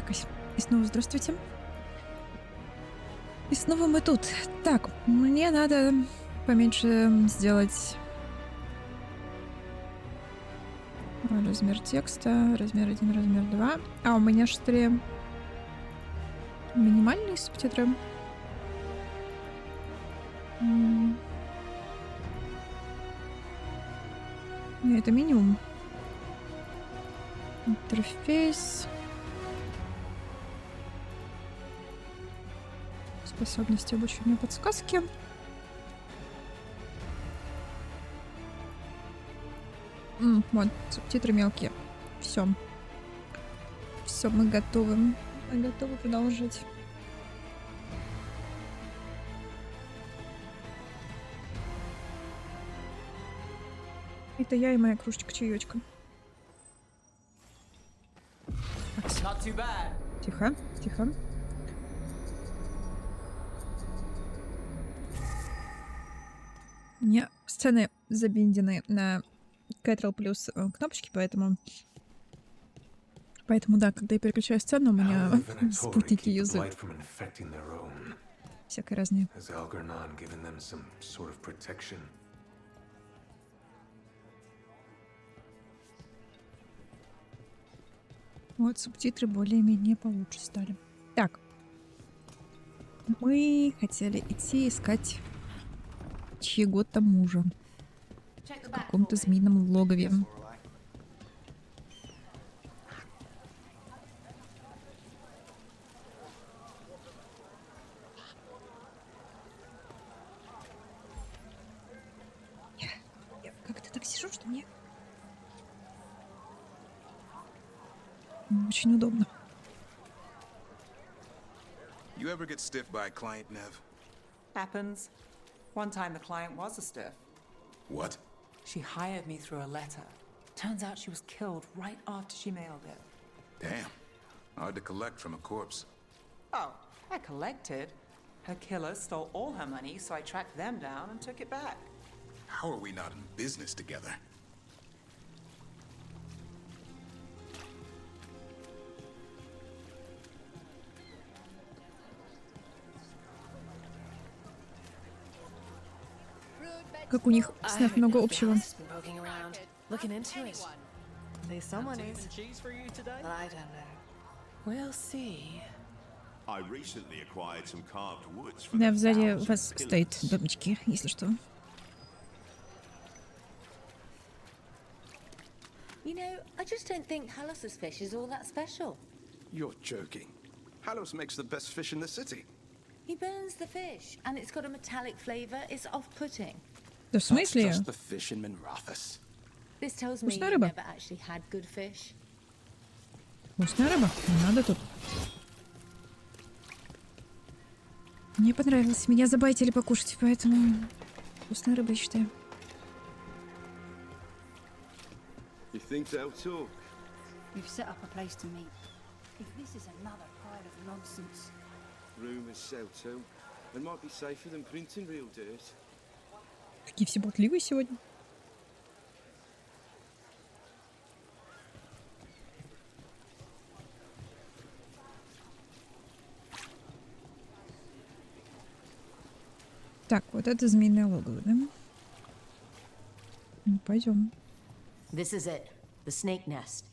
Так, и снова здравствуйте. И снова мы тут. Так, мне надо поменьше сделать размер текста. Размер 1, размер 2. А, у меня что ли минимальные субтитры? Нет, это минимум. Интерфейс. Способности обучения подсказки. Вот, субтитры мелкие. Все. Все, мы готовы. Мы готовы продолжить. Это я и моя кружечка чаечка. Тихо, тихо. У меня сцены забиндены на Ctrl плюс кнопочки, поэтому да, когда я переключаю сцену, у меня спутники юзают. Всякое разное. Вот субтитры более-менее получше стали. Так. Мы хотели идти искать чьего-то мужа в каком-то змеином логове. Я как-то так сижу, что мне очень удобно. You ever get stiffed by a client, Nev? Happens. One time the client was a stiff. What? She hired me through a letter. Turns out she was killed right after she mailed it. Damn. Hard to collect from a corpse. Oh, I collected. Her killer stole all her money, so I tracked them down and took it back. How are we not in business together? Как у них с Нев много общего. Да, сзади у вас стоит домочки, если что. You know, I just don't think Halos's fish is all that special. You're joking. Halos makes the best fish in the city. He burns the fish, and it's got a metallic flavor. It's off-putting. Да в смысле? That's just the fish in Minrathus. This tells me Вкусная you рыба. never actually had good fish. Вкусная рыба. Не надо тут. Мне понравилось. Меня забайтили покушать, поэтому вкусная рыба, я считаю. You think they'll talk? We've set up a place to meet. If this is another pile of nonsense. Rumours sell too. It might be safer than printing real dirt. Какие все болтливые сегодня. Так, вот это змеиное логово, да? Ну, пойдем. This is it. The snake nest.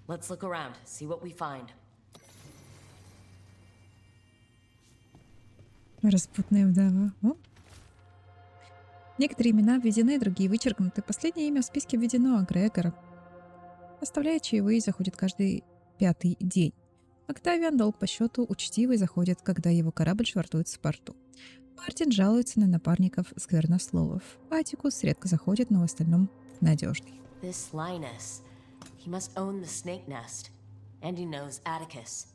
Let's look around, see what we find. Распутная вдова. О. Некоторые имена введены, другие вычеркнуты. Последнее имя в списке введено — Грегор. Оставляет чаевые, заходит каждый 5-й день. Октавиан, долг по счету, учтивый, заходит, когда его корабль швартуется в порту. Мартин жалуется на напарников сквернословов. Атикус редко заходит, но в остальном надежный. This Linus. He must own the snake nest. And he knows Atticus.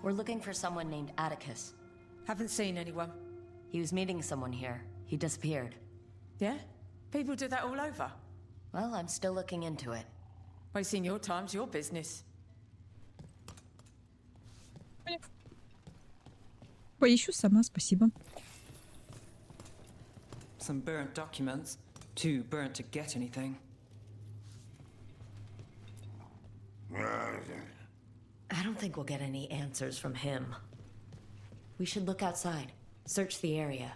We're looking for someone named Atticus. Haven't seen anyone. He was meeting someone here. He disappeared. Yeah? People do that all over. Well, I'm still looking into it. Wasting your time's your business. Поищу сама, спасибо. Some burnt documents. Too burnt to get anything. don't think we'll get any answers from him. We should look outside, search the area.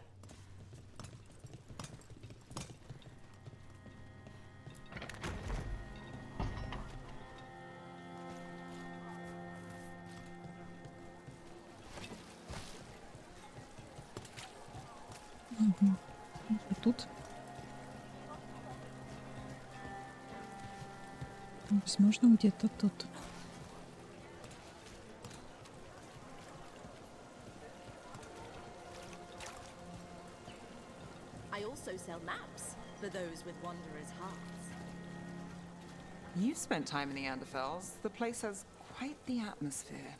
Тут. Возможно, где-то тут. I also sell maps for those with wanderers' hearts. You've spent time in the Neanderthals. The place has quite the atmosphere.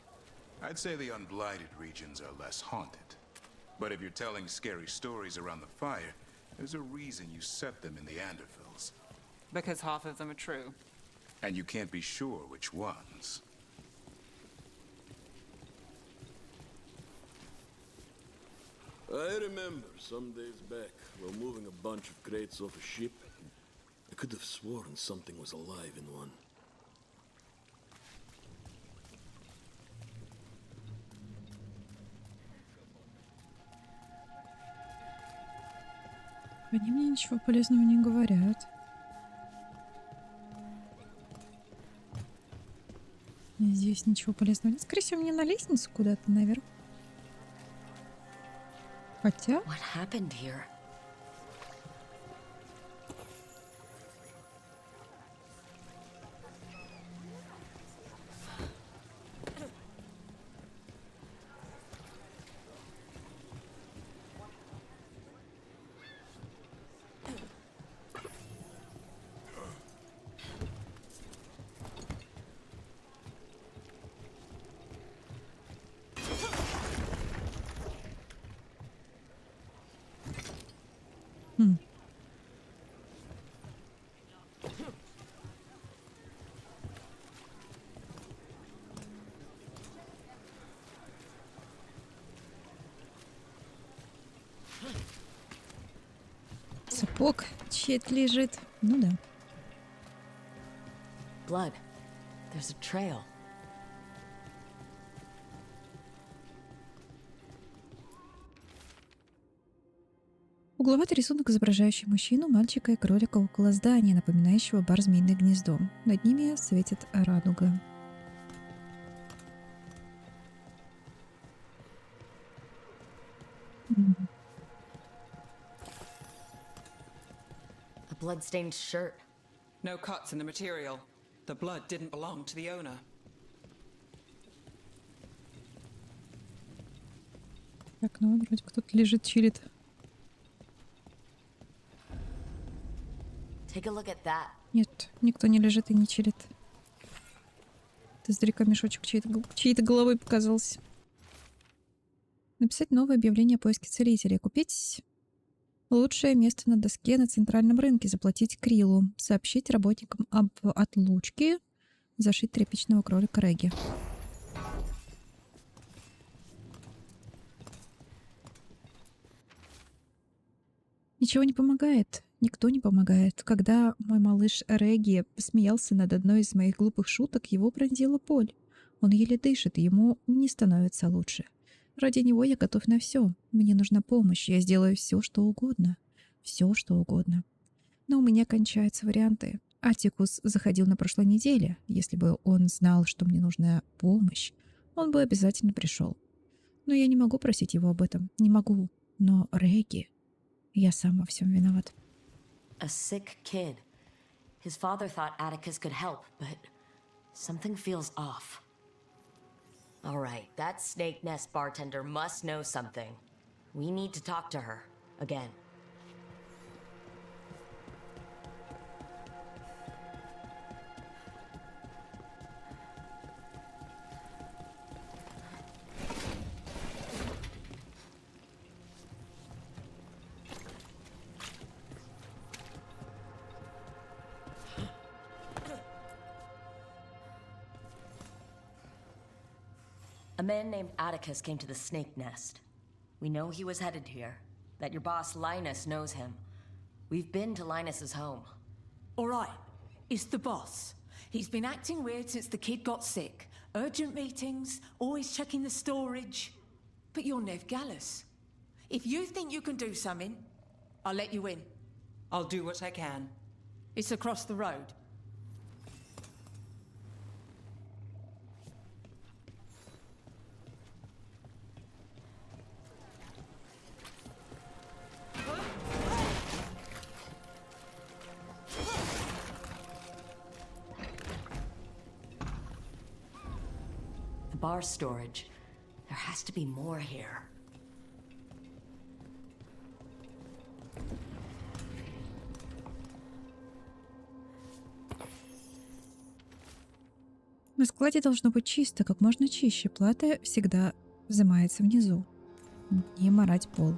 I'd say the unblighted regions are less haunted. But if you're telling scary stories around the fire, there's a reason you set them in the Neanderthals. Because half of them are true. And you can't be sure which ones. I remember some days back, while moving a bunch of crates off a ship, I could have sworn something was alive in one. Они мне ничего полезного не говорят. Здесь ничего полезного нет. Скорее всего, мне на лестницу куда-то наверх. Хотя... What happened here? Сапог чей-то лежит. Ну да. Blood. There's a trail. Угловатый рисунок, изображающий мужчину, мальчика и кролика около здания, напоминающего бар «Змеиное гнездо». Над ними светит радуга. A blood-stained shirt. No cuts in the material. The blood didn't belong to the owner. Так, ну вроде кто-то лежит, чилит. Take a look at that. Нет, никто не лежит и не чилит. Это издалека мешочек чьей-то головой показался. Написать новое объявление о поиске целителя. Купить лучшее место на доске на центральном рынке. Заплатить Крилу. Сообщить работникам об отлучке. Зашить тряпичного кролика Регги. Ничего не помогает. Никто не помогает. Когда мой малыш Регги посмеялся над одной из моих глупых шуток, его пронзила боль. Он еле дышит, и ему не становится лучше. Ради него я готов на все. Мне нужна помощь. Я сделаю все, что угодно. Все, что угодно. Но у меня кончаются варианты. Атикус заходил на прошлой неделе. Если бы он знал, что мне нужна помощь, он бы обязательно пришел. Но я не могу просить его об этом. Не могу. Но Регги... Я сам во всем виноват. A sick kid. His father thought Atticus could help, but something feels off. All right, that snake nest bartender must know something. We need to talk to her again. A man named Atticus came to the snake nest. We know he was headed here, that your boss Linus knows him. We've been to Linus's home. All right, it's the boss. He's been acting weird since the kid got sick. Urgent meetings, always checking the storage. But you're Nev Gallus. If you think you can do something, I'll let you in. I'll do what I can. It's across the road. The bar storage. There has to be more here. На складе должно быть чисто, как можно чище. Плата всегда взимается внизу. Не марать пол.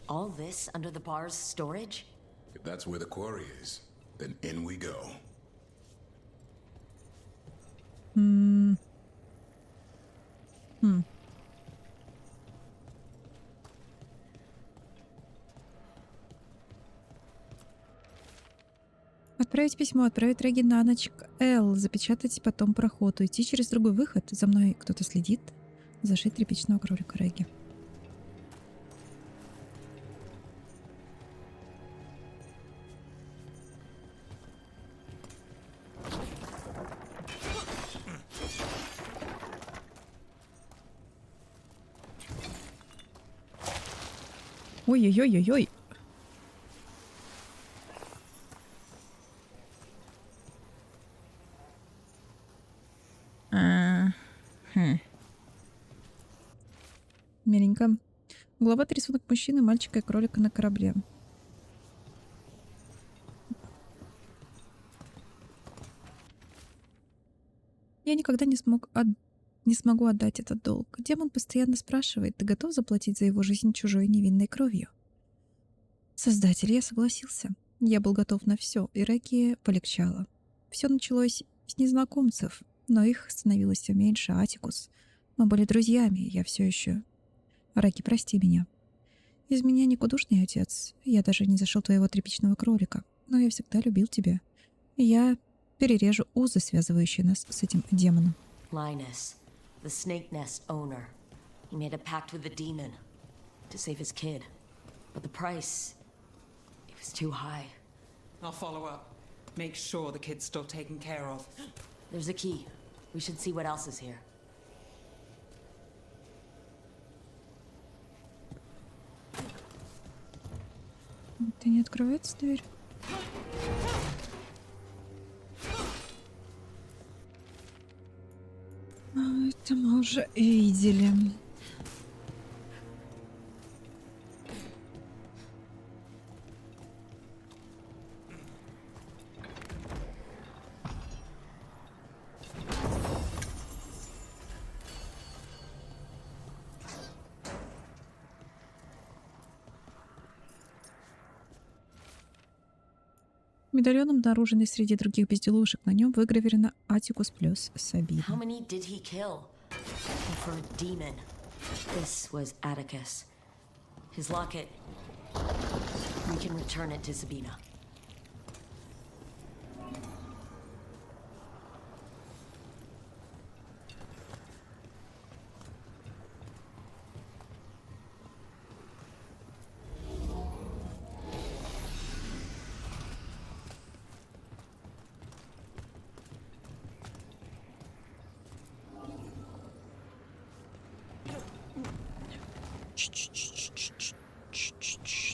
All this under the bar's storage? If that's where the quarry is, then in we go. Отправить письмо, отправить Реги на ночь к Эл, запечатать потом проход, уйти через другой выход. За мной кто-то следит. Зашить тряпичного кролика Реги. Ой-ой-ой-ой-ой. Миленько. Угловатый рисунок мужчины, мальчика и кролика на корабле. Я никогда не смогу отдать этот долг. Демон постоянно спрашивает, ты готов заплатить за его жизнь чужой невинной кровью? Создатель, я согласился. Я был готов на все, и Реги полегчало. Все началось с незнакомцев, но их становилось все меньше. Атикус. Мы были друзьями, я все еще... Реги, прости меня. Из меня никудушный отец. Я даже не зашел твоего тряпичного кролика. Но я всегда любил тебя. Я перережу узы, связывающие нас с этим демоном. Linus, the snake nest owner. He made a pact with the demon to save his kid. But the price, it was too high. I'll follow up. Make sure the kid's still taken care of. There's a key. We should see what else is here. Это не открывается дверь? Это мы уже видели. Медальон, обнаруженный среди других безделушек, на нем выгравировано Атикус плюс Сабина. How many did he kill? For a demon. This was Atticus. His locket. We can return it to Sabina.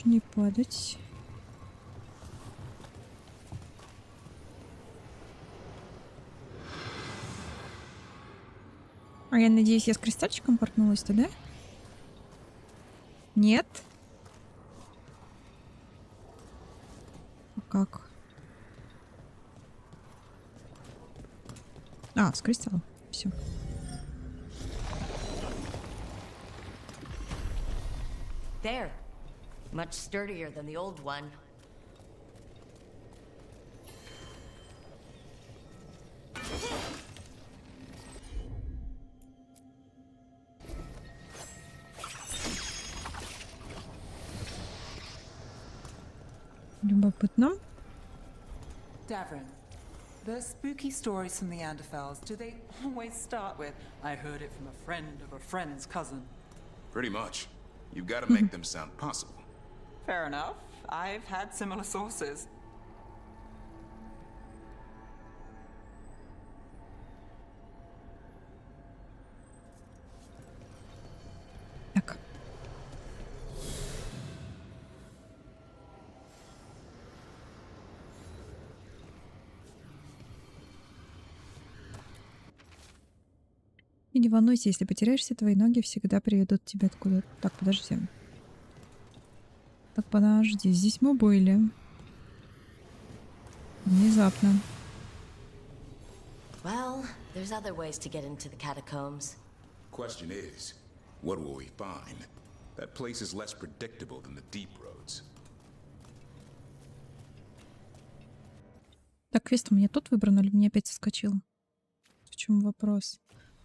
Не падать. А я надеюсь, я с кристальчиком портнулась-то, да? Нет? Как? А, с кристаллом. Все. There. Much sturdier than the old one. Любопытно. Davrin, the spooky stories from the Anderfels, do they always start with, I heard it from a friend of a friend's cousin? Pretty much. You've got to make them sound possible. Fair enough. I've had similar sources. Так. И не волнуйся, если потеряешься, твои ноги всегда приведут тебя откуда. Так, подожди. Так, подожди, здесь мы были. Внезапно. Well, there's other ways to get into the catacombs. Question is, what will we find? That place is less predictable than the deep roads. Так, квест у меня тут выбран или мне опять соскочил? В чем вопрос?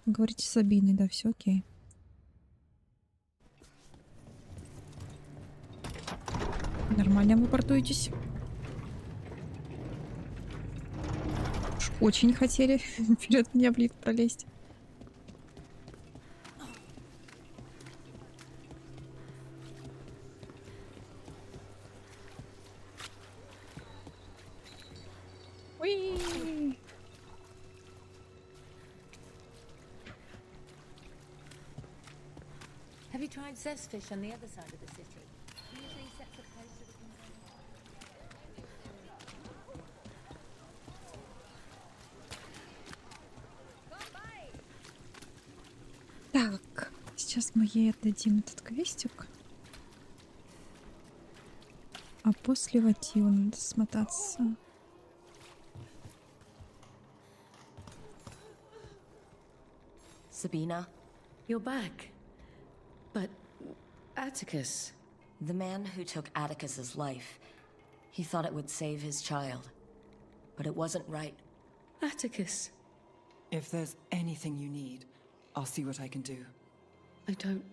Вы говорите с Сабиной, да, все окей. Нормально вы портуетесь. Уж очень хотели вперед меня в лифт пролезть. Уи! Have you tried Zev's fish on the other side of the city? Usually sets a place so we can Так, сейчас мы ей отдадим этот квестик. А после в Атию надо смотаться. Sabina, You're back. But Atticus. the man who took Atticus's life, he thought it would save his child. But it wasn't right. Atticus. If there's anything you need, I'll see what I can do. I don't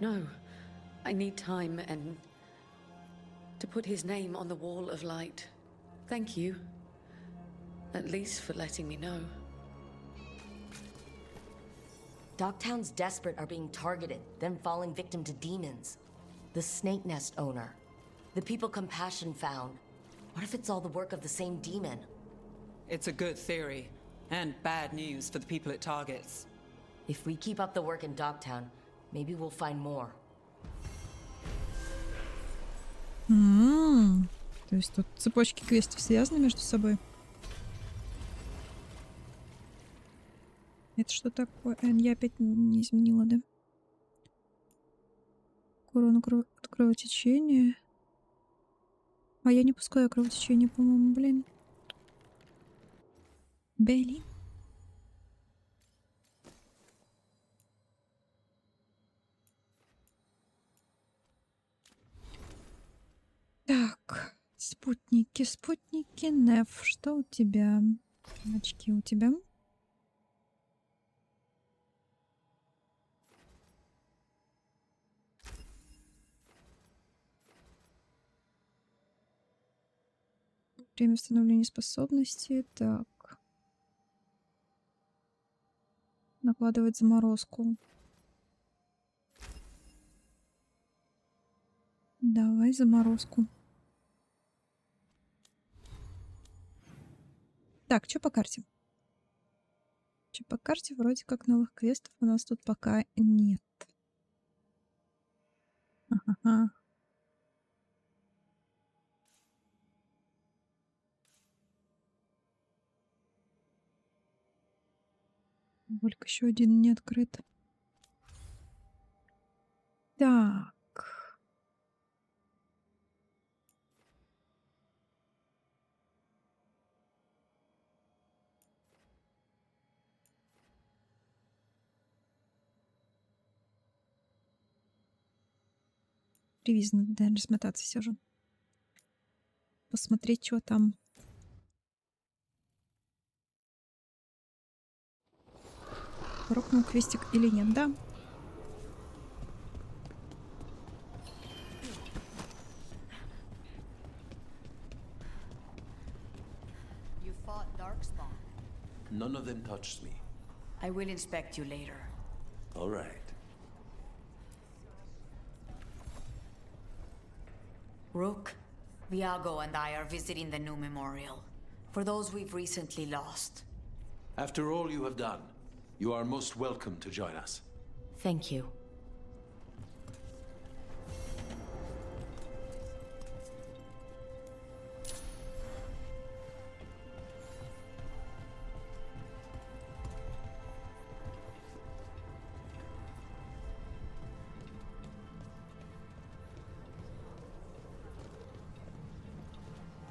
know. I need time and to put his name on the wall of light. Thank you. At least for letting me know. Dogtown's desperate are being targeted, then falling victim to demons. The Snake Nest owner. The people Compassion found. What if it's all the work of the same demon? It's a good theory, and bad news for the people it targets. If we keep up the work in Dogtown, maybe we'll find more. То есть тут цепочки квестов связаны между собой. Это что такое? Я опять не изменила, да? Корону от кровотечения. А я не пускаю кровотечение, по-моему, блин. Белли. Так, спутники, спутники, Неф, что у тебя? Очки у тебя? Время восстановления способности. Так. Накладывать заморозку. Давай заморозку. Так, что по карте? Что по карте? Вроде как новых квестов у нас тут пока нет. Ага. Только еще один не открыт. Так. Ревиз надо, наверное, смотаться все же. Посмотреть, что там. Рокнул квестик или нет, да? None of them touched me. I will inspect you later. All right. Rook, Viago and I are visiting the new memorial. For those we've recently lost. After all you have done, you are most welcome to join us. Thank you.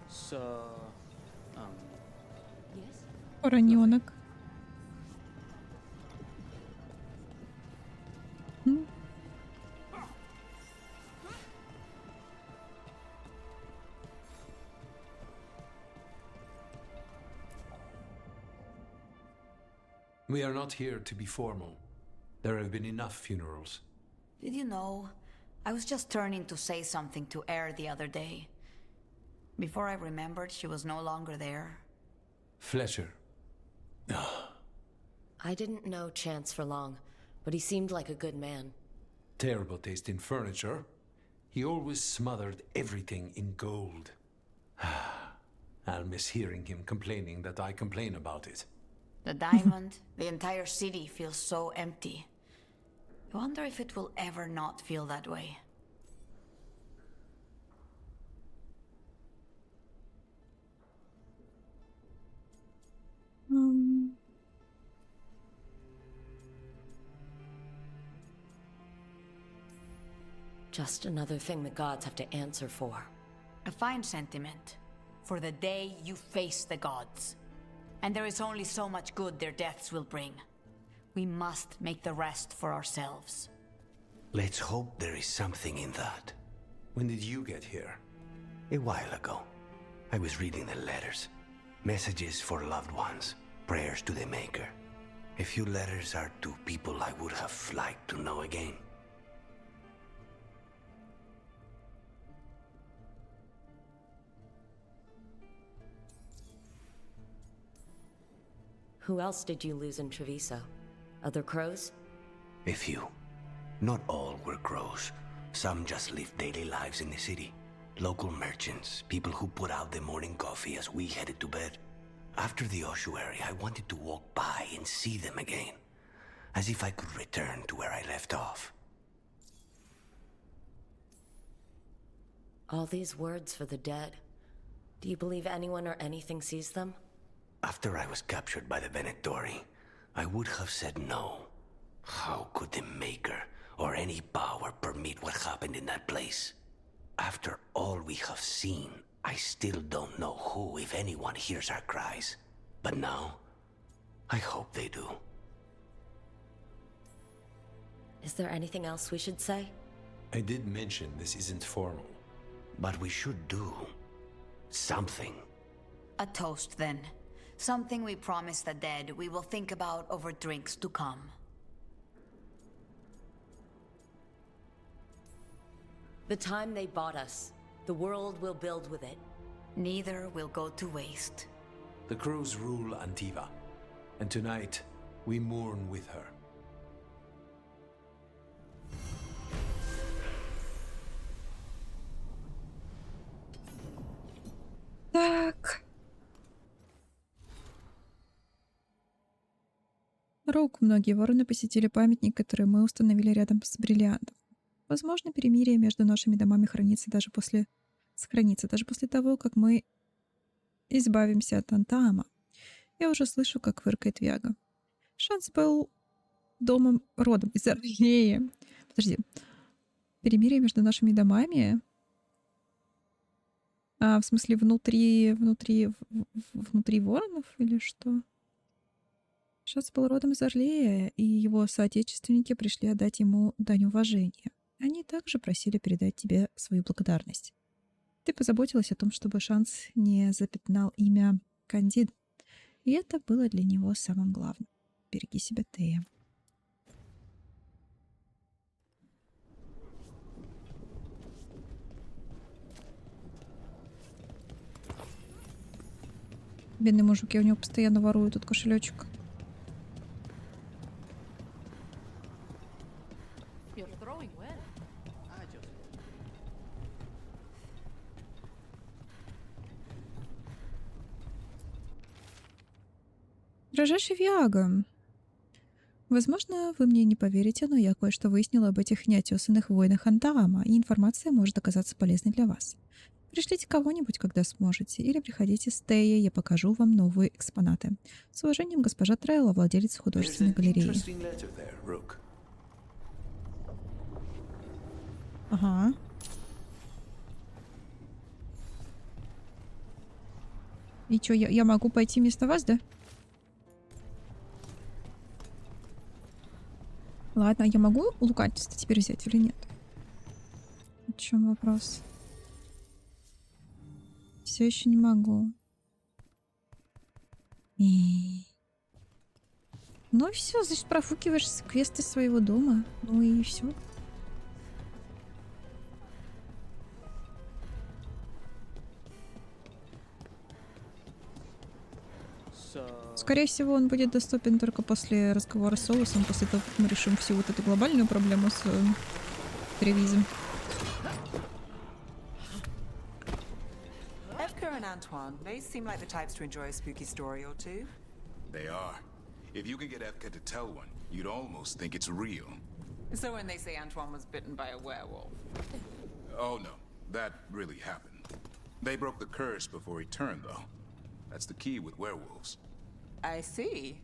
So, Yes? Ураненок. М? We are not here to be formal. There have been enough funerals. Did you know? I was just turning to say something to Air the other day. Before I remembered, she was no longer there. Fletcher. I didn't know Chance for long, but he seemed like a good man. Terrible taste in furniture. He always smothered everything in gold. I'll miss hearing him complaining that I complain about it. The diamond, the entire city feels so empty. I wonder if it will ever not feel that way. Just another thing the gods have to answer for. A fine sentiment. For the day you face the gods. And there is only so much good their deaths will bring. We must make the rest for ourselves. Let's hope there is something in that. When did you get here? A while ago. I was reading the letters. Messages for loved ones. Prayers to the Maker. A few letters are to people I would have liked to know again. Who else did you lose in Treviso? Other crows? A few. Not all were crows. Some just lived daily lives in the city. Local merchants, people who put out the morning coffee as we headed to bed. After the ossuary, I wanted to walk by and see them again. As if I could return to where I left off. All these words for the dead. Do you believe anyone or anything sees them? After I was captured by the Venatori, I would have said no. How could the Maker or any power permit what happened in that place? After all we have seen, I still don't know who, if anyone, hears our cries. But now, I hope they do. Is there anything else we should say? I did mention this isn't formal. But we should do something. A toast, then. Something we promise the dead we will think about over drinks to come. The time they bought us, the world will build with it. Neither will go to waste. The crows rule Antiva, and tonight we mourn with her. Так. Роук, многие вороны посетили памятник, который мы установили рядом с бриллиантом. Возможно, перемирие между нашими домами сохранится даже после того, как мы избавимся от Антаама. Я уже слышу, как фыркает Виага. Шанс был родом из Орлеи. Подожди. Перемирие между нашими домами? В смысле, внутри воронов или что? Шанс был родом из Орлея, и его соотечественники пришли отдать ему дань уважения. Они также просили передать тебе свою благодарность. Ты позаботилась о том, чтобы Шанс не запятнал имя Кандид. И это было для него самым главным. Береги себя, Тея. Бедный мужик, я у него постоянно ворую тут кошелечек. Дорожайший Виага, возможно, вы мне не поверите, но я кое-что выяснила об этих неотесанных воинах Антаама, и информация может оказаться полезной для вас. Пришлите кого-нибудь, когда сможете, или приходите с Теей, я покажу вам новые экспонаты. С уважением, госпожа Трелла, владелец художественной галереи. Ага. И чё, я могу пойти вместо вас, да? Ладно, я могу лукавство теперь взять или нет? В чем вопрос? Все еще не могу. Ну и все, значит, профукиваешь квесты своего дома. Ну и все. Скорее всего, он будет доступен только после разговора с Солосом, после того, как мы решим всю вот эту глобальную проблему с ревизом. Efka and Antoine, they seem like the types to enjoy a spooky story or two. They are. If you could get Efka to tell one, you'd almost think it's real. So when they say Antoine was bitten by a werewolf? Oh no, that really happened. They broke the curse before he turned, though. That's the key with werewolves. I see.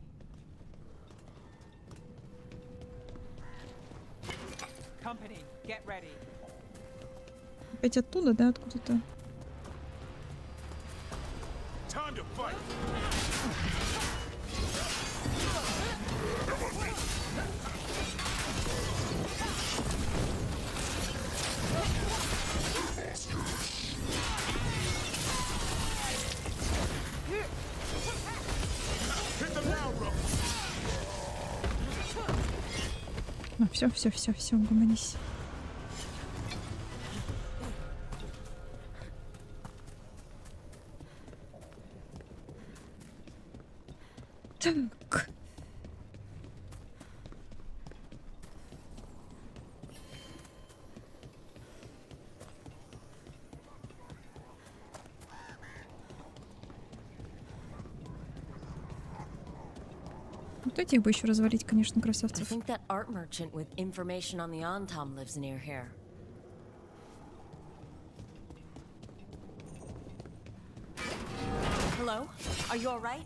Company, get ready. Опять оттуда, да, откуда-то? Time to fight. Ну, все, угомонись. Так. Вот этих бы еще развалить, конечно, I красавцев. think that art merchant with information on the Antom lives near here. Hello? Are you alright?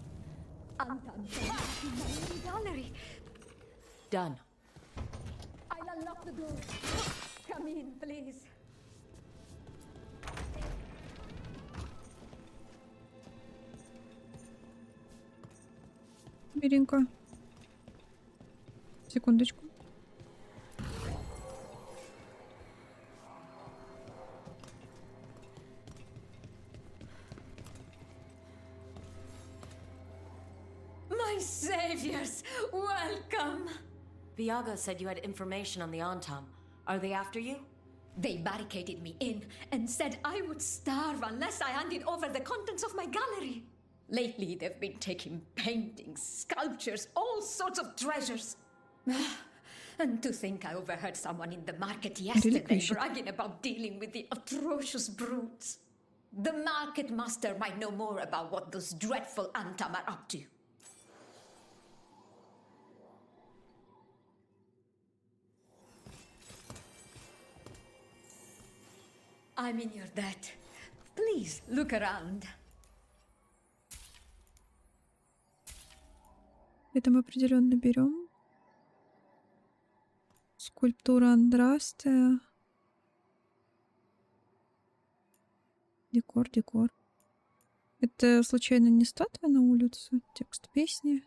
Gallery. Done. I'll unlock the door. Come in, please. Миленько. Секундочку. My saviors, welcome. Viago said you had information on the Antom. Are they after you? They barricaded me in and said I would starve unless I handed over the contents of my gallery. Lately, they've been taking paintings, sculptures, all sorts of treasures. And to think I overheard someone in the market yesterday bragging about dealing with the atrocious brutes. The market master might know more about what those dreadful Antam are up to. I'm in your debt. Please look around. Это мы определенно берем. Скульптура Андрастая. Декор. Это случайно не статуя на улицу? Текст песни.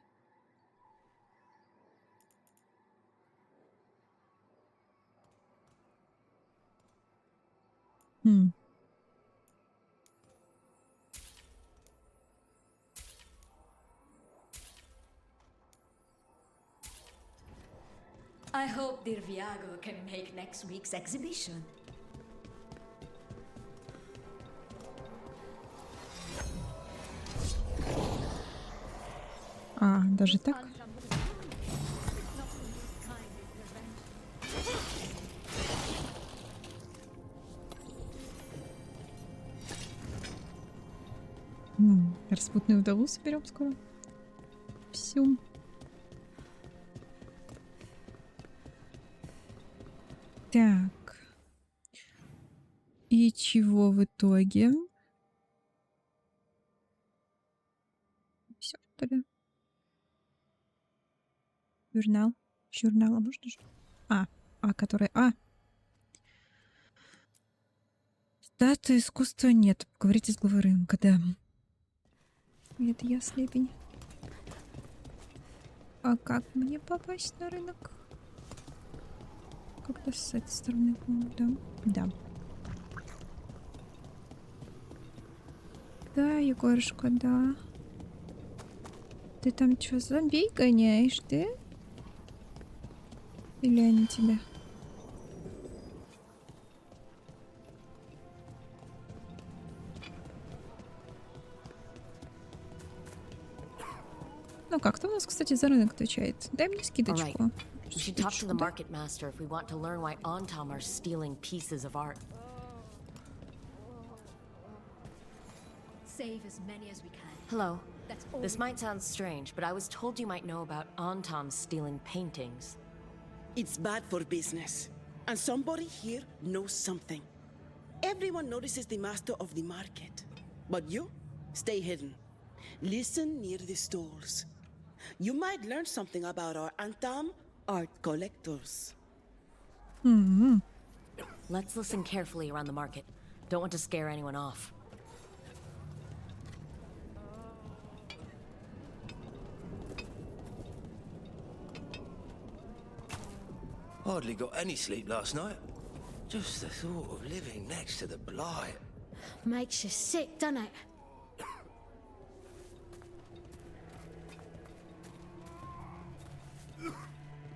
I hope dear Viago can make next week's exhibition. Даже так? Распутную вдову соберем скоро. Всю. Так. И чего в итоге? Все, что ли? Журнал. Журнала можно же? Который... Статуя искусства нет. Поговорите с главой рынка, да. Это я слепень. А как мне попасть на рынок? Как-то с этой стороны, да? Да. Да, Егорушка, да. Ты там что, зомби гоняешь, да? Или они тебя? Ну как, кто у нас, кстати, за рынок отвечает? Дай мне скидочку. We should talk to the market master if we want to learn why Antam are stealing pieces of art. Save as many as we can. Hello. That's all. This might sound strange, but I was told you might know about Antam stealing paintings. It's bad for business. And somebody here knows something. Everyone notices the master of the market. But you, stay hidden. Listen near the stalls. You might learn something about our Antam art collectors. Let's listen carefully around the market. Don't want to scare anyone off. Hardly got any sleep last night. Just the thought of living next to the blight. Makes you sick, doesn't it?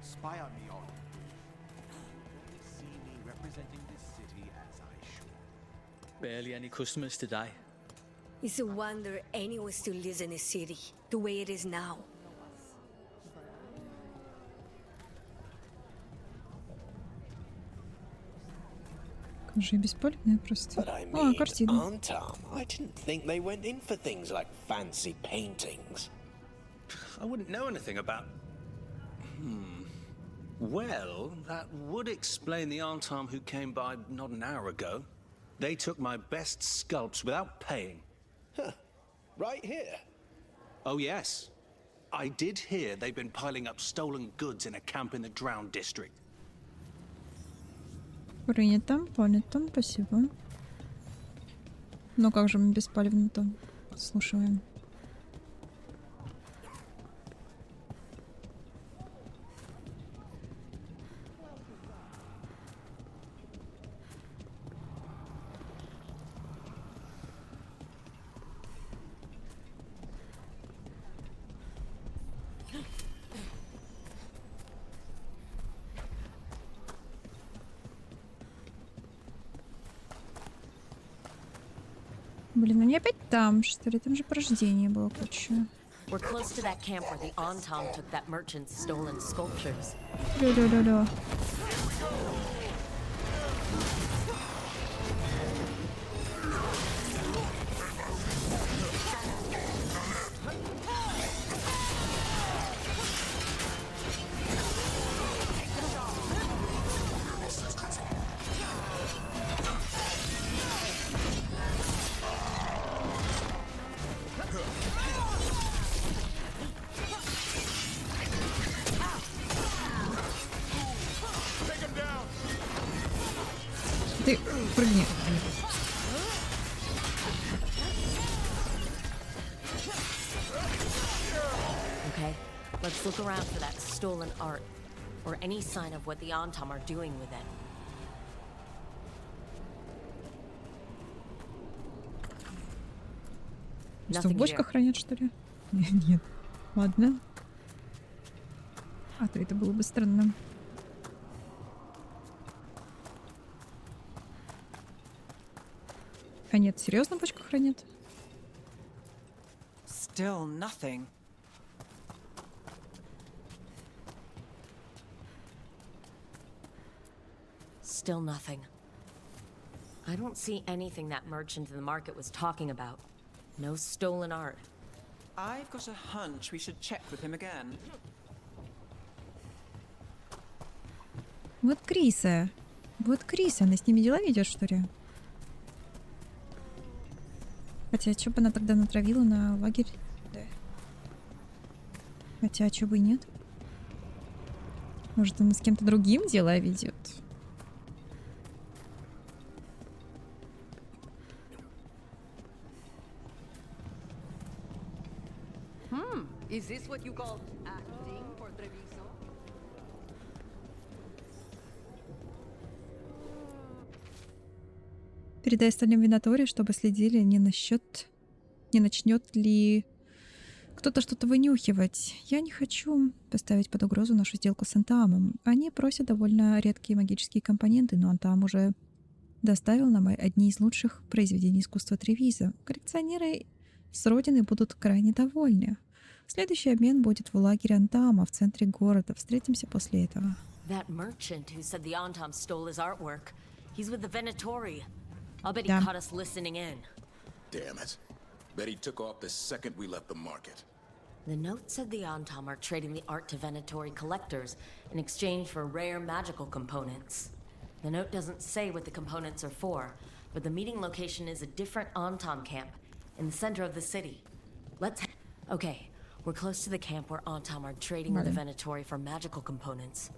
Spy on me, all. See me representing this city as I should. Barely any customers today. It's a wonder anyone still lives in the city, the way it is now. Уже бесполезная просто. But I mean, картина. Antam, I didn't think they went in for things like fancy paintings. I wouldn't know anything about... Well, that would explain the Antam who came by not an hour ago. They took my best sculpts without paying. Huh. Right here? Oh, yes. I did hear they've been piling up stolen goods in a camp in the Drowned district. Принято, понято, спасибо. Ну как же мы беспалевно-то подслушиваем? Блин, они опять там, что ли? Там же порождение было, короче. We're close to that camp where the Antam took that merchant's stolen sculptures. Да. Ты прыгни. Okay, let's look around for that stolen art, or any sign of what the Antam are doing with it. Что, в бочках хранят, что ли? Нет. Ладно. А то это было бы странно. А нет, серьезно в бочках хранят? Still nothing. Still nothing. I don't see anything that merchant in the market was talking about. No stolen art. I've got a hunch we should check with him again. Вот Криса. Вот Криса. Она с ними дела ведет, что ли? Хотя, что бы она тогда натравила на лагерь? Да. Хотя, что бы и нет. Может, она с кем-то другим дела ведет? Is this what you call acting for Treviso? Передай остальным винаторе, чтобы следили не начнет ли кто-то что-то вынюхивать. Я не хочу поставить под угрозу нашу сделку с Антамом. Они просят довольно редкие магические компоненты, но Антам уже доставил нам одни из лучших произведений искусства Тревиза. Коллекционеры с родины будут крайне довольны. Следующий обмен будет в лагере Антама в центре города. Встретимся после этого. That merchant who said the Antam stole his artwork. He's with the Venatori. I'll bet he caught us listening in. Damn it. Bet he took off the second we left the market. The note said the Antam are trading the art to Venatori collectors in exchange for rare magical components. The note doesn't say what the components are for, but the meeting location is a different Antam camp in the center of the city. Okay, we're close to the camp where Antam are trading with the Venatori for magical components.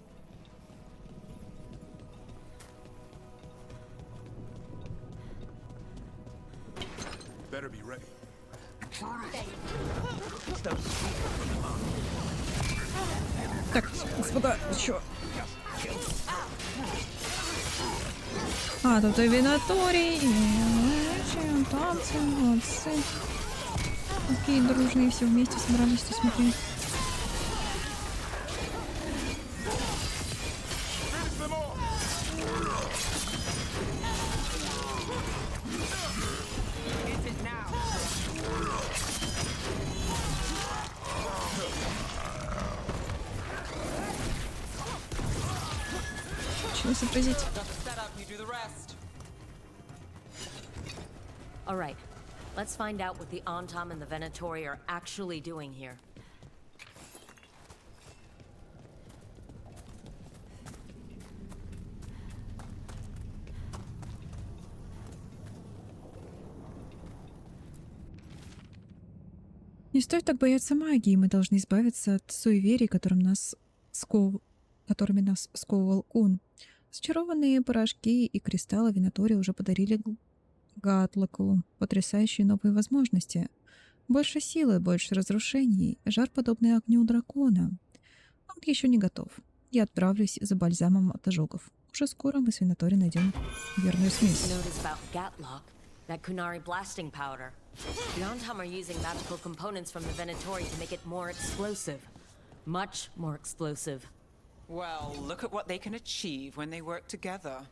Better be ready. Так, господа, чё? А, тут и винаторий, и танцы, молодцы. Какие дружные все вместе собрались, ты смотри. Чего сообразить? All right, let's find out what the Antam and the Venatori are actually doing here. Не стоит так бояться магии. Мы должны избавиться от суеверий, которыми нас сковывал Кун. Зачарованные порошки и кристаллы Винатори уже подарили Гатлоку потрясающие новые возможности. Больше силы, больше разрушений, жар, подобный огню дракона. Он еще не готов. Я отправлюсь за бальзамом от ожогов. Уже скоро мы с Винатори найдем верную смесь. That Kunari blasting powder. The Antam are using magical components from the Venatori to make it more explosive. Much more explosive. Well, look at what they can achieve when they work together.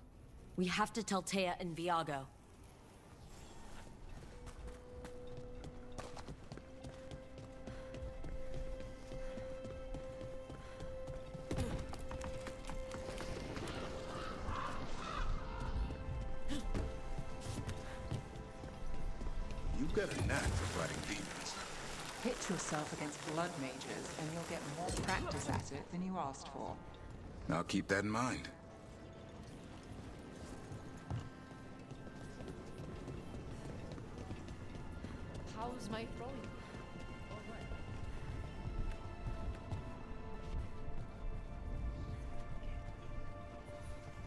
We have to tell Taya and Viago. You've got a knack for fighting demons. Pit yourself against blood mages, and you'll get more practice at it than you asked for. I'll keep that in mind. How's my throwing?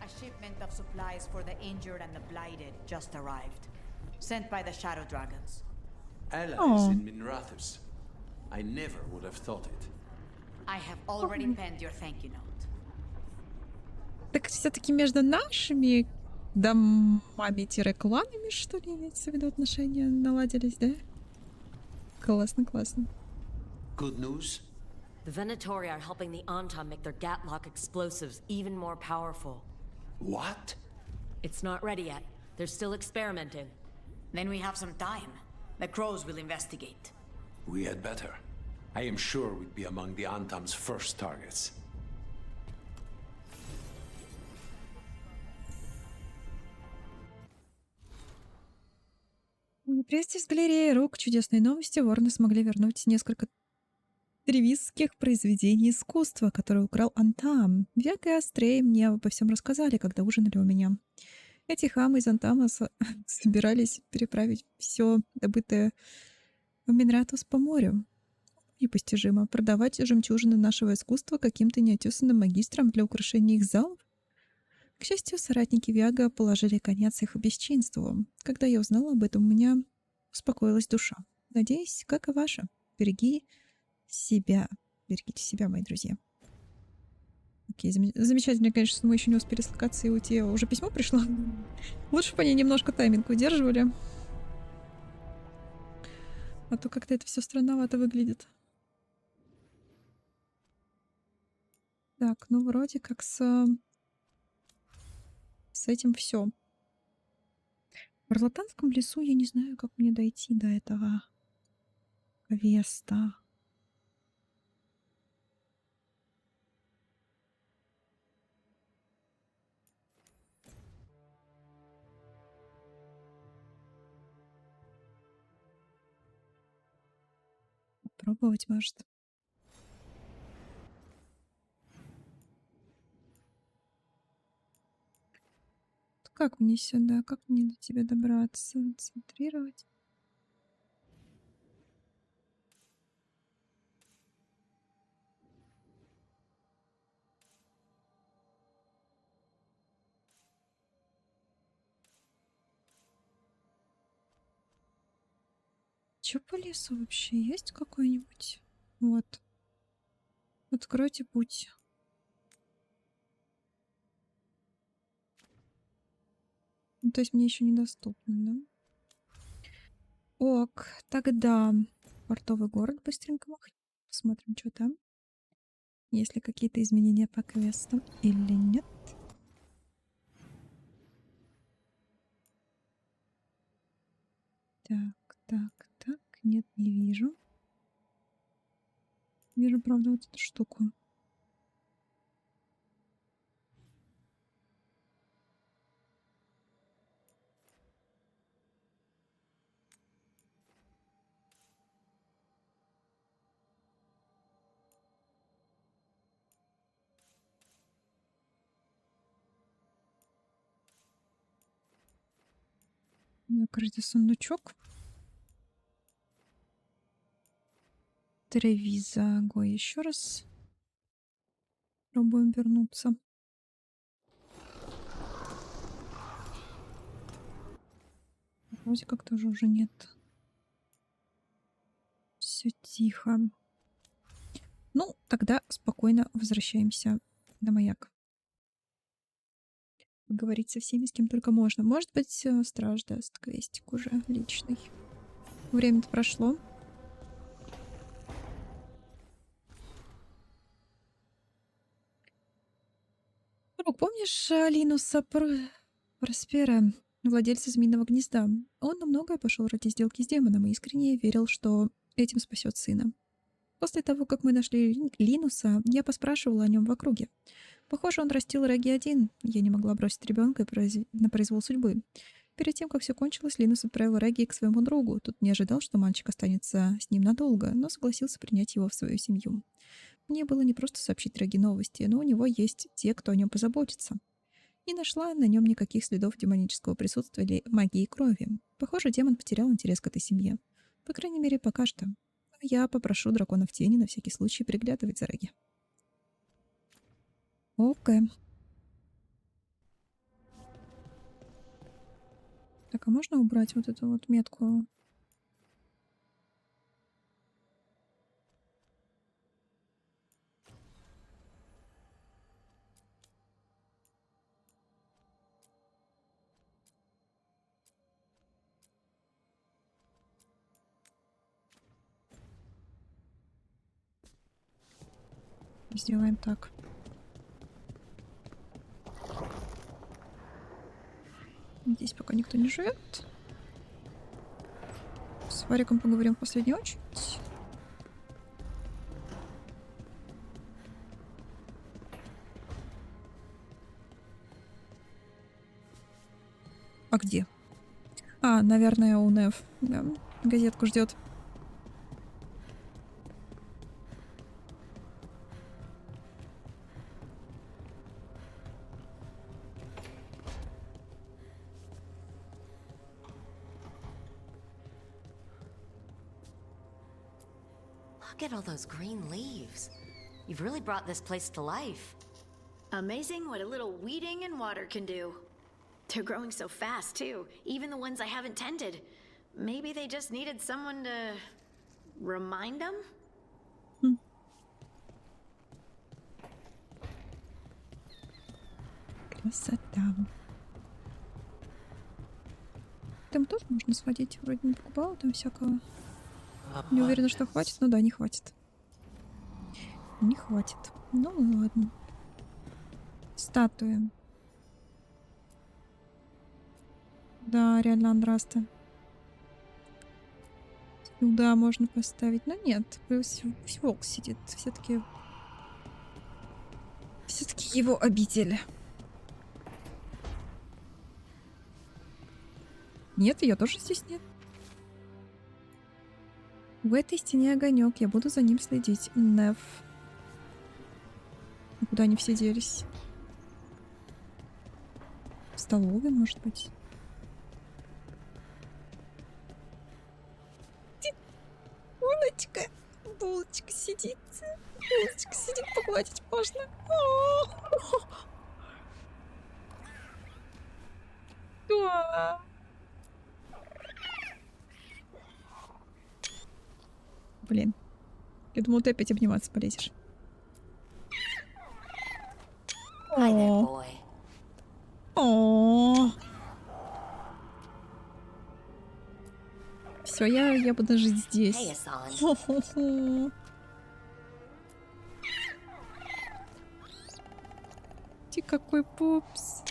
A shipment of supplies for the injured and the blighted just arrived. Sent by the Shadow Dragons. Allies in Minrathus. I never would have thought it. I have already penned your thank you note. Так все-таки между нашими домами-кланами, что ли, имеется в виду, отношения наладились, да? Классно, классно. Good news? The Venatori are helping the Antam make their Gatlock explosives even more powerful. What? It's not ready yet. They're still experimenting. Then we have some time. The crows will investigate. We had better. I am sure we'd be among the Antam's first targets. Прежде с галереи рук чудесной новости вороны смогли вернуть несколько тревизских произведений искусства, которые украл Антам. Века и Острей мне обо всем рассказали, когда ужинали у меня. Эти хамы из Антама собирались переправить все добытое в Минратус по морю. Непостижимо. Продавать жемчужины нашего искусства каким-то неотесанным магистрам для украшения их залов? К счастью, соратники Виага положили конец их бесчинству. Когда я узнала об этом, у меня успокоилась душа. Надеюсь, как и ваша. Береги себя. Берегите себя, мои друзья. Окей, замечательно, конечно, что мы еще не успели скликаться и уйти. Уже письмо пришло. Лучше бы они немножко тайминг удерживали. А то как-то это все странновато выглядит. Так, ну вроде как с этим все. В Орлатанском лесу я не знаю, как мне дойти до этого квеста. Попробовать, может. Как мне сюда? Как мне до тебя добраться? Центрировать? Чё по лесу вообще? Есть какой-нибудь? Вот. Откройте путь. Ну, то есть мне еще недоступно, да? Ок, тогда портовый город быстренько махнем. Посмотрим, что там. Есть ли какие-то изменения по квестам или нет. Так. Нет, не вижу. Вижу, правда, вот эту штуку. Кажется, сундучок. Тревиза. Го еще раз. Пробуем вернуться. Вроде как тоже уже нет. Все тихо. Ну, тогда спокойно возвращаемся на маяк. Поговорить со всеми, с кем только можно. Может быть, страж даст квестик уже личный. Время-то прошло. Друг, помнишь Линуса Проспера, владельца Змеиного гнезда? Он на многое пошел ради сделки с демоном и искренне верил, что этим спасет сына. После того, как мы нашли Линуса, я поспрашивала о нем в округе. Похоже, он растил Реги один. Я не могла бросить ребенка на произвол судьбы. Перед тем, как все кончилось, Линус отправил Реги к своему другу. Тут не ожидал, что мальчик останется с ним надолго, но согласился принять его в свою семью. Мне было не просто сообщить Реги новости, но у него есть те, кто о нем позаботится. Не нашла на нем никаких следов демонического присутствия или магии крови. Похоже, демон потерял интерес к этой семье. По крайней мере, пока что. Я попрошу дракона в тени на всякий случай приглядывать за Реги. Окей. Так, а можно убрать вот эту вот метку? Сделаем так. Здесь пока никто не живет. С Вариком поговорим в последнюю очередь. А где? А, наверное, у Нев. Да, газетку ждет. Look at all those green leaves. You've really brought this place to life. Amazing what a little weeding and water can do. They're growing so fast, too. Even the ones I haven't tended. Maybe they just needed someone to remind them? Красота. Там тоже можно сходить. Вроде не покупала там всякого. Не уверена, что хватит. Ну да, не хватит. Не хватит. Ну ладно. Статуя. Да, реально Андраста. Сюда можно поставить. Но нет, пусть волк сидит. Все-таки его обитель. Нет, ее тоже здесь нет. В этой стене огонек. Я буду за ним следить. Нев. Куда они все делись? В столовой, может быть? Булочка. Булочка сидит. Булочка сидит, погладить можно. Да. Блин. Я думала, ты опять обниматься полезешь. О. Все, я буду жить здесь. Ты какой пупс.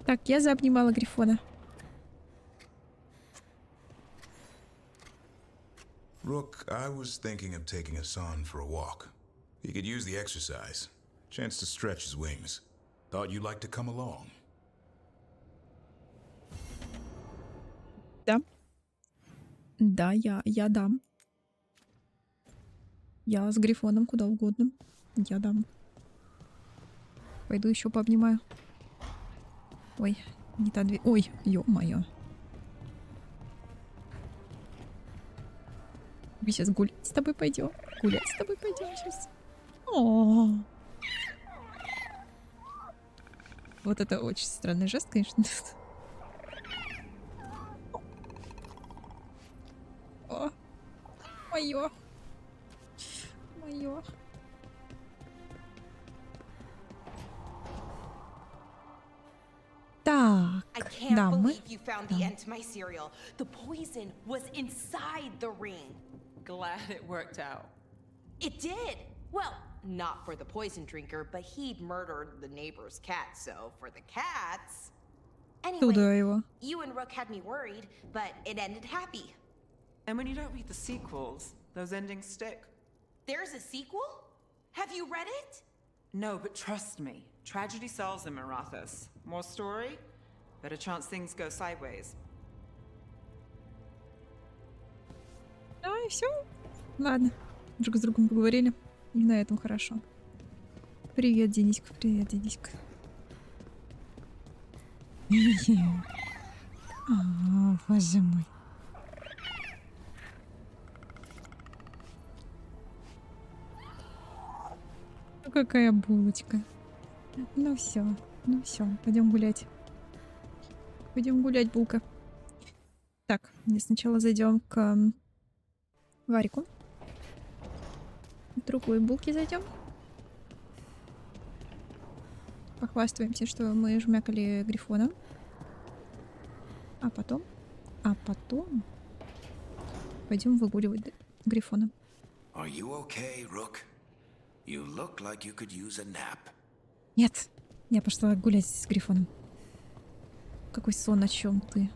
Так, я заобнимала Грифона. Rook, I was thinking of taking Hassan for a walk. He could use the exercise. Chance to stretch his wings. Thought you'd like to come along. Да. Да, я дам. Я с Грифоном куда угодно. Я дам. Пойду еще пообнимаю. Ой, не та дверь. Ой, ё-моё. Мы сейчас гулять с тобой пойдем. Гулять с тобой пойдем сейчас. О. Вот это очень странный жест, конечно. О, моё. Моё. Так, I can't дамы. believe you found the end to my cereal. The poison was inside the ring. Glad it worked out. It did. Well, not for the poison drinker, but he'd murdered the neighbor's cat, so for the cats. Туда Anyway, его. you and Rook had me worried, but it ended happy. And when you don't read the sequels, those endings stick. There's a sequel? Have you read it? No, but trust me. Tragedy sells in Marathas. More story, better chance things go sideways. А, и все. Ладно. Друг с другом поговорили. И на этом хорошо. Привет, Дениська. Привет, Дениська. О, боже мой. Ну какая булочка. Ну все, пойдем гулять. Пойдем гулять, булка. Так, сначала зайдем к Варику. К другой булке зайдем. Похвастаемся, что мы жмякали Грифона. А потом пойдем выгуливать Грифона. Are you okay, Rook? You look like you could use a nap. Нет, я пошла гулять с Грифоном. Какой сон, о чем ты?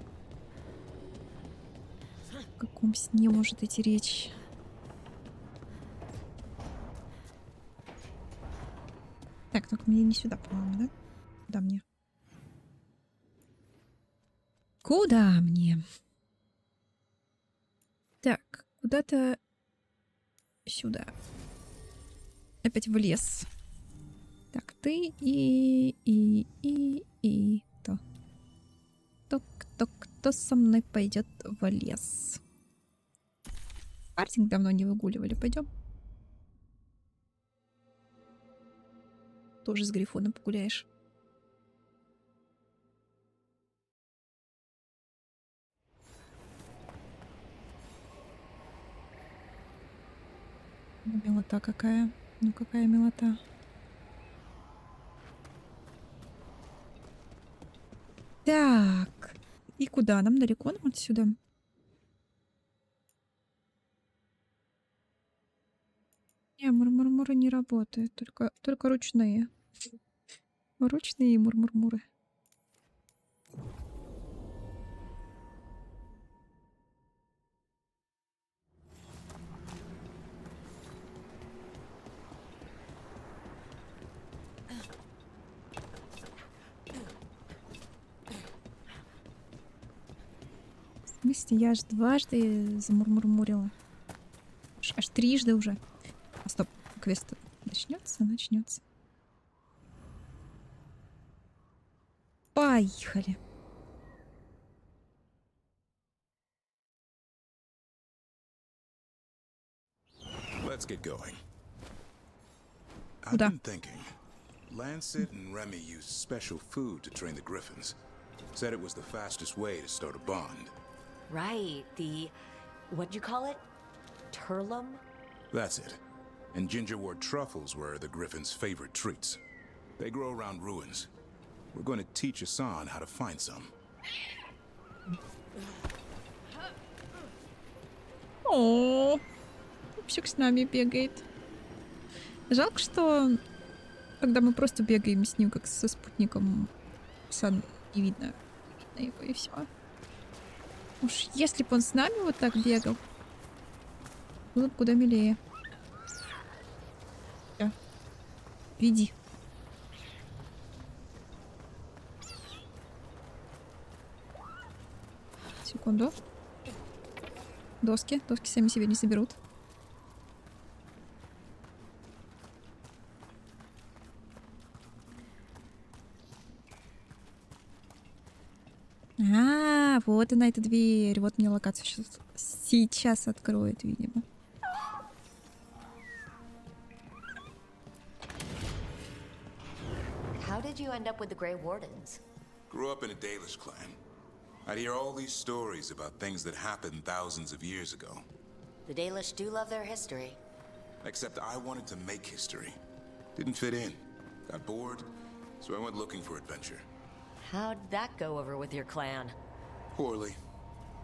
В каком сне может идти речь? Так, только мне не сюда, по-моему, да? Куда мне? Куда мне? Так, куда-то сюда. Опять в лес. Так, ты и кто? Кто со мной пойдет в лес? Партинг давно не выгуливали. Пойдем. Тоже с Грифоном погуляешь. Милота какая. Ну какая милота. Так. И куда? Нам далеко нам отсюда? Не, мурмурмуры не работают. Только ручные. Ручные мурмурмуры. В смысле, я аж дважды замурмурмурила. Аж трижды уже. А стоп, квест начнется. Поехали. Let's get going. I've Куда? been thinking. Lancet and Remy used special food to train the griffins. Said it was the fastest way to start a bond. Right, what'd you call it? Turlum? That's it. And gingerwort truffles were the griffins' favorite treats. They grow around ruins. We're going to teach Hassan how to find some. О, пупсик с нами бегает. Жалко, что когда мы просто бегаем с ним, как со спутником, Сан не видно его, и все. Уж если бы он с нами вот так бегал, было бы куда милее. Всё. Веди. Секунду. Доски сами себе не соберут. Вот она, эта дверь. Вот мне локацию сейчас откроет, видимо. How did you end up with the Grey Wardens? Grew up in a Dalish clan. I'd hear all these stories about things that happened thousands of years ago. The Dalish do love their history. Except I wanted to make history. Didn't fit in. Got bored, so I went looking for adventure. How'd that go over with your clan? Poorly.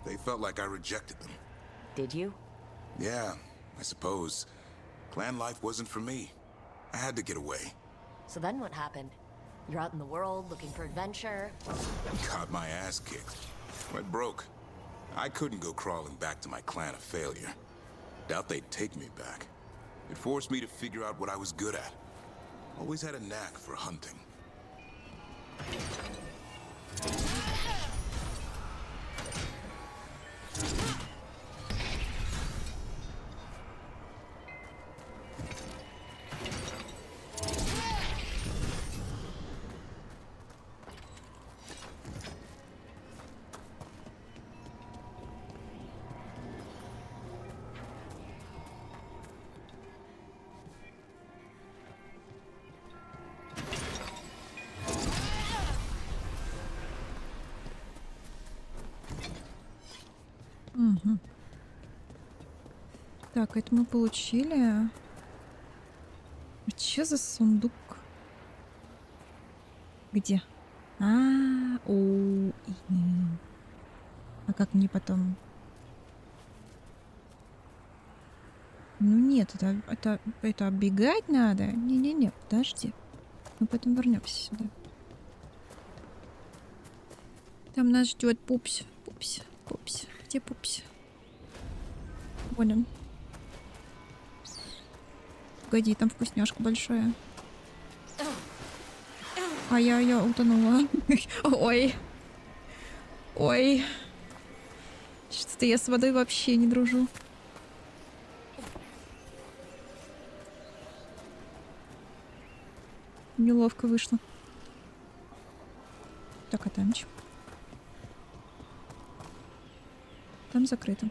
They felt like I rejected them. Did you? Yeah, I suppose. Clan life wasn't for me. I had to get away. So then what happened? You're out in the world looking for adventure. Got my ass kicked. Went broke. I couldn't go crawling back to my clan a failure. Doubt they'd take me back. It forced me to figure out what I was good at. Always had a knack for hunting. Угу. Так, это мы получили. А чё за сундук? Где? А как мне потом? Ну нет, это оббегать надо. Не-не-не, подожди. Мы потом вернемся сюда. Там нас ждет Пупс. Пупс. Где Пупс? Вон он. Погоди, там вкусняшка большая. А я утонула. Ой. Ой. Что-то я с водой вообще не дружу. Неловко вышло. Так, а там чё? Там закрыто.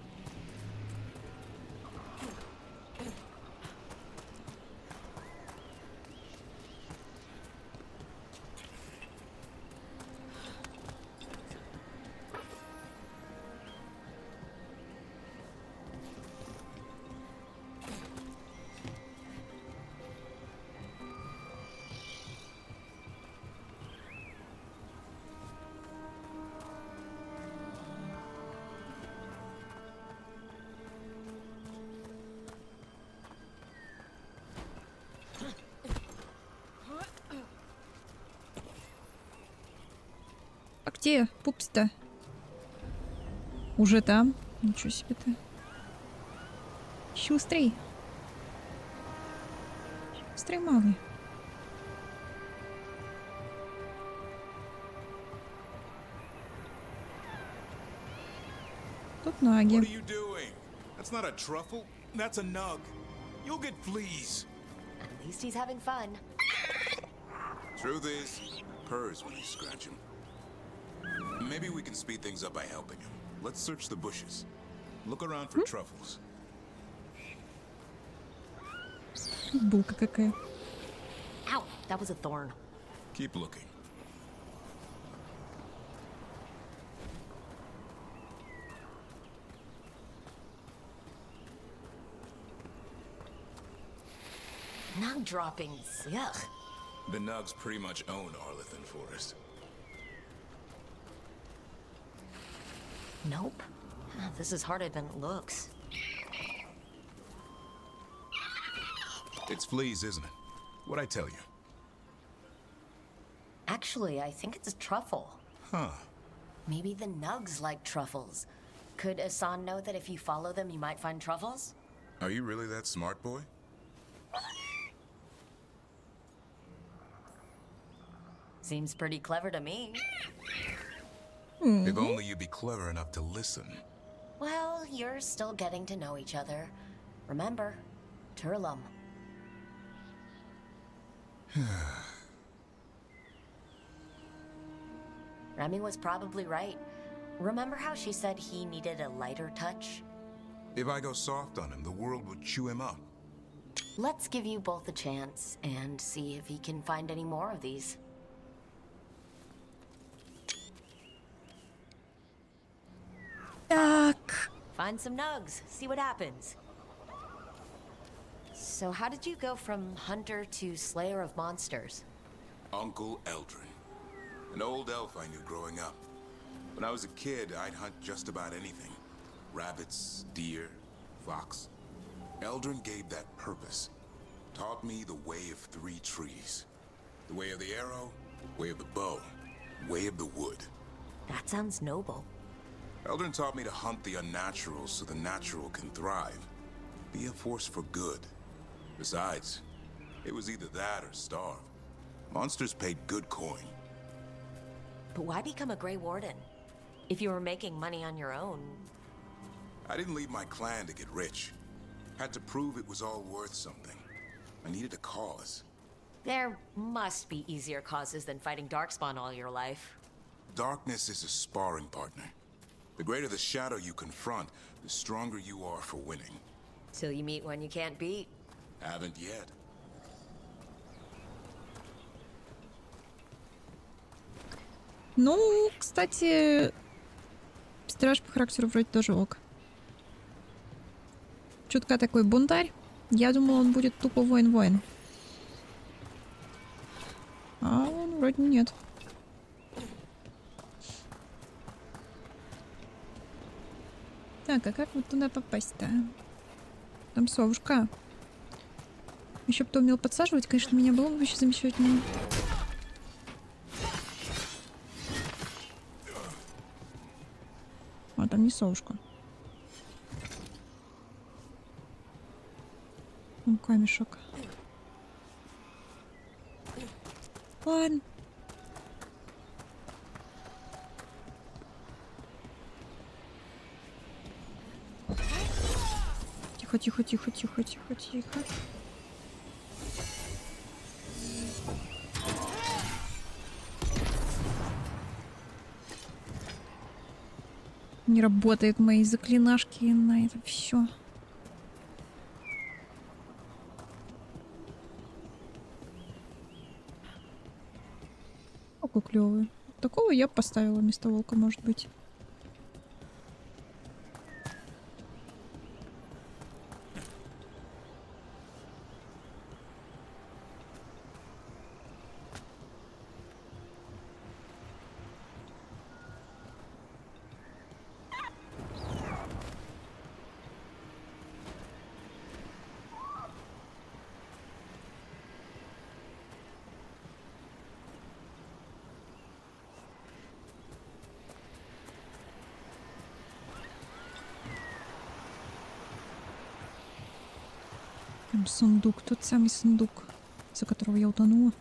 А где пупс-то? Уже там? Ничего себе ты. Шустрый. Шустрый малый. Тут ноги. What are you doing? That's not a truffle. That's a nug. You'll get fleas. At least he's having fun. Truth is, purrs when you scratch him. Maybe we can speed things up by helping him. Let's search the bushes. Look around for truffles. Булка какая. Ow, that was a thorn. Keep looking. Nug droppings. Yuck. The Nugs pretty much own Arlithan Forest. Nope. This is harder than it looks. It's fleas, isn't it? What'd I tell you? Actually, I think it's a truffle. Huh. Maybe the Nugs like truffles. Could Asan know that if you follow them, you might find truffles? Are you really that smart, boy? Seems pretty clever to me. If only you'd be clever enough to listen. Well, you're still getting to know each other. Remember, Turlum. Remy was probably right. Remember how she said he needed a lighter touch? If I go soft on him, the world would chew him up. Let's give you both a chance and see if he can find any more of these. Так. Find some nugs, see what happens. So how did you go from hunter to slayer of monsters? Uncle Eldrin. An old elf I knew growing up. When I was a kid, I'd hunt just about anything. Rabbits, deer, fox. Eldrin gave that purpose. Taught me the way of 3 trees. The way of the arrow, way of the bow, way of the wood. That sounds noble. Eldrin taught me to hunt the unnatural so the natural can thrive. Be a force for good. Besides, it was either that or starve. Monsters paid good coin. But why become a Grey Warden? If you were making money on your own... I didn't leave my clan to get rich. Had to prove it was all worth something. I needed a cause. There must be easier causes than fighting Darkspawn all your life. Darkness is a sparring partner. The greater the shadow you confront, the stronger you are for winning. Till you meet one you can't beat. Haven't yet. Ну, кстати, страж по характеру вроде тоже ок. Чутка такой бунтарь. Я думала, он будет тупо воин-воин. А он вроде нет. Так, а как вот туда попасть-то? Там совушка. Еще бы кто умел подсаживать, конечно, меня было бы еще замечательно. А, там не совушка. Там камешек. Ладно. Тихо, тихо, тихо, тихо, тихо, тихо. Не работают мои заклинашки на это все. Какой клевый. Такого я поставила вместо волка, может быть. Там сундук, тот самый сундук, за которого я утонула.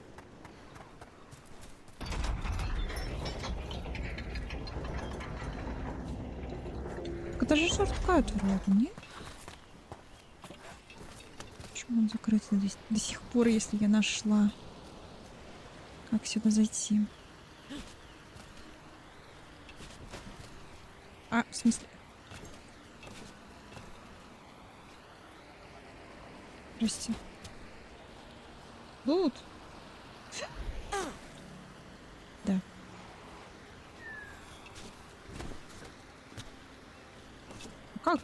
Это же шорткат вроде, нет? Почему он закрыт здесь до сих пор, если я нашла? Как сюда зайти? А, в смысле? Прости. Тут? Да. Как?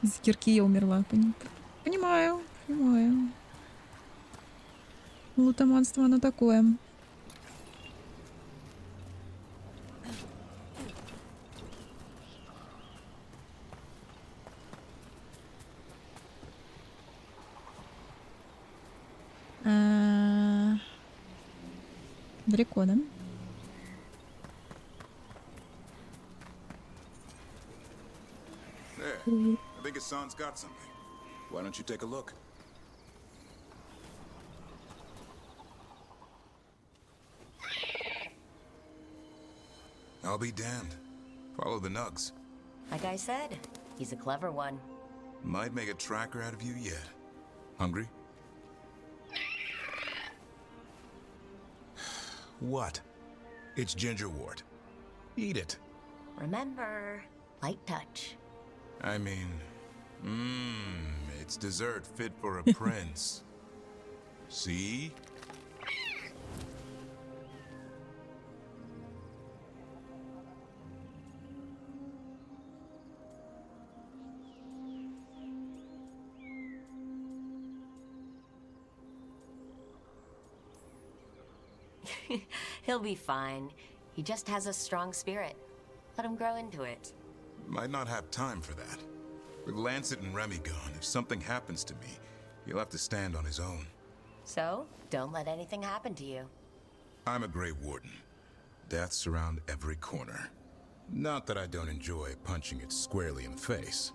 Из-за кирки я умерла. Понимаю, понимаю. Лутоманство оно такое. Далеко, да? There. I think Hassan's got something. Why don't you take a look? I'll be damned. Follow the nugs. Like I said, he's a clever one. Might make a tracker out of you yet. Hungry? What? It's gingerwort. Eat it. Remember, light touch. I mean, it's dessert fit for a prince. See? He'll be fine. He just has a strong spirit. Let him grow into it. Might not have time for that. With Lancet and Remy gone, if something happens to me, he'll have to stand on his own. So, don't let anything happen to you. I'm a Grey Warden. Death's around every corner. Not that I don't enjoy punching it squarely in the face.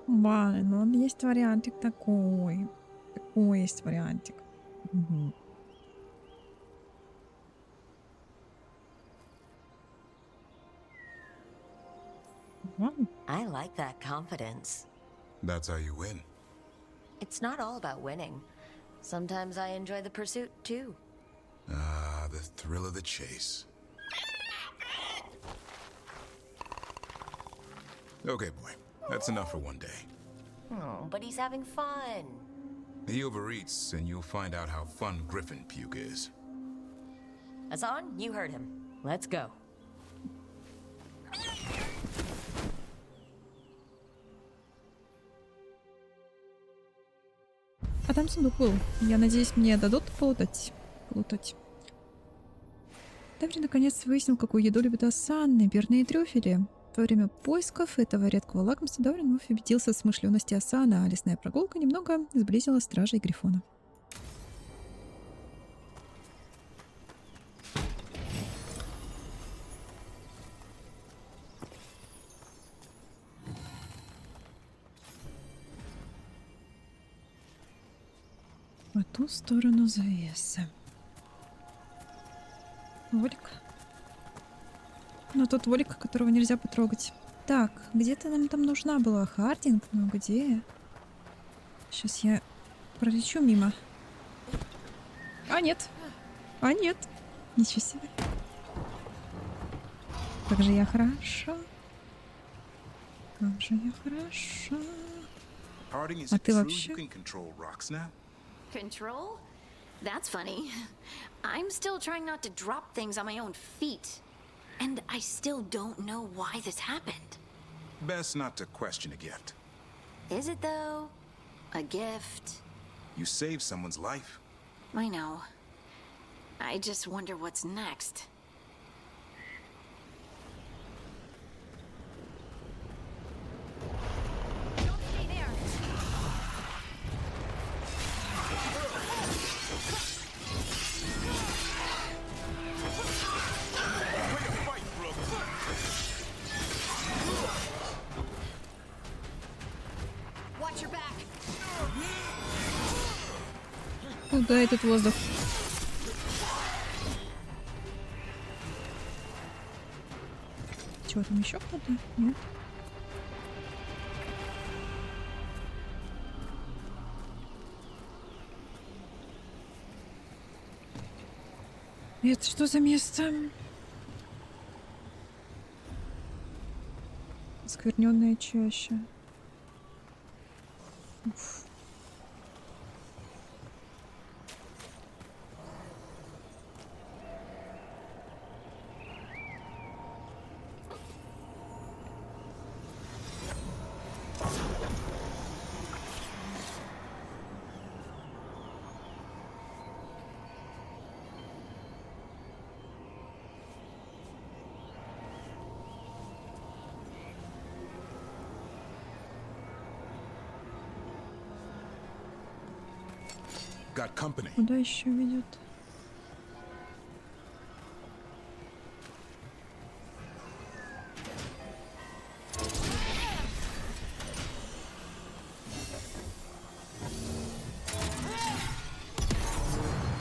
Ба, ну есть вариантик такой. Такой есть вариантик. Угу. I like that confidence. That's how you win. It's not all about winning. Sometimes I enjoy the pursuit, too. Ah, the thrill of the chase. Okay, boy. That's enough for one day. Oh, but he's having fun. He overeats, and you'll find out how fun Griffin puke is. Hassan, you heard him. Let's go. А там сундук был. Я надеюсь, мне дадут плутать. Таври наконец выяснил, какую еду любит Асан, имбирные трюфели. Во время поисков этого редкого лакомства Даврин вновь убедился в смышленности Асана, а лесная прогулка немного сблизила стража и Грифона. По ту сторону завесы. Волик. Но тот волик, которого нельзя потрогать. Так, где-то нам там нужна была Хардинг, но где? Сейчас я пролечу мимо. А, нет. А, нет. Ничего себе. Как же я хороша. Как же я хороша. Harding, is А it ты true вообще? you can control rocks now? Control? That's funny. I'm still trying not to drop things on my own feet. And I still don't know why this happened. Best not to question a gift. Is it though? A gift? You saved someone's life. I know. I just wonder what's next. Don't stay there. Watch your back. Куда этот воздух? Чего там еще кто-то? Нет. Это что за место? Оскверненная чаща. Уф. Got company. Куда еще ведет?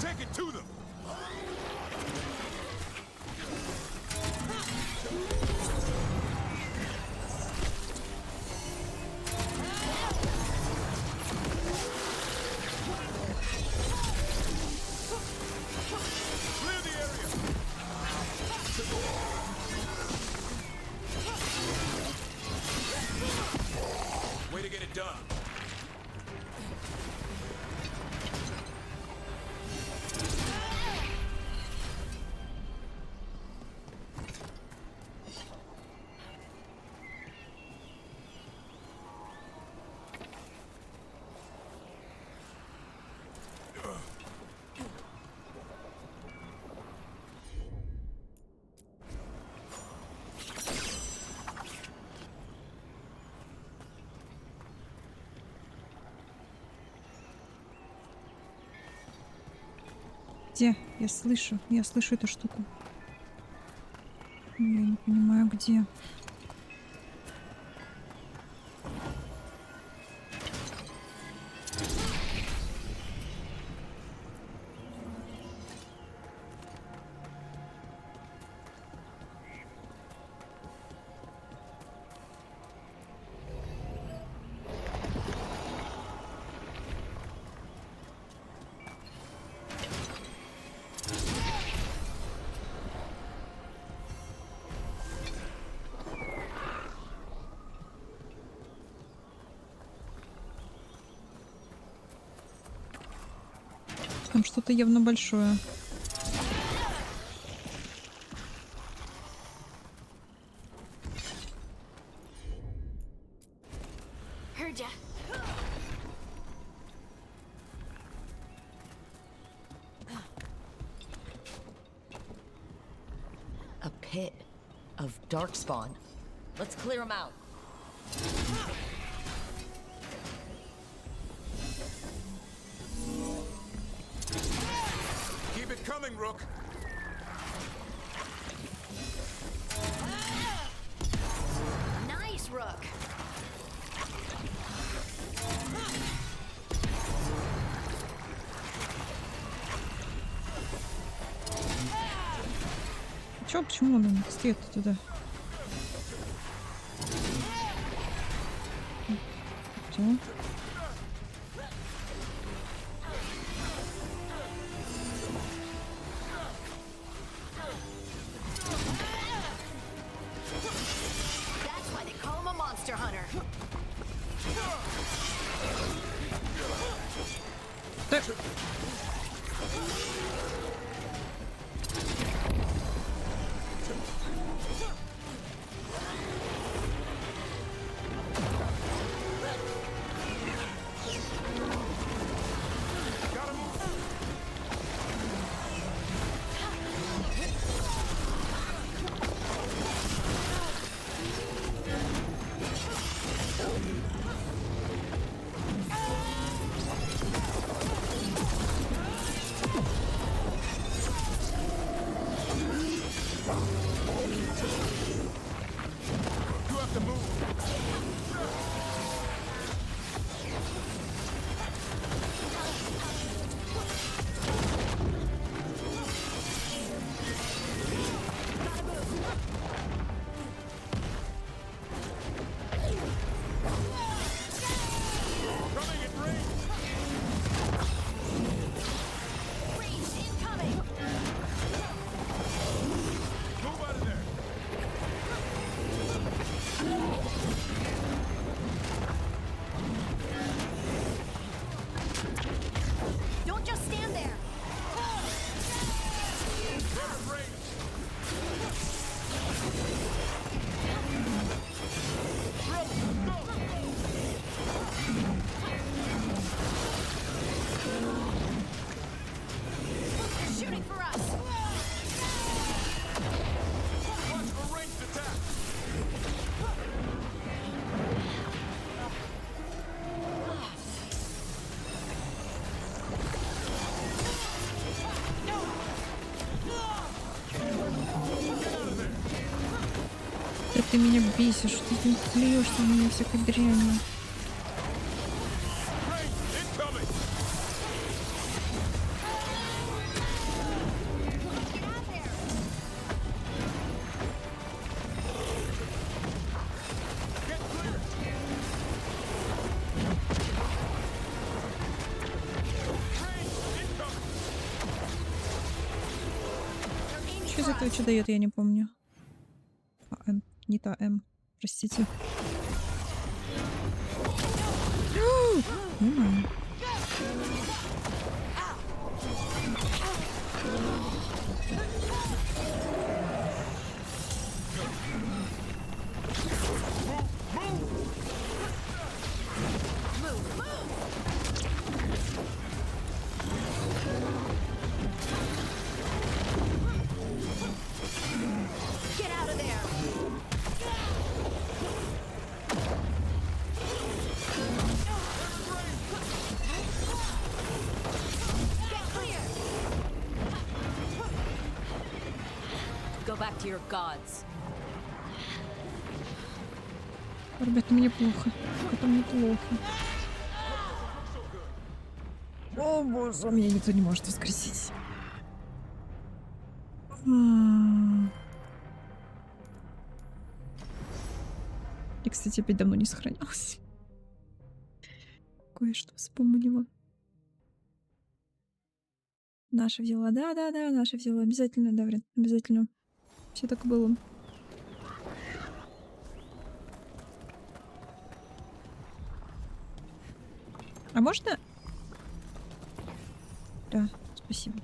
Take it to them. Clear the area. Way to get it done. Где? Я слышу эту штуку. Я не понимаю, где. Там что-то явно большое. Heard ya. A pit of darkspawn. Let's clear them out. Keep it coming, Rook. Nice, Rook. Чё, почему он стоит туда? Всё. That's why they call him a monster hunter. Так. Don't just stand there. Shooting for us. Watch for ranged attack. Да ты меня бесишь, что ты клеешься на меня всякой дрянью. Что из этого что дает, я не помню. М, не та М, простите. Понимаю. Get out of there. Get clear. Go back to your gods. Ребята, мне плохо. Это мне плохо. О боже, меня никто не может воскресить. И, кстати, опять давно не сохранялось. Кое-что вспомнила. Наша взяла. Да-да-да, наша взяла. Обязательно, Даврин. Обязательно. Все так было. А можно? Да, спасибо.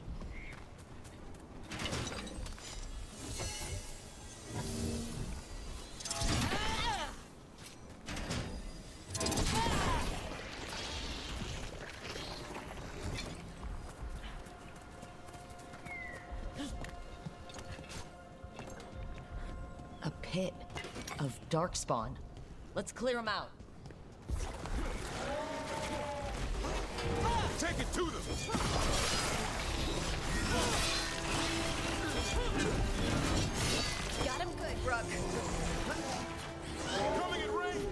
A pit of darkspawn. Let's clear them out. Take it to them. Got him good, Brooke. Coming in range.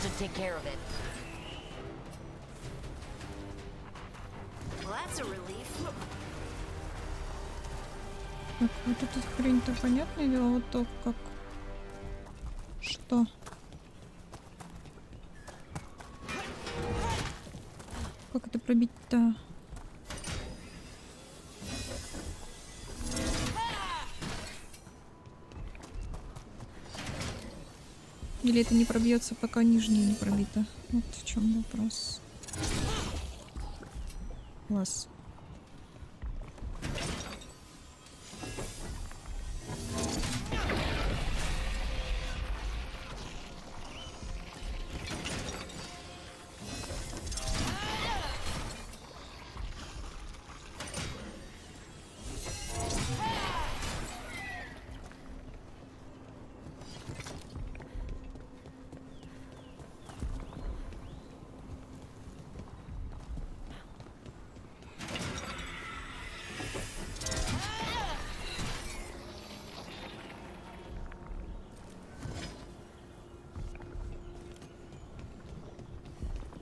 to take care of it. Well, that's a relief. Так, вот эта хрень-то понятное дело, вот то как... Что? Как это пробить-то? Или это не пробьется, пока нижнее не пробито? Вот в чем вопрос. Класс.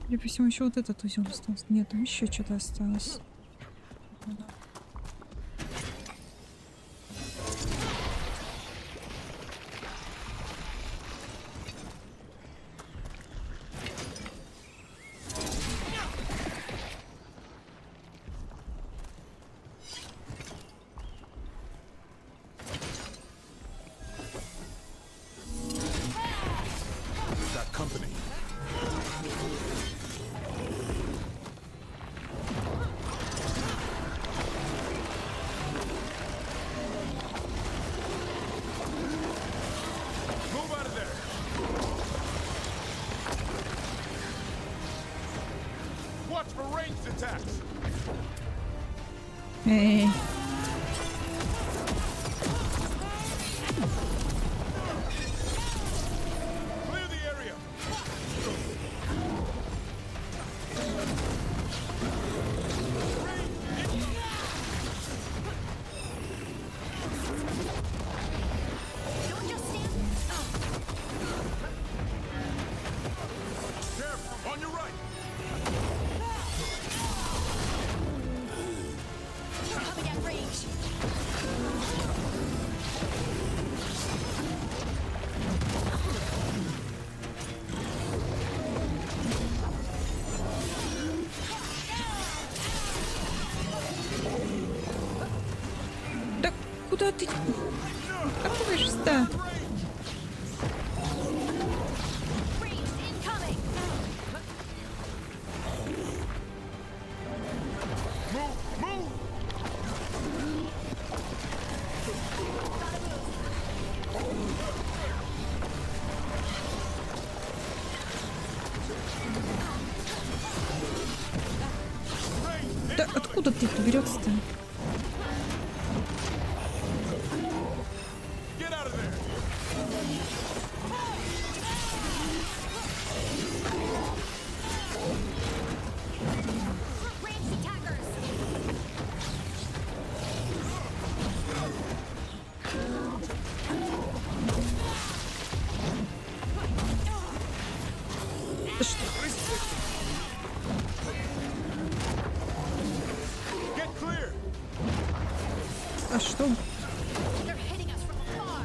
Или по всему еще вот этот узел остался. Нет, там еще что-то осталось. That company. Move out of there. Watch for ranged attacks. Эй. Clear the area. Careful, on your right. Coming at range. Да куда ты? Какой-то? Да откуда ты берется-то? Get out of there. Ranged attackers. Да что? Get clear. А что? They're hitting us from afar.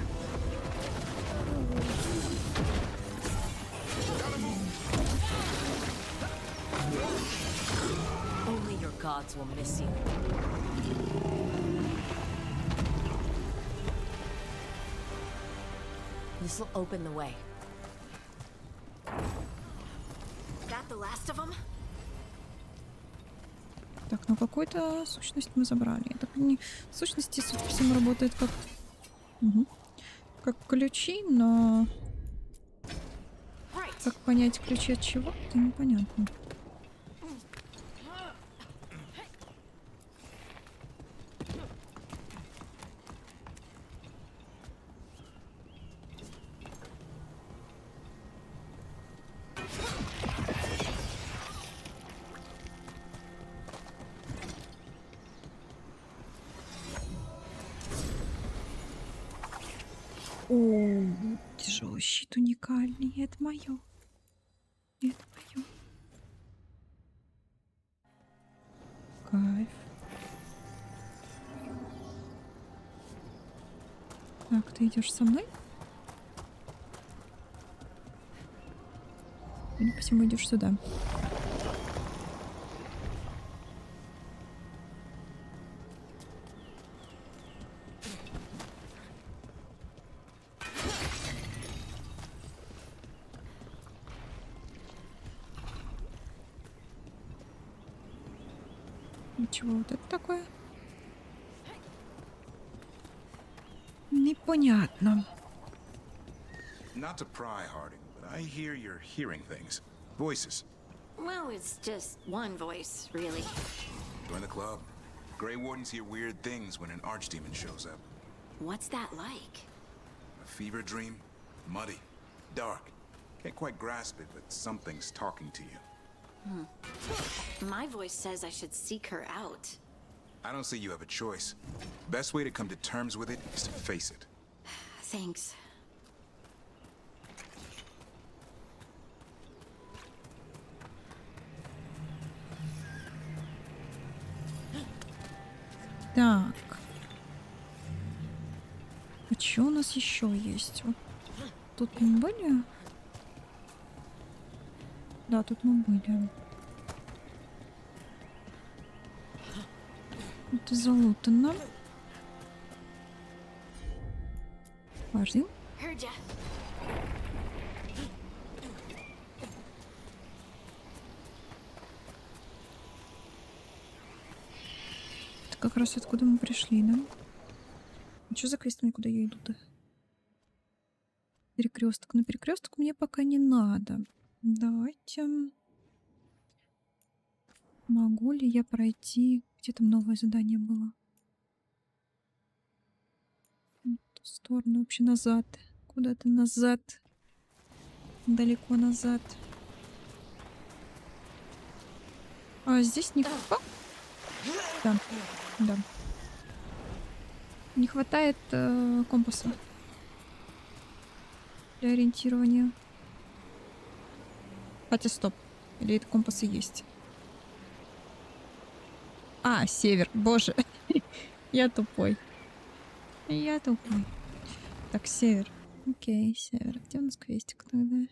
Only your gods will miss you. This'll open the way. That the last of them? Так, ну какую-то сущность мы забрали. Это не сущности, судя по всему, работает как... Угу. Как ключи, но... Как понять ключи от чего, это непонятно. О, тяжелый щит уникальный, это мое. Это моё. Кайф. Так, ты идешь со мной? Или посему идешь сюда? Ничего, вот это такое? Непонятно. Not to pry, Harding, but I hear you're hearing things. Voices. Well, it's just one voice, really. Join the club. Grey Wardens hear weird things when an archdemon shows up. What's that like? A fever dream? Muddy. Dark. Can't quite grasp it, but something's talking to you. My voice says I should seek her out. I don't see you have a choice. Best way to come to terms with it is to face it. Thanks. Так. А что у нас еще есть? Вот тут мы были? Да, тут мы были. Это залутано. Важно. Heard ya. Это как раз откуда мы пришли, да? А что за квестами, куда я иду-то? Перекресток. На перекресток мне пока не надо. Давайте. Могу ли я пройти? Где там новое задание было? В ту сторону, вообще назад. Куда-то назад. Далеко назад. А здесь не... Да, да. Не хватает компаса для ориентирования. Хотя стоп. Или это компасы есть? А, север. Боже. Я тупой. Я тупой. Так, север. Окей, север. Где у нас квестик тогда?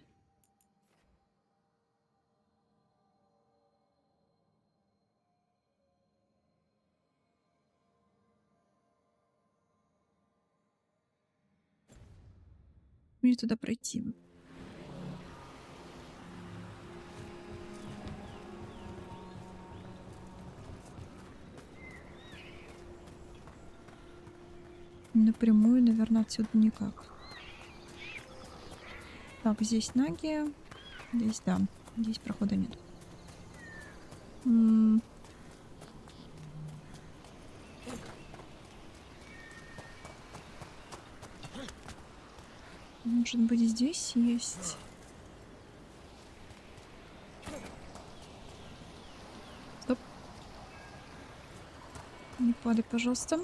Мне туда пройти. Напрямую, наверное, отсюда никак. Так, здесь наги. Здесь, да. Здесь прохода нет. Может быть, здесь есть. Стоп. Не падай, пожалуйста.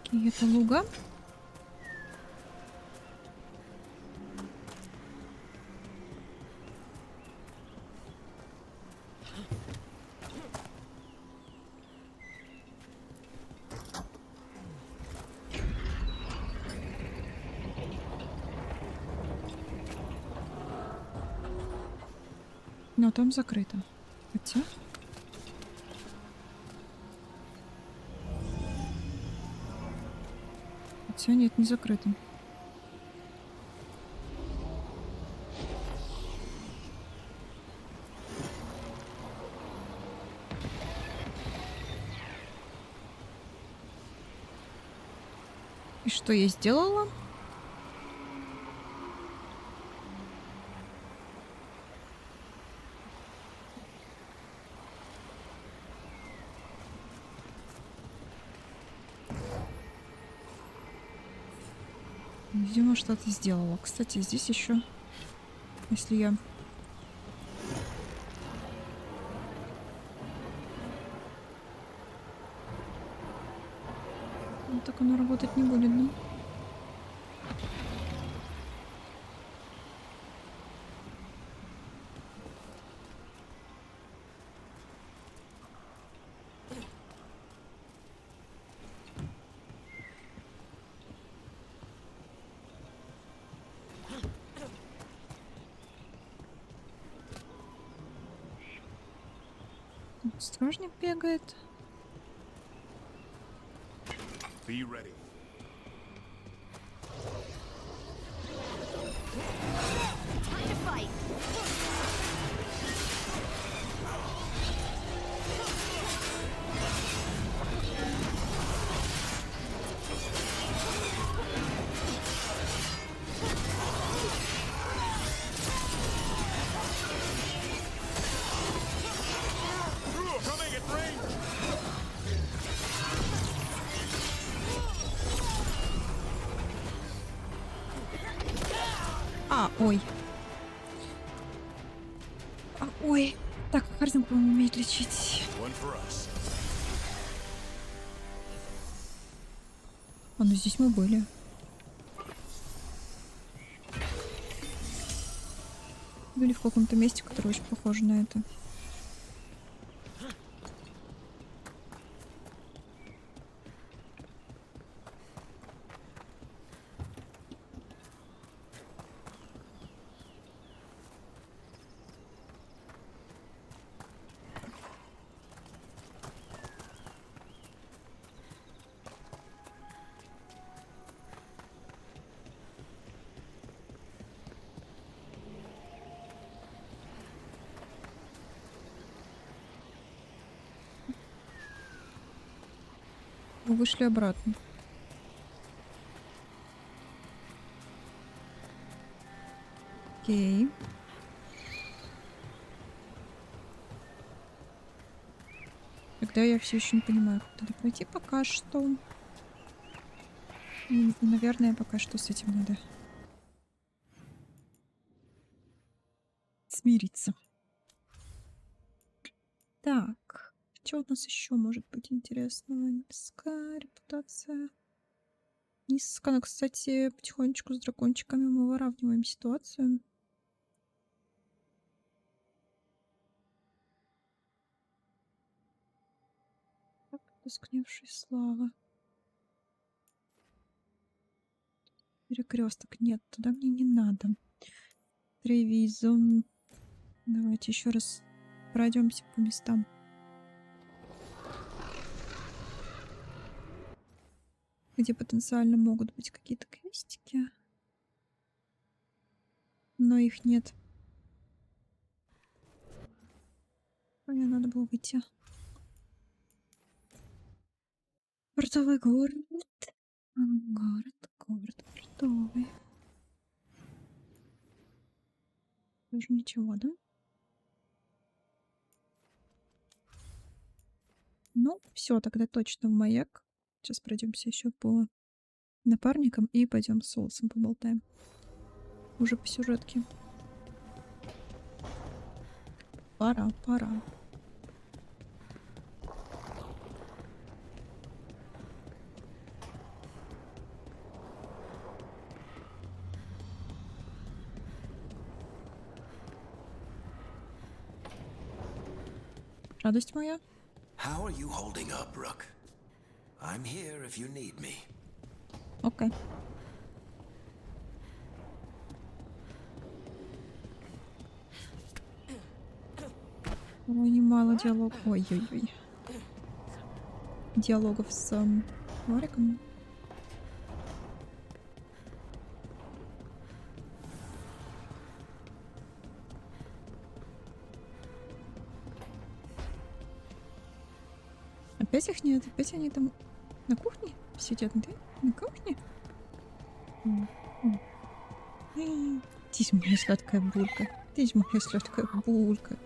И это луга. Но там закрыто. Хотя... Хотя нет, не закрыто. И что я сделала? Видимо, что-то сделала. Кстати, здесь еще, если я... Ну, так оно работать не будет, да? Стражник бегает. Be ready. Time to fight. Coming at range! Ой. Ой. Так, Хардинг, по-моему, умеет лечить. One for us. Ну здесь мы были. Были в каком-то месте, которое очень похоже на это. Мы вышли обратно. Окей. Тогда я все еще не понимаю, как туда пройти пока что. И, наверное, пока что с этим надо смириться. Так, что у нас еще может быть интересного? Низкая репутация. Низко, но, кстати, потихонечку с дракончиками мы выравниваем ситуацию. Так, тускневшая слава. Перекресток нет, туда мне не надо. Тревизон. Давайте еще раз пройдемся по местам. Где потенциально могут быть какие-то квестики. Но их нет. Мне надо было выйти. Портовый город. Город портовый. Тоже ничего, да? Ну, все, тогда точно в маяк. Сейчас пройдемся еще по напарникам и пойдем с Соусом поболтаем. Уже по сюжетке. Пора. Радость моя. How are you holding up, Rook? I'm here if you need me. Окей. Ой, немало диалогов. Ой-ой-ой. Диалогов с Вариком. Опять их нет, опять они там на кухне сидят, да? На кухне? Ты ж моя сладкая булька. Ты ж моя сладкая булька.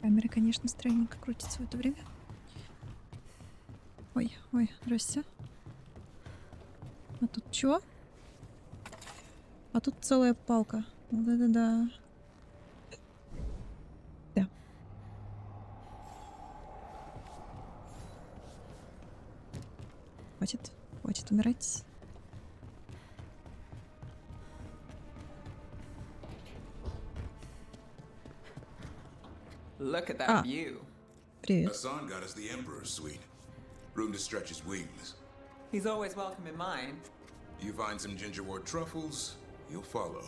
Камера, конечно, странненько крутится в это время. Ой, ой, здрасте. А тут чё? А тут целая палка. Вот это да. Да. Хватит, хватит умирать. Look at that view. Привет. Hassan got us the Emperor's suite. Room to stretch his wings. He's always welcome in mine. You find some gingerwort truffles, you'll follow.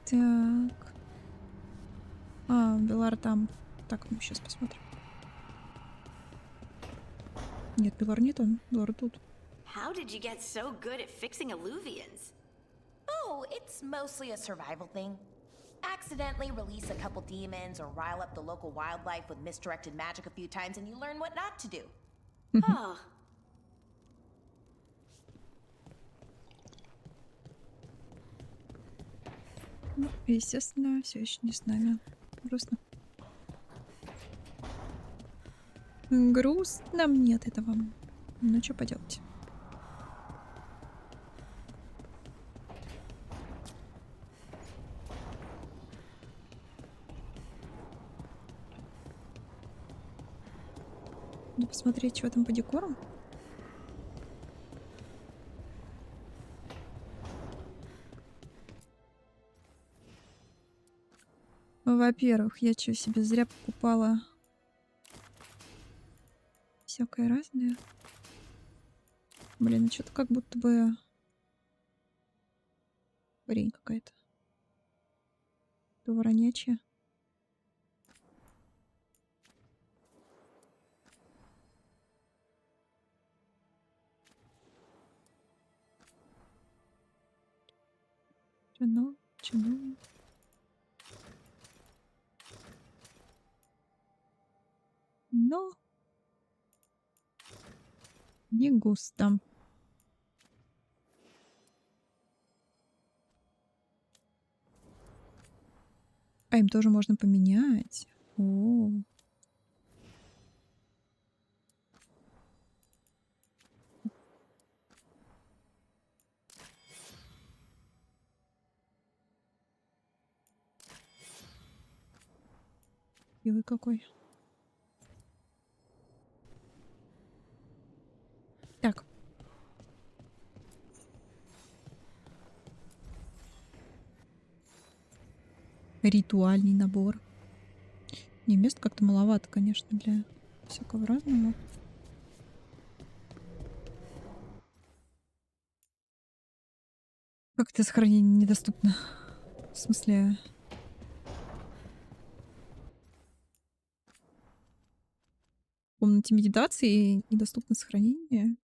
Так. Белар там. Так, мы сейчас посмотрим. Нет, Белар не там. Белар тут. How did you get so good at fixing alluvians? Oh, it's mostly a survival thing. Accidentally release a couple demons or rile up the local wildlife with misdirected magic a few times and you learn what not to do. Huh. Ну, естественно, все еще не с нами. Грустно. Грустно мне от этого. Ну, что поделать? Надо посмотреть, что там по декору. Во-первых, я что, себе зря покупала всякое разное? Блин, ну что-то как будто бы хрень какая-то. Воронячая. Чё? Но не густо. А им тоже можно поменять. О. И вы какой? Так. Ритуальный набор. Не, мест как-то маловато, конечно, для всякого разного. Как-то сохранение недоступно. В смысле... В комнате медитации недоступно сохранение.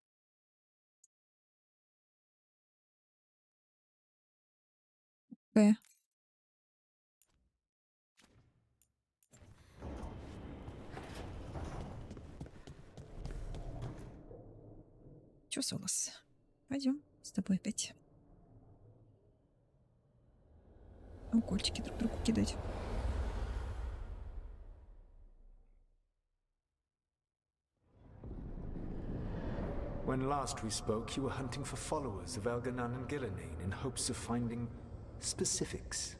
Чё, Солос? Пойдем с тобой опять. Укольчики друг другу кидать. When last we spoke, you were hunting for followers of Elganan and Gillenane in hopes of finding specifics.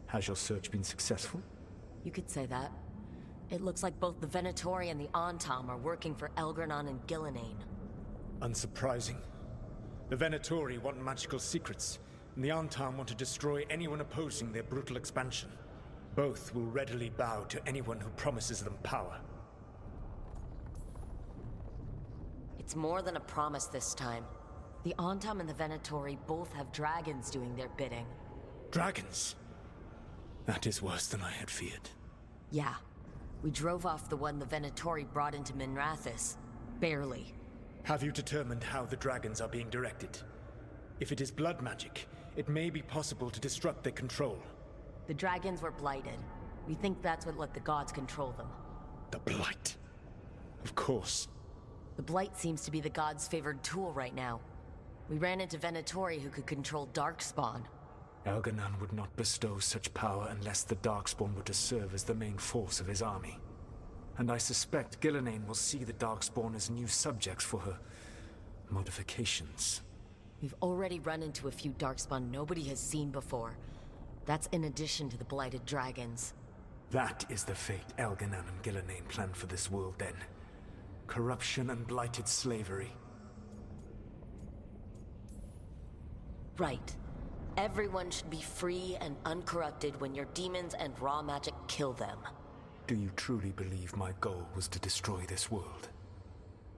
Has your search been successful? You could say that. It looks like both the Venatori and the Antam are working for Elgranon and Gillenane. Unsurprising. The Venatori want magical secrets, and the Antam want to destroy anyone opposing their brutal expansion. Both will readily bow to anyone who promises them power. It's more than a promise this time. The Antam and the Venatori both have dragons doing their bidding. Dragons? That is worse than I had feared. Yeah. We drove off the one the Venatori brought into Minrathis. Barely. Have you determined how the dragons are being directed? If it is blood magic, it may be possible to disrupt their control. The dragons were blighted. We think that's what let the gods control them. The Blight. Of course. The Blight seems to be the God's favored tool right now. We ran into Venatori who could control Darkspawn. Elganon would not bestow such power unless the Darkspawn were to serve as the main force of his army. And I suspect Gillenane will see the Darkspawn as new subjects for her modifications. We've already run into a few Darkspawn nobody has seen before. That's in addition to the Blighted Dragons. That is the fate Elganon and Gillenane planned for this world then. Corruption and blighted slavery. Right. Everyone should be free and uncorrupted when your demons and raw magic kill them. Do you truly believe my goal was to destroy this world?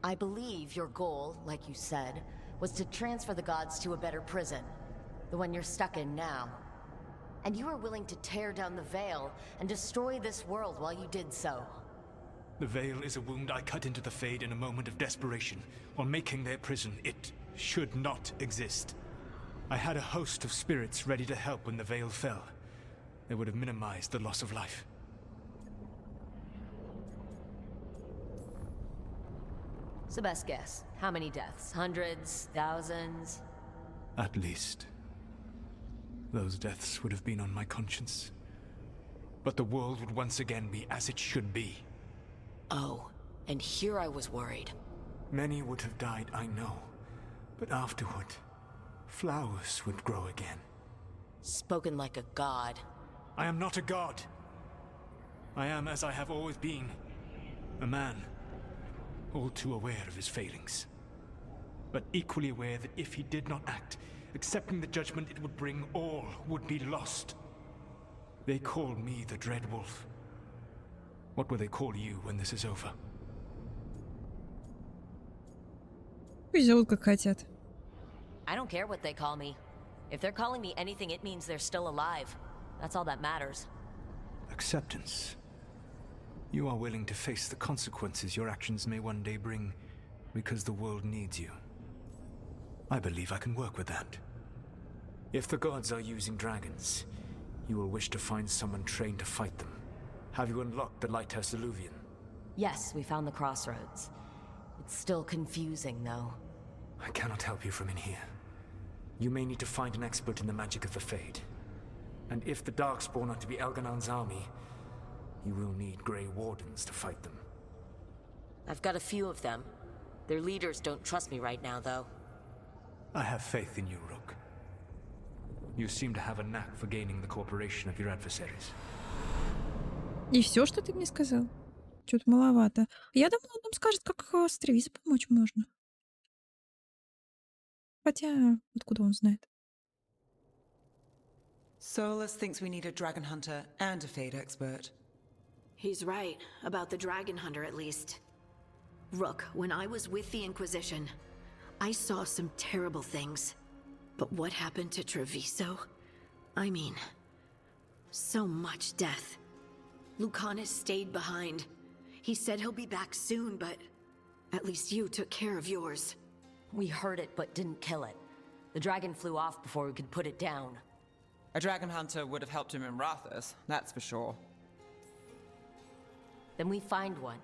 I believe your goal, like you said, was to transfer the gods to a better prison. The one you're stuck in now. And you were willing to tear down the Veil and destroy this world while you did so. The Veil is a wound I cut into the Fade in a moment of desperation, while making their prison. It should not exist. I had a host of spirits ready to help when the Veil fell. They would have minimized the loss of life. So best guess, how many deaths? Hundreds? Thousands? At least. Those deaths would have been on my conscience. But the world would once again be as it should be. Oh, and here I was worried. Many would have died, I know. But afterward, flowers would grow again. Spoken like a god. I am not a god. I am as I have always been. A man. All too aware of his failings. But equally aware that if he did not act, accepting the judgment it would bring, all would be lost. They call me the Dread Wolf. What will they call you when this is over? Пусть зовут как хотят. I don't care what they call me. If they're calling me anything, it means they're still alive. That's all that matters. Acceptance. You are willing to face the consequences your actions may one day bring because the world needs you. I believe I can work with that. If the gods are using dragons, you will wish to find someone trained to fight them. Have you unlocked the Lighthouse Illuvian? Yes, we found the crossroads. It's still confusing, though. I cannot help you from in here. You may need to find an expert in the magic of the Fade. And if the Darkspawn are to be Elganon's army, you will need Grey Wardens to fight them. I've got a few of them. Their leaders don't trust me right now, though. I have faith in you, Rook. You seem to have a knack for gaining the cooperation of your adversaries. И все, что ты мне сказал? Чё-то маловато. Я думала, он нам скажет, как с Тревизой помочь можно. Хотя, откуда он знает? Solus thinks we need a dragon hunter and a Fade expert. He's right, about the dragon hunter at least. Rook, when I was with the Inquisition, I saw some terrible things. But what happened to Treviso? I mean, so much death. Lucanus stayed behind. He said he'll be back soon, but at least you took care of yours. We heard it, but didn't kill it. The dragon flew off before we could put it down. A dragon hunter would have helped him in Rathus, that's for sure. Then we find one.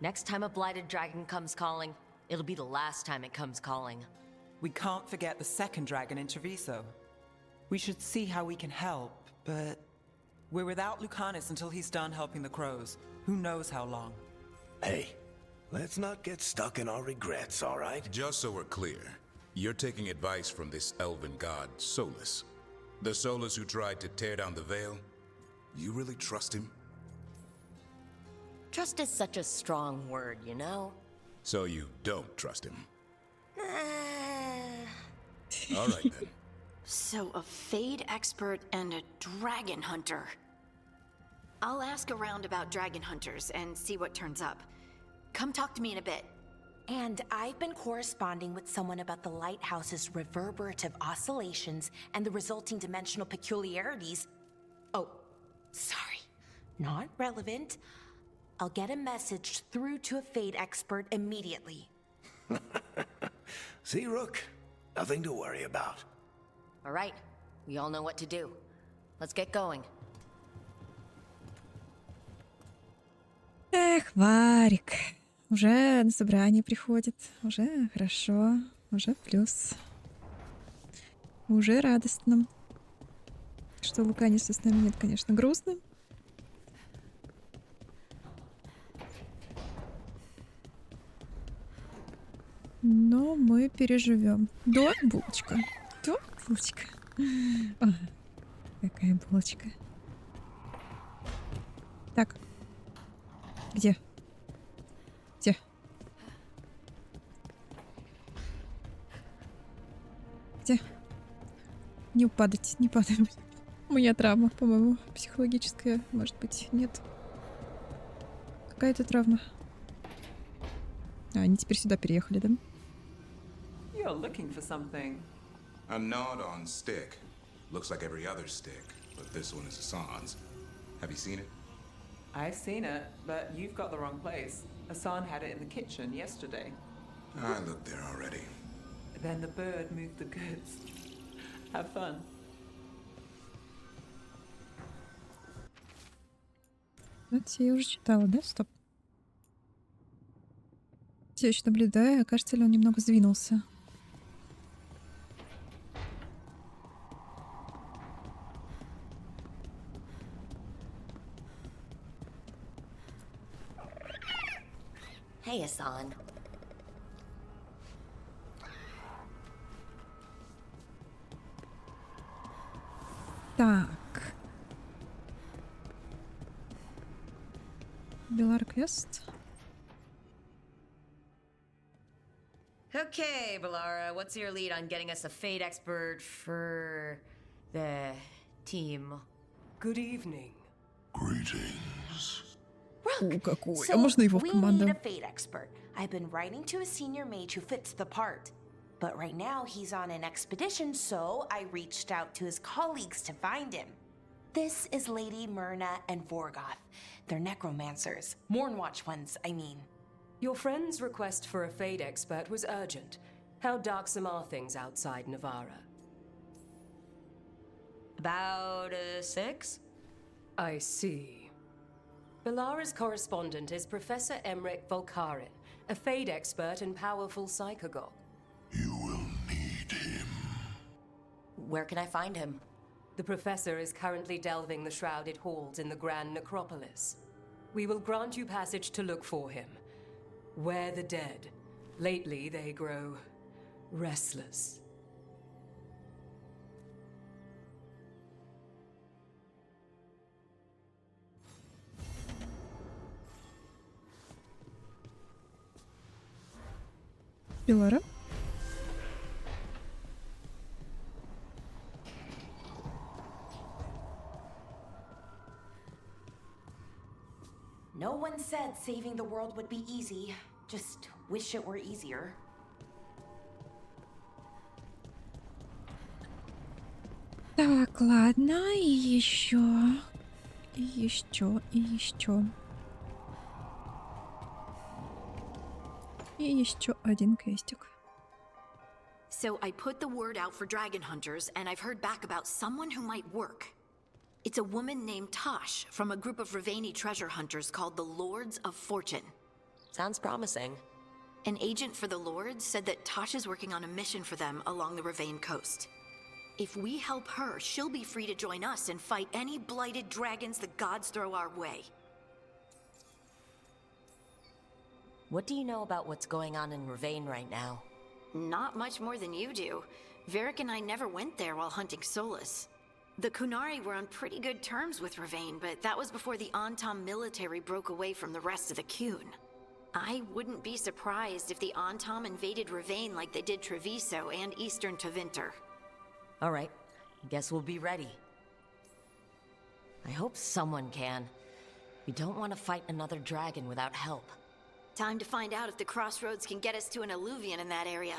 Next time a blighted dragon comes calling, it'll be the last time it comes calling. We can't forget the second dragon in Treviso. We should see how we can help, but we're without Lucanus until he's done helping the crows. Who knows how long? Hey, let's not get stuck in our regrets, all right? Just so we're clear, you're taking advice from this elven god, Solus. The Solus who tried to tear down the Veil? You really trust him? Trust is such a strong word, you know? So you don't trust him? All right, then. So a Fade expert and a dragon hunter. I'll ask around about dragon hunters and see what turns up. Come talk to me in a bit. And I've been corresponding with someone about the lighthouse's reverberative oscillations and the resulting dimensional peculiarities. Oh, sorry. Not relevant. I'll get a message through to a Fade expert immediately. See, Rook? Nothing to worry about. All right, we all know what to do. Let's get going. Эх, Варик. Уже на собрание приходит. Уже хорошо. Уже плюс. Уже радостно. Что Луканиса с нами нет, конечно, грустно. Но мы переживем. Да, булочка. Да, булочка. О, какая булочка. Так. Где? Где? Где? Не падать, не падаем. У меня травма, по-моему, психологическая. Может быть, нет. Какая-то травма. А, они теперь сюда переехали, да? You're looking for something. A nod-on stick. Looks like every other stick, but this one is Hassan's. Have you seen it? I've seen it, but you've got the wrong place. Hassan had it in the kitchen yesterday. I looked there already. Then the bird moved the goods. Have fun. Это я уже читала, да? Стоп. Все еще наблюдаю, кажется ли он немного сдвинулся. Hey, Hassan. Так. Белар квест. Okay, Balara, what's your lead on getting us a fate expert for the team? Good evening. О, какой. So А можно его в we need команду? a fate expert. I've been writing to a senior mage who fits the part. But right now he's on an expedition, so I reached out to his colleagues to find him. This is Lady Myrna and Vorgoth. They're necromancers. Mournwatch ones, I mean. Your friend's request for a fate expert was urgent. How darksome are things outside Navarra? About 6? I see. Balara's correspondent is Professor Emmerich Volkarin, a fate expert and powerful psychagogue. Where can I find him? The professor is currently delving the shrouded halls in the Grand Necropolis. We will grant you passage to look for him. Where the dead. Lately they grow restless. Белара? No one said saving the world would be easy. Just wish it were easier. Так, ладно, и еще. И еще, и еще. И еще один квестик. So I put the word out for dragon hunters, and I've heard back about someone who might work. It's a woman named Tosh from a group of Ravani treasure hunters called the Lords of Fortune. Sounds promising. An agent for the Lords said that Tosh is working on a mission for them along the Ravane coast. If we help her, she'll be free to join us and fight any blighted dragons the gods throw our way. What do you know about what's going on in Ravane right now? Not much more than you do. Varric and I never went there while hunting Solus. The Kunari were on pretty good terms with Ravane, but that was before the Antam military broke away from the rest of the Qun. I wouldn't be surprised if the Antam invaded Ravane like they did Treviso and Eastern Tevinter. All right, guess we'll be ready. I hope someone can. We don't want to fight another dragon without help. Time to find out if the crossroads can get us to an alluvion in that area.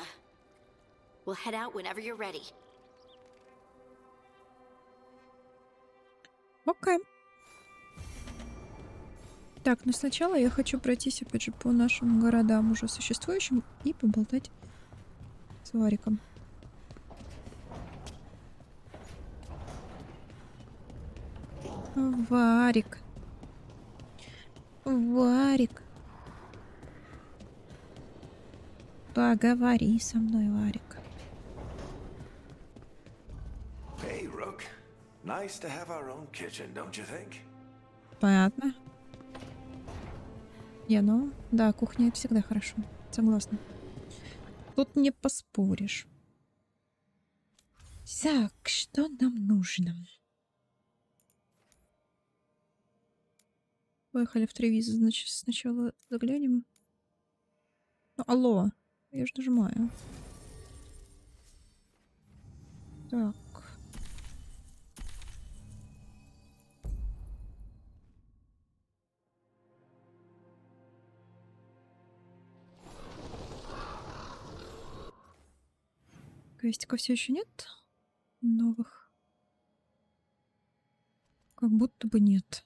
We'll head out whenever you're ready. Окей. Так, но сначала я хочу пройтись, опять же, по нашим городам уже существующим и поболтать с Вариком. Варик. Варик. Поговори со мной, Ларик. Hey, Rook. Nice to have our own kitchen, don't you think? Понятно. Не, ну, да, кухня это всегда хорошо. Согласна. Тут не поспоришь. Так, что нам нужно? Поехали в Тревизо, значит, сначала заглянем. Ну, алло, я же нажимаю. Так. Квестиков все еще нет? Новых. Как будто бы нет.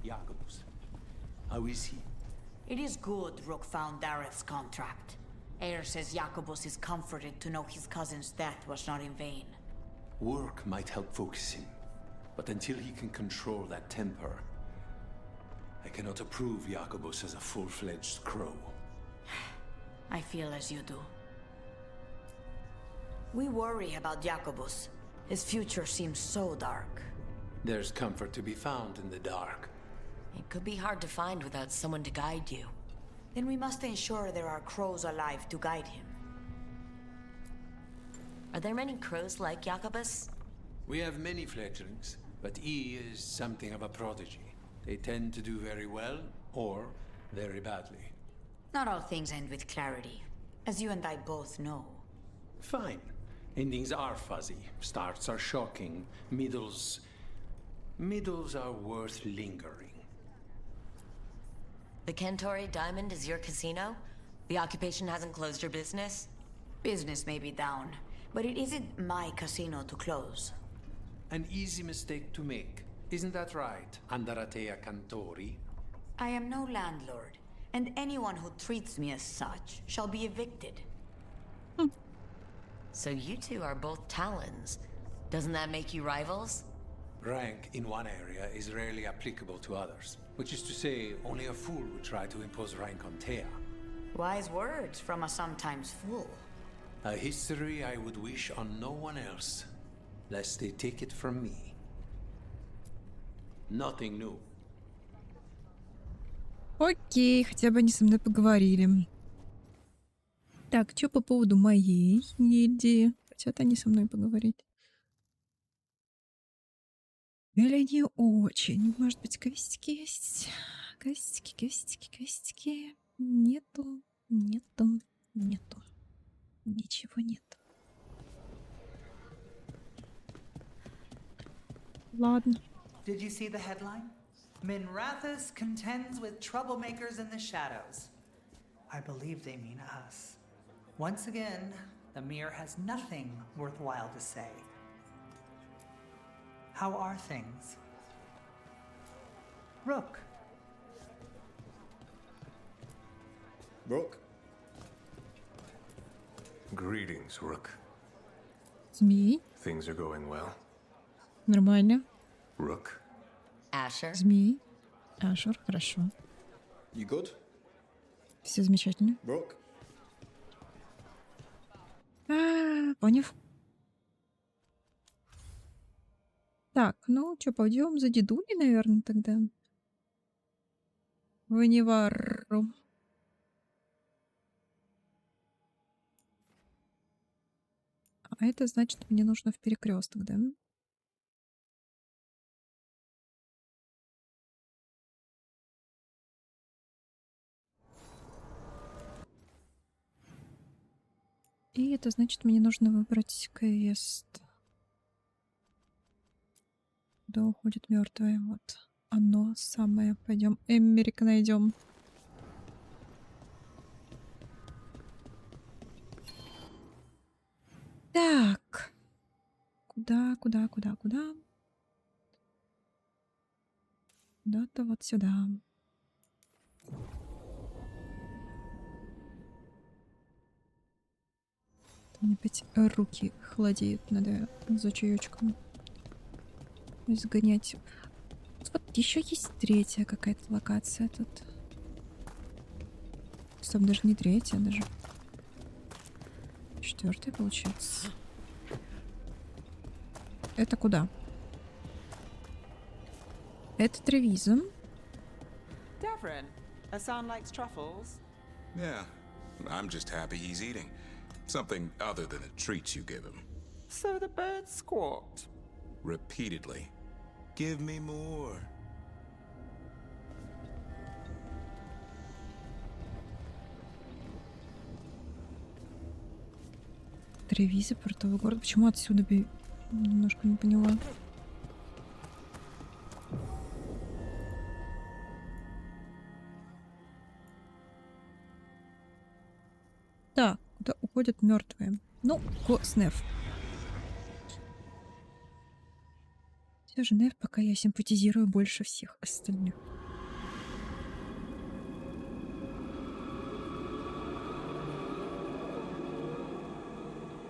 Jacobus. How is he? It is good Rook found Dareth's contract. Eyre says Jacobus is comforted to know his cousin's death was not in vain. Work might help focus him, but until he can control that temper, I cannot approve Jacobus as a full-fledged crow. I feel as you do. We worry about Jacobus. His future seems so dark. There's comfort to be found in the dark. It could be hard to find without someone to guide you. Then we must ensure there are crows alive to guide him. Are there many crows like Jacobus? We have many fledglings, but he is something of a prodigy. They tend to do very well, or very badly. Not all things end with clarity, as you and I both know. Fine. Endings are fuzzy. Starts are shocking. Middles are worth lingering. The Kentori Diamond is your casino? The occupation hasn't closed your business? Business may be down, but it isn't my casino to close. An easy mistake to make. Isn't that right, Andaratea Cantori? I am no landlord, and anyone who treats me as such shall be evicted. So you two are both Talons. Doesn't that make you rivals? Rank in one area is rarely applicable to others, which is to say, only a fool would try to impose rank on Thea. Wise words from a sometimes fool. A history I would wish on no one else, lest they take it from me. Nothing new. Окей, хотя бы они со мной поговорили. Так, что по поводу моей гильдии? Хотят они со мной поговорить? Или не очень? Может быть, квестики есть? Квестики. Нету. Ничего нет. Ладно. Did you see the headline? Minrathous contends with troublemakers in the shadows. I believe they mean us. Once again, the mirror has nothing worthwhile to say. How are things? Rook. Rook? Greetings, Rook. Змей. Things are going well. Нормально. Rook. Asher. Змей. Ашер, хорошо. You good? Все замечательно. Rook? Поняв. Так, ну что, пойдем за дедулей, наверное, тогда. В Неварру. А это значит, мне нужно в перекресток, да? И это значит, мне нужно выбрать квест. Куда уходит мертвая? Вот оно самое. Пойдем Эмерика найдем. Так. Куда? Куда-то вот сюда. Мне опять руки холодеют. Надо за чаечком изгонять. Вот еще есть третья какая-то локация тут. Стоп, даже не третья, даже четвертая получается. Это куда? Это Тревиза. Davrin, a son likes truffles. Yeah, I'm just happy he's eating. Something other than the treats you give him. So the bird squawked. Repeatedly. Give me more. Тревиза, портовый город. Почему отсюда? Немножко не поняла. Так, куда уходят мертвые? Ну, Снеф. Все же Неф пока я симпатизирую больше всех остальных.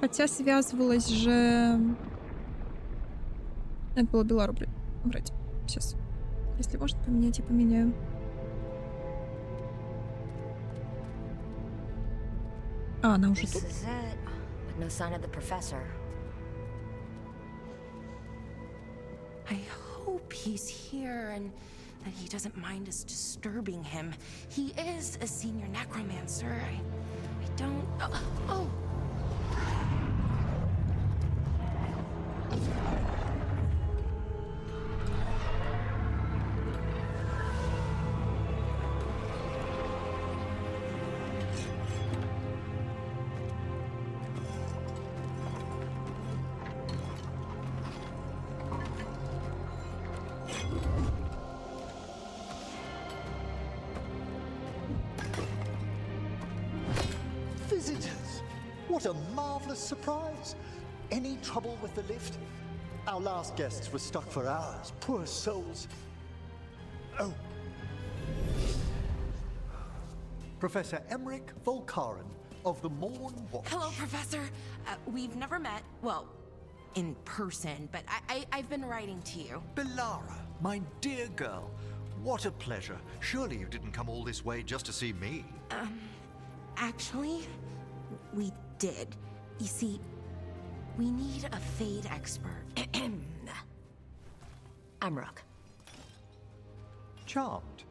Хотя связывалась же... Надо было Белару брать. Сейчас. Если может поменять, я поменяю. А, она уже тут? No sign of the professor. I hope he's here and that he doesn't mind us disturbing him. He is a senior necromancer. I don't... Oh! Visitors! What a marvelous surprise! Any trouble with the lift? Our last guests were stuck for hours. Poor souls. Oh. Professor Emmerich Volkaren of the Morn Watch. Hello, Professor. We've never met, well, in person, but I've been writing to you. Belara, my dear girl. What a pleasure. Surely you didn't come all this way just to see me. Actually, we did. You see, we need a Fade expert. I'm Rook. Charmed.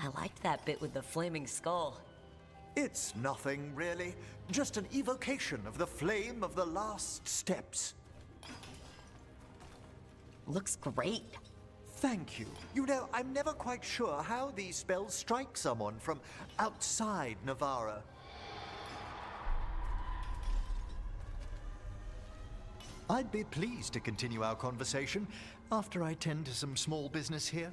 I liked that bit with the flaming skull. It's nothing, really. Just an evocation of the flame of the last steps. Looks great. Thank you. You know, I'm never quite sure how these spells strike someone from outside Navarra. I'd be pleased to continue our conversation after I tend to some small business here.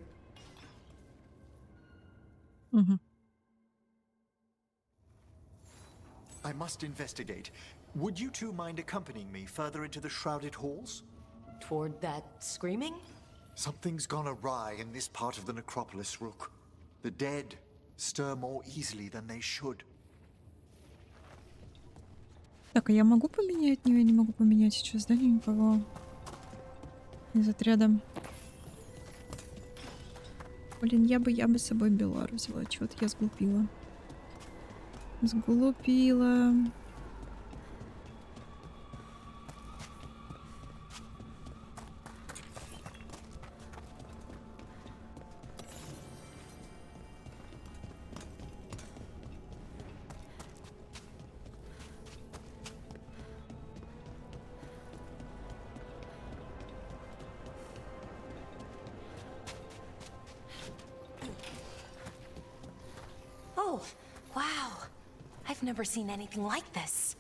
I must investigate. Would you two mind accompanying me further into the shrouded halls? Toward that screaming? Something's gone awry in this part of the necropolis, Rook. The dead stir more easily than they should. Так, а я могу поменять? Не, я не могу поменять сейчас, да, никого из отряда. Блин, я бы с собой Белару взяла. Чего-то я сглупила. Сглупила. Oh, wow. I've never seen anything like this.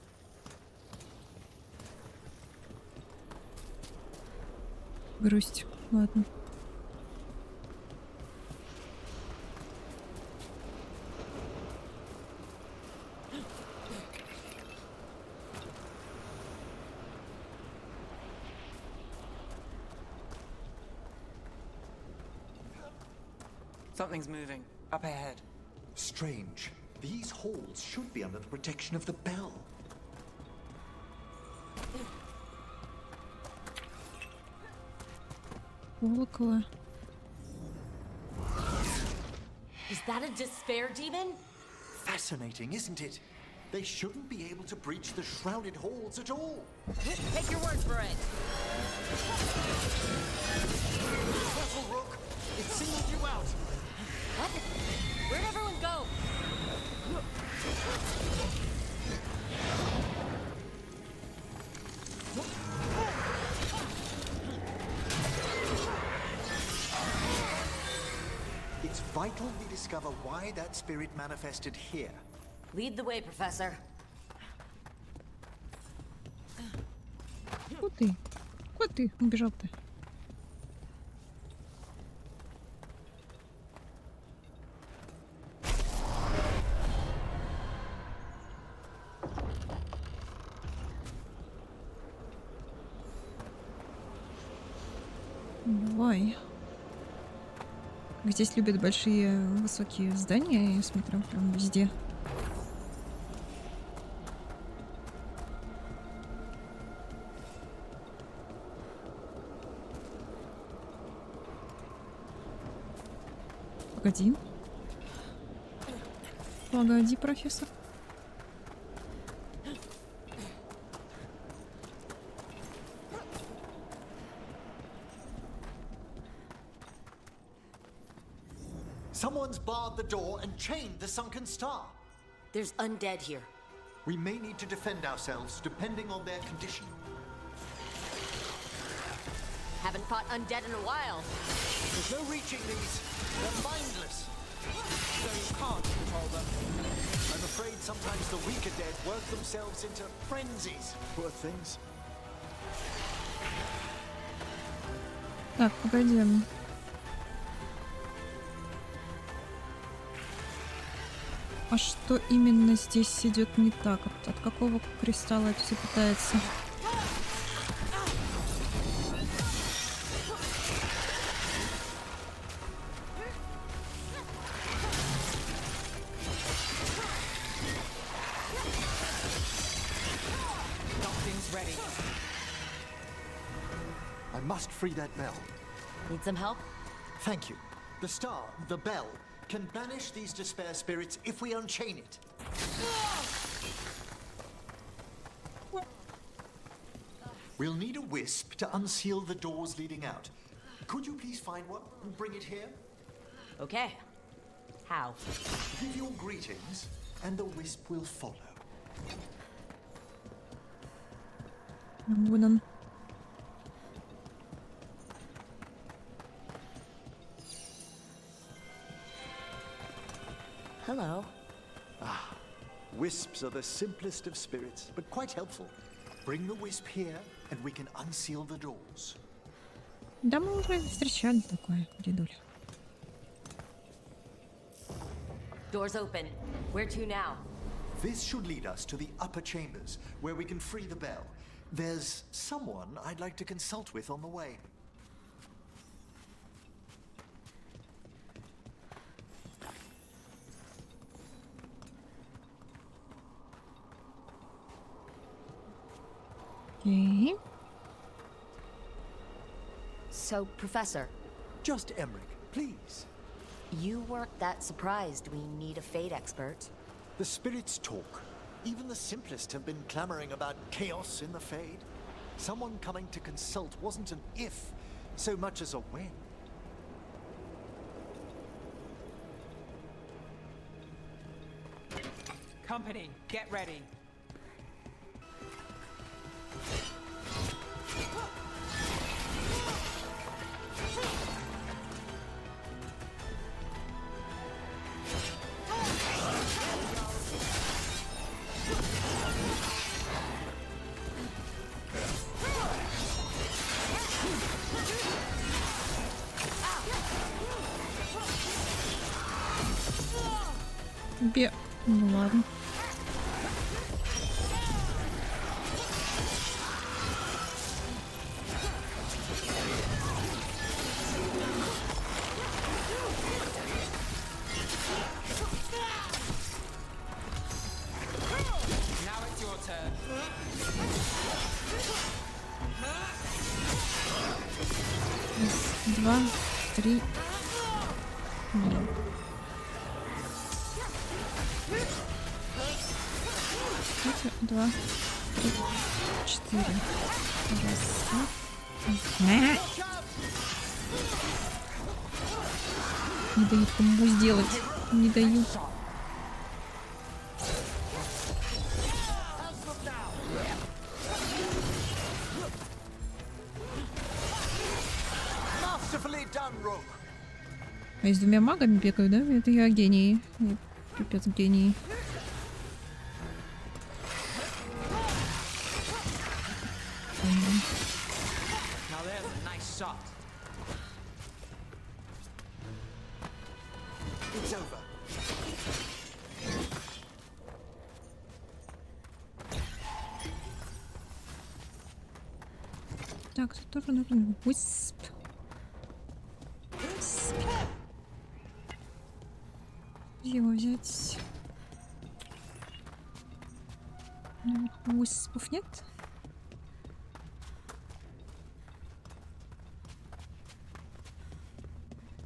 Грусть. Ладно. Something's moving. Up ahead. Strange. These halls should be under the protection of the bell. Колокола. Is that a despair demon? Fascinating, isn't it? They shouldn't be able to breach the shrouded halls at all. Take your word for it. Careful, Rook! It singled you out! What? Where'd everyone go? It's vital we discover why that spirit manifested here. Lead the way, Professor. Куда ты? Куда ты убежал-то? Давай. Здесь любят большие высокие здания, я смотрю, прям везде. Погоди. Погоди, профессор. Someone's barred the door and chained the sunken star. There's undead here. We may need to defend ourselves depending on their condition. Haven't fought undead in a while. There's no reaching these. They're mindless. So you can't control them. I'm afraid sometimes the weaker dead work themselves into frenzies. Poor things. Так, погоди. А что именно здесь идет не так? От какого кристалла это все пытается? I must free that bell. Need some help? Thank you. The star, the bell, can banish these despair spirits if we unchain it. We'll need a wisp to unseal the doors leading out. Could you please find one and bring it here? Okay. How? Give your greetings, and the wisp will follow. Вон он. Hello. Ah, wisps are the simplest of spirits, but quite helpful. Bring the wisp here, and we can unseal the doors. Да, мы уже встречали такое, дедуль. Doors open. Where to now? This should lead us to the upper chambers, where we can free the bell. There's someone I'd like to consult with on the way. Okay. So, Professor. Just Emmerich, please. You weren't that surprised we need a fate expert. The spirits talk. Even the simplest have been clamoring about chaos in the Fade. Someone coming to consult wasn't an if, so much as a when. Company, get ready. Ну ладно. 2, 3. Блин. Смотрите, 2, 3, 4. Раз, два. Не дают кому сделать. Не дают. А я с 2 магами бегаю, да? Это я гений. Я пипец гений. Now there's a nice shot. It's over. Так, тут тоже нужен Wisp. Где его взять? Уиспов нет?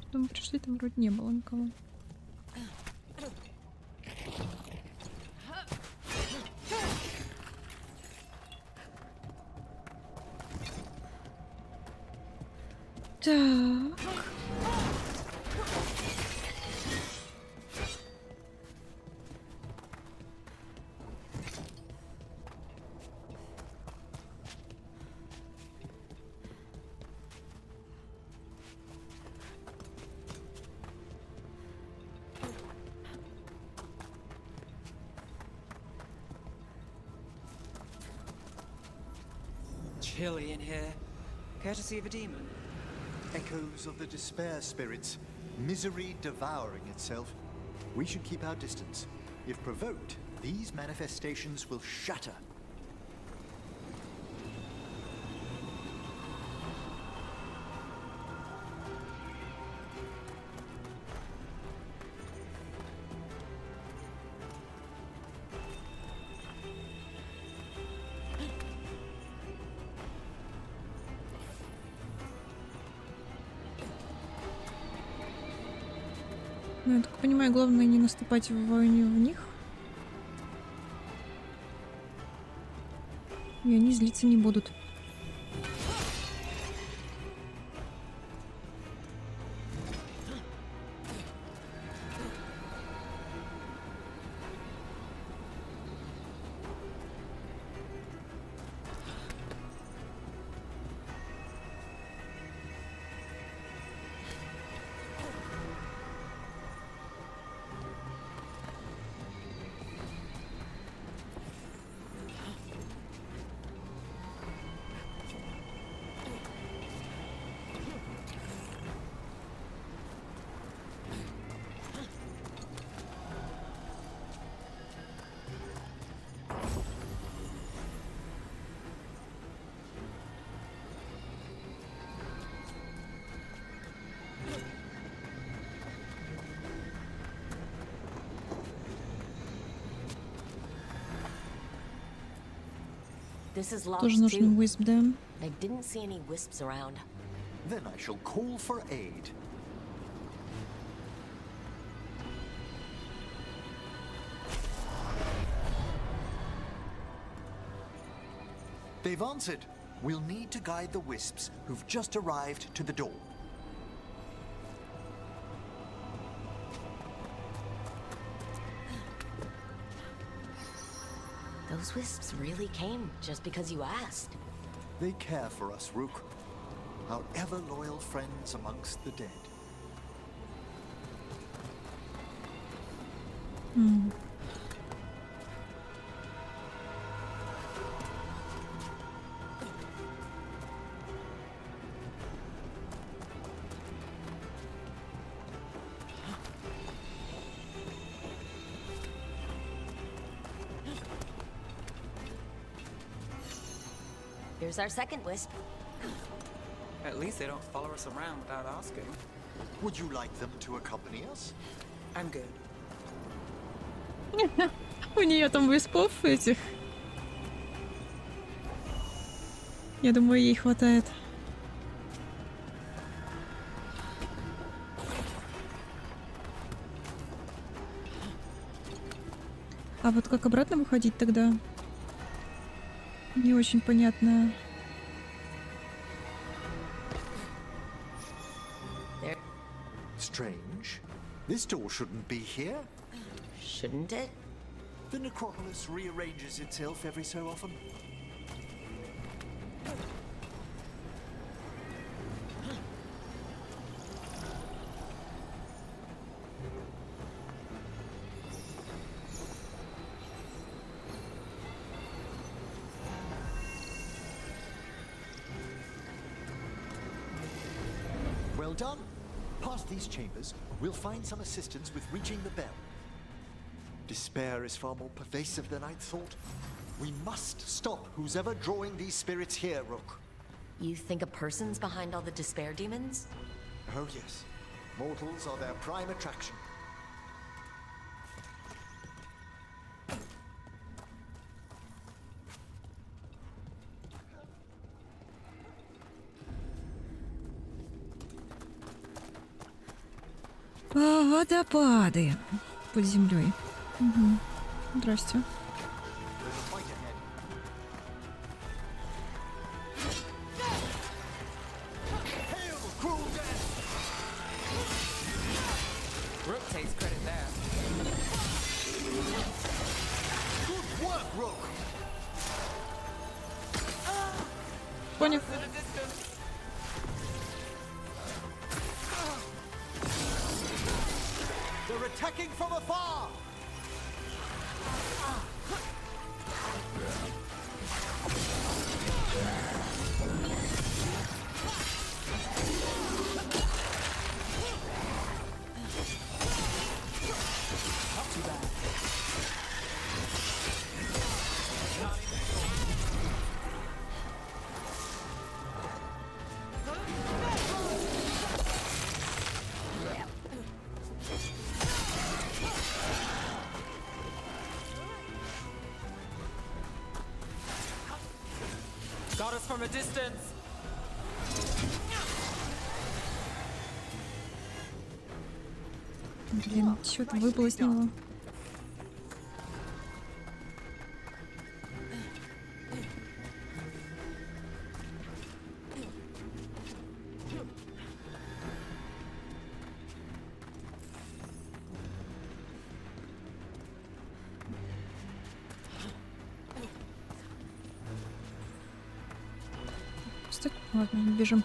Потом пришли, там вроде не было никого. Так. Chilly in here. Courtesy of a demon. Echoes of the despair spirits, misery devouring itself. We should keep our distance. If provoked, these manifestations will shatter. Ну, я так понимаю, главное не наступать в войне в них. И они злиться не будут. This is locked Тоже нужен too. Wisp, да? I didn't see any wisps around. Then I shall call for aid. They've answered. We'll need to guide the wisps who've just arrived to the door. Those wisps really came just because you asked. They care for us, Rook. Our ever-loyal friends amongst the dead. Here's our second wisp. At least they don't follow us around without asking. Would you like them to accompany us? I'm good. У нее там виспов этих. Я думаю, ей хватает. А вот как обратно выходить тогда? Не очень понятно. Strange. This door shouldn't be here. Shouldn't it? The necropolis rearranges itself every so often. Well done. Past these chambers, we'll find some assistance with reaching the bell. Despair is far more pervasive than I'd thought. We must stop who's ever drawing these spirits here, Rook. You think a person's behind all the despair demons? Oh yes. Mortals are their prime attraction. Водопады под землей. Угу. Здрасте. Rook takes credit there. Good work, Rook. Понял. They're attacking from afar. Not too bad. Got us from a distance. Блин, что-то выпало с него. Так, ладно, бежим.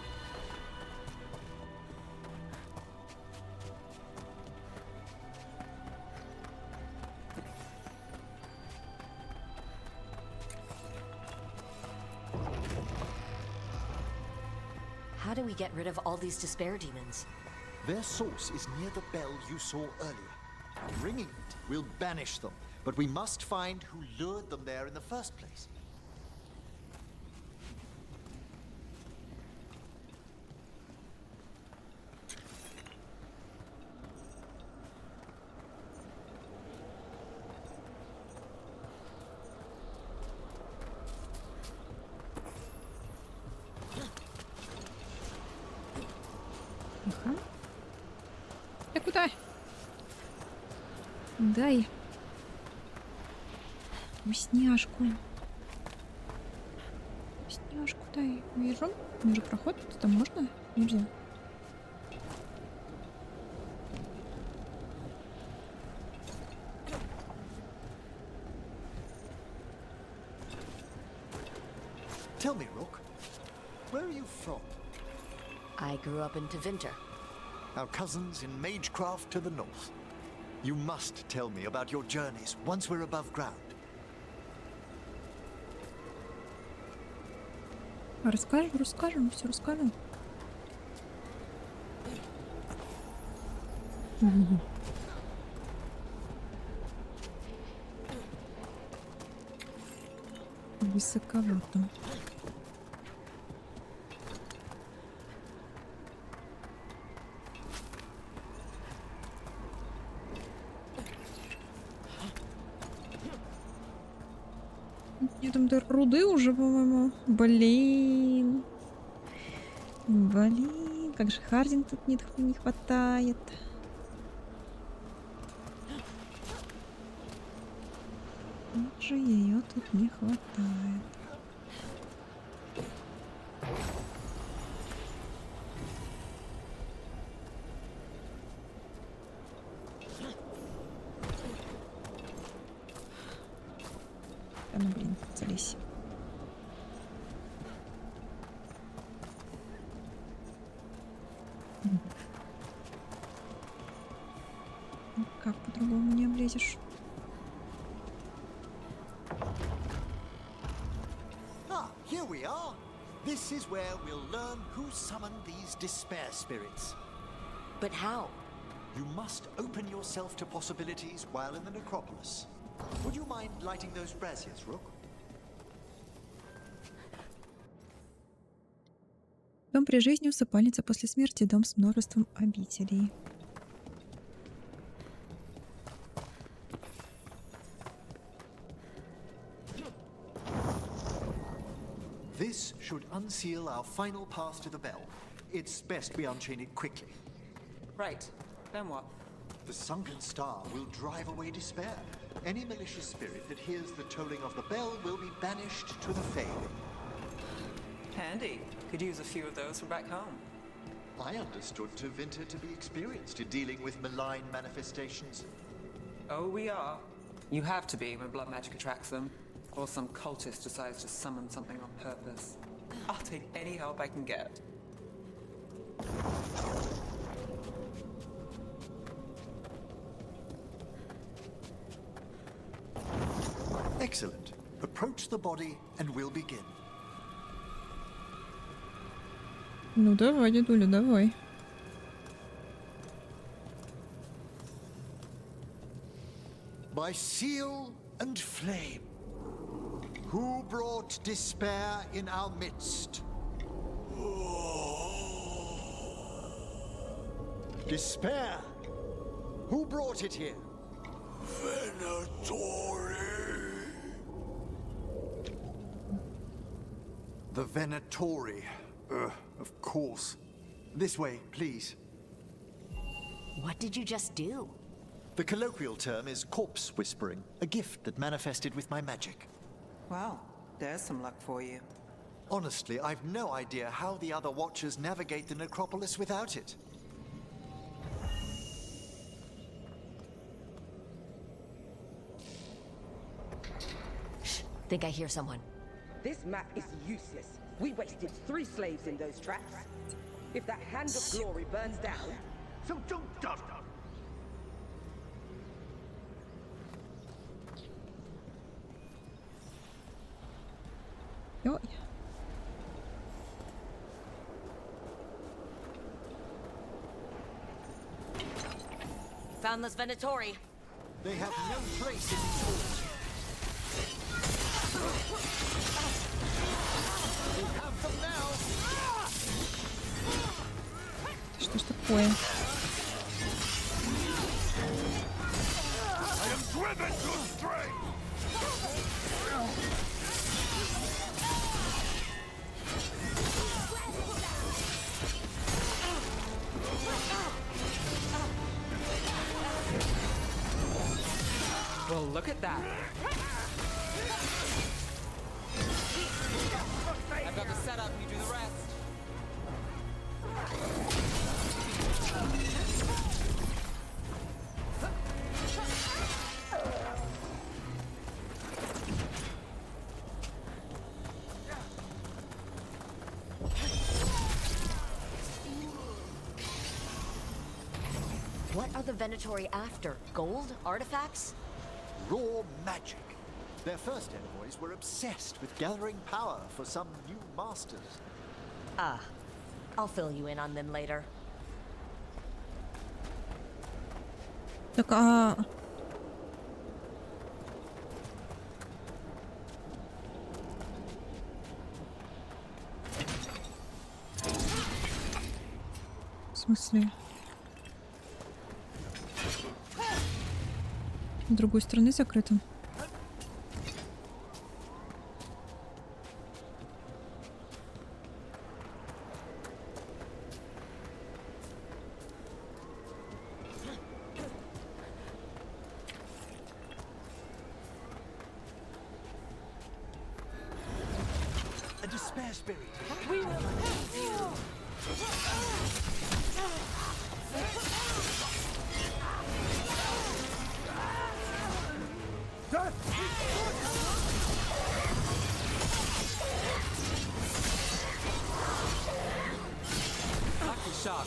How do we get rid of all these despair demons? Their source is near the bell you saw earlier. Ringing it will banish them, but we must find who lured them there in the first place. Ага. Я куда? Дай. Вкусняшку. Вкусняшку дай. Вижу. Вижу проход. Это можно? Нельзя. Tell me, Rook, where are you from? I grew up in Tevinter. Our cousins in Magecraft to the north. You must tell me about your journeys once we're above ground. Расскажем, все расскажем. Высоковато. Нет, там до руды уже, по-моему. Блин. Блин, как же Хардин тут не хватает. же ее тут не хватает. Да ну блин, залезь. Как по-другому не облезешь? Ah, here we are. This is where we'll learn who summoned these despair spirits. But how? You must open yourself to possibilities while in the necropolis. Would you mind lighting those braziers, Rook? Дом при жизни, усыпальница после смерти, дом с множеством обителей. This should unseal our final path to the bell. It's best we unchain it quickly. Right. Then what? The sunken star will drive away despair. Any malicious spirit that hears the tolling of the bell will be banished to the Fade. Handy. Could use a few of those for back home. I understood Tevinter to be experienced in dealing with malign manifestations. Oh, we are. You have to be when blood magic attracts them. Or some cultist decides to summon something on purpose. I'll take any help I can get. Excellent. Approach the body and we'll begin. Ну давай, дедуля, давай. By seal and flame, who brought despair in our midst? Despair? Who brought it here? Venatori. The Venatori. Of course. This way, please. What did you just do? The colloquial term is corpse whispering, a gift that manifested with my magic. Well, there's some luck for you. Honestly, I've no idea how the other Watchers navigate the necropolis without it. Shh, think I hear someone. This map is useless. We wasted 3 slaves in those traps. If that Hand of Glory burns down, so don't doubt. Ой. Found those Venatori. They have no place in these halls. We have them now. Что ж такое? I am driven to strength. Well, look at that. I've got the setup, you do the rest. What are the Venatori after? Gold? Artifacts? Raw magic. Their first envoys were obsessed with gathering power for some new masters. Ah, I'll fill you in on them later. Так, а... В смысле? С другой стороны закрыто. despair spirit. We will help you! Lucky shot.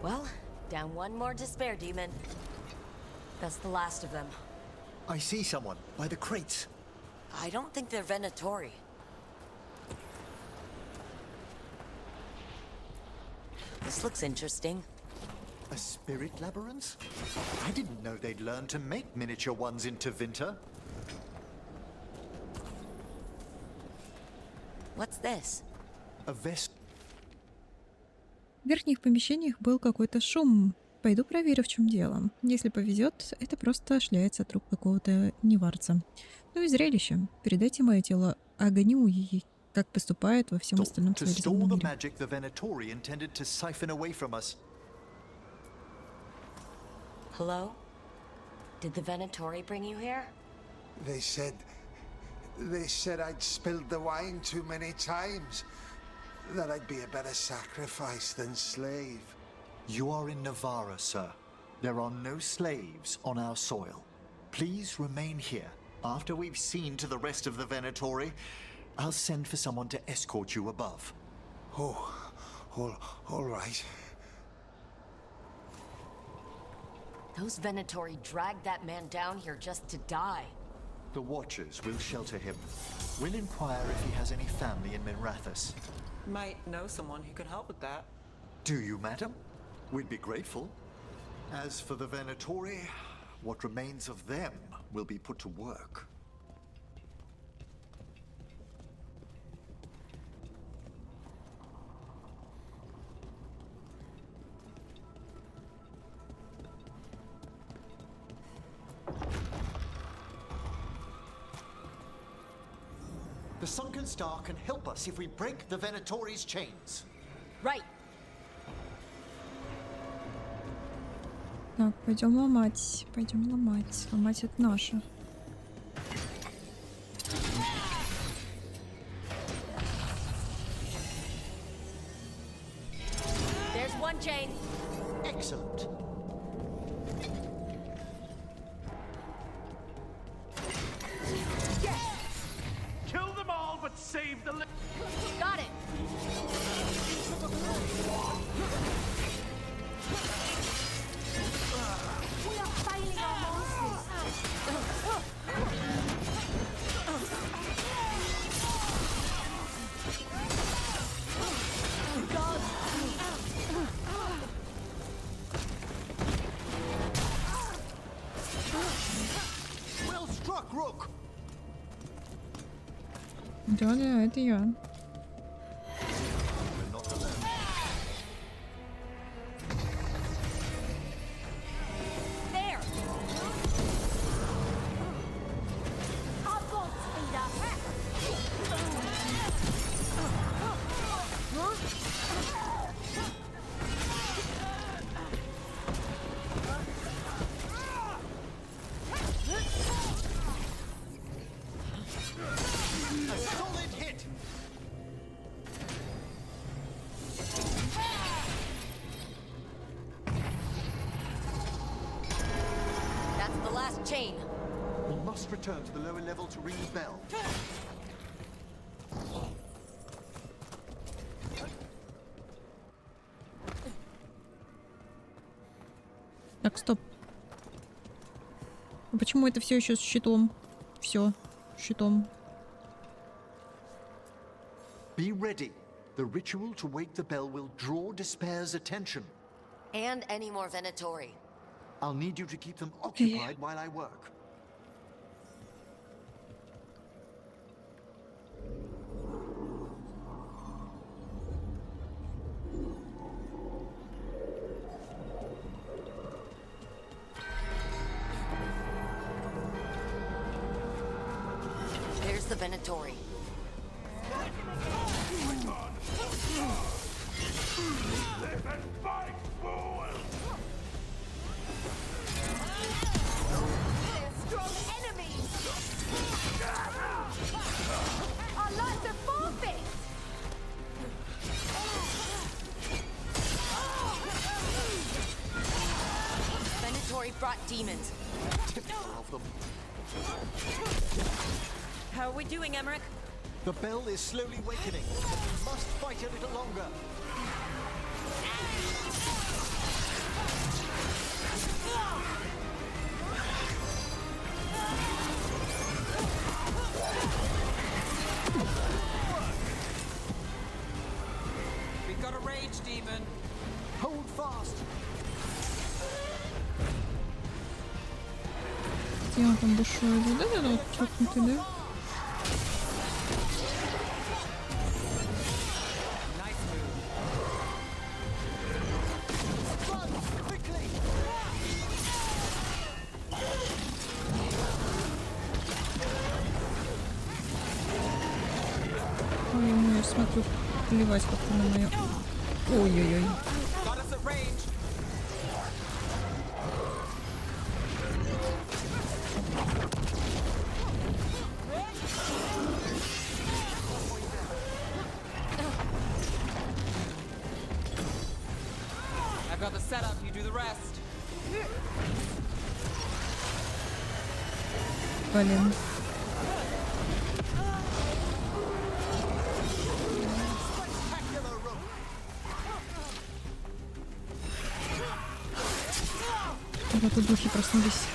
Well, down one more despair demon. That's the last of them. I see someone by the crates. I don't think they're Venatori. This looks interesting. A spirit labyrinth? I didn't know they'd learn to make miniature ones in Tevinter. What's this? A vest. В верхних помещениях был какой-то шум. Пойду проверю, в чем дело. Если повезет, это просто шляется труп какого-то неварца. Ну и зрелище. Передайте мое тело огню, и как поступает во всем остальном To store цивилизованном the мире. magic the Venatori intended to siphon away from us. Hello? Did the Venatori bring you here? They said I'd spilled the wine too many times. That I'd be a better sacrifice than slave. You are in Navarra, sir. There are no slaves on our soil. Please remain here. After we've seen to the rest of the Venatori, I'll send for someone to escort you above. Oh, all right. Those Venatori dragged that man down here just to die. The Watchers will shelter him. We'll inquire if he has any family in Minrathous. Might know someone who can help with that. Do you, madam? We'd be grateful. As for the Venatori, what remains of them will be put to work. The Sunken Star can help us if we break the Venatori's chains. Right. Так, пойдем ломать. Пойдем ломать. Ломать это наше. There's one chain. Excellent. Kill them all, but save the. Got it. We are failing our monsters. God. Well struck, Rook. Да, это я. We're not alone. There. Our bolt speed up. A solid hit. That's the last chain. We must return to the lower level to ring the bell. Так, стоп. А почему это все еще с щитом? Все, щитом. Be ready. The ritual to wake the bell will draw Despair's attention. And any more Venatori. I'll need you to keep them occupied while I work. There's the Venatori. Live and fight, fool! attract demons. Typical of them. How are we doing, Emmerich? The bell is slowly wakening, but we must fight a little longer. We've got a rage demon. Hold fast. Где он там бушует? Вот этот вот чокнутый, да? Ой, ему, я смотрю, плевать как-то на мое. Ой-ой-ой. Got us at range. I've got the setup, you do the rest. Блин. Вот и духи проснулись.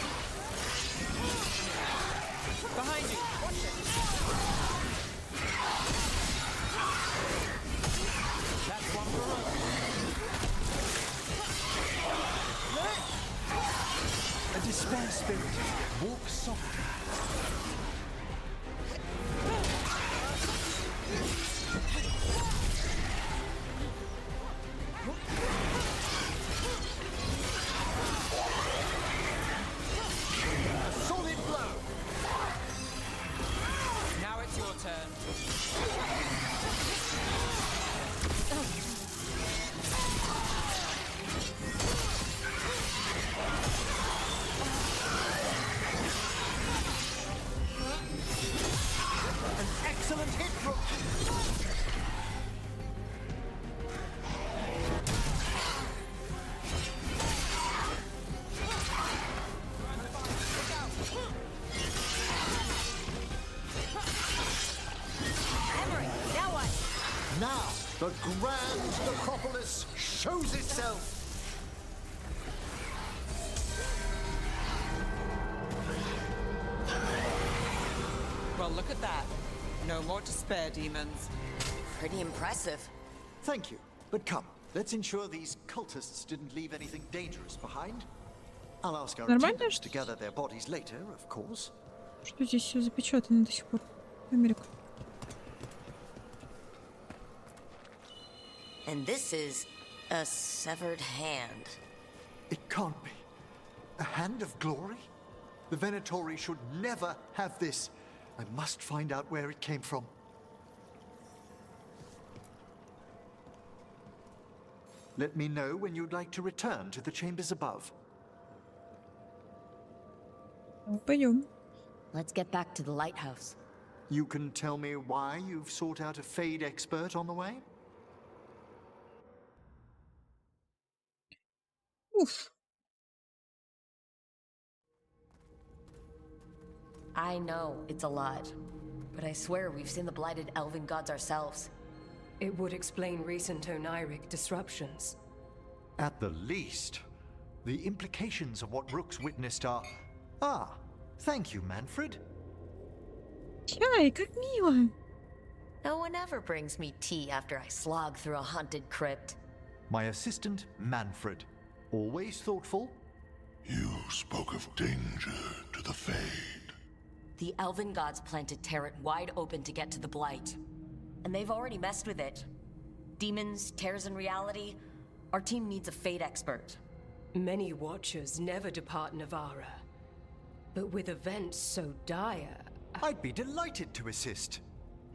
Behind you. Watch it. That's one for us. A despair spirit. Walk softly. Solid blow. Now it's your turn. An excellent hit, Rook. Emmerich, now what? Now, the grand necropolis shows itself. Well, look at that. No more despair demons. Pretty impressive. Thank you. But come, let's ensure these cultists didn't leave anything dangerous behind. I'll ask our Нормально, attendants что- to gather their bodies later, of course. Что здесь все запечатано до сих пор? Америка. And this is a severed hand. It can't be. A hand of glory? The Venatori should never have this. I must find out where it came from. Let me know when you'd like to return to the chambers above. Пойдем. Let's get back to the lighthouse. You can tell me why you've sought out a Fade expert on the way? Уф. I know it's a lot, but I swear we've seen the blighted elven gods ourselves. It would explain recent Oniric disruptions. At the least, the implications of what Rook's witnessed are... Ah, thank you, Manfred. Чай, как мило. No one ever brings me tea after I slog through a haunted crypt. My assistant, Manfred. Always thoughtful. You spoke of danger to the Fade. The elven gods planted Territ wide open to get to the Blight. And they've already messed with it. Demons, tears in reality. Our team needs a Fade expert. Many Watchers never depart Navara. But with events so dire... I'd be delighted to assist.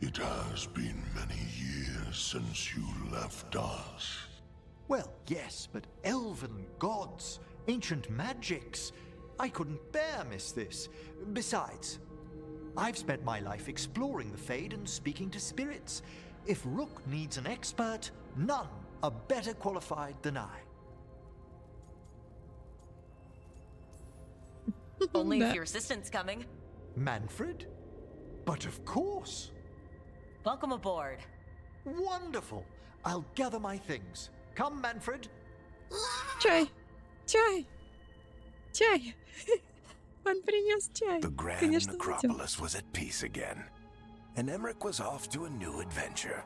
It has been many years since you left us. Well, yes, but elven gods, ancient magics. I couldn't bear miss this. Besides, I've spent my life exploring the Fade and speaking to spirits. If Rook needs an expert, none are better qualified than I. Only Да. if your assistant's coming. Manfred? But of course. Welcome aboard. Wonderful. I'll gather my things. Come, Manfred. Чай! Чай! Чай! Он принес чай. The Grand Конечно, зайдем. Necropolis was at peace again, and Emmerich was off to a new adventure.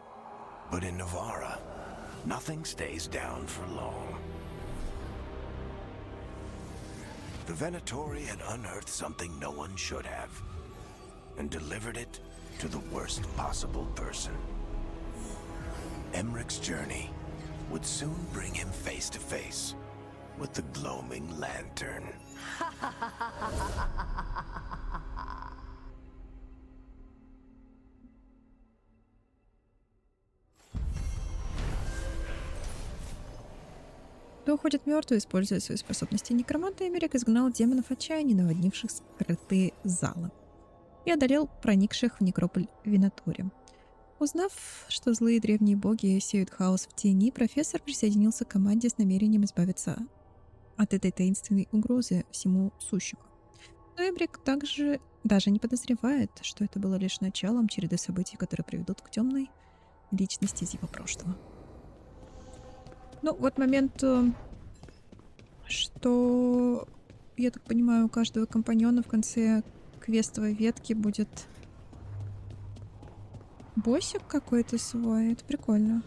But in Navarra, nothing stays down for long. The Venatori had unearthed something no one should have, and delivered it to the worst possible person. Emmerich's journey would soon bring him face to face with the gloaming lantern. Кто уходит мертвый, используя свои способности некроманта, Эмерик изгнал демонов отчаяния, наводнивших скрытые залы, и одолел проникших в некрополь Винатори. Узнав, что злые древние боги сеют хаос в тени, профессор присоединился к команде с намерением избавиться от этой таинственной угрозы всему сущему. Но Эмерик также даже не подозревает, что это было лишь началом череды событий, которые приведут к темной личности из его прошлого. Ну, вот момент, что, я так понимаю, у каждого компаньона в конце квестовой ветки будет боссик какой-то свой. Это прикольно.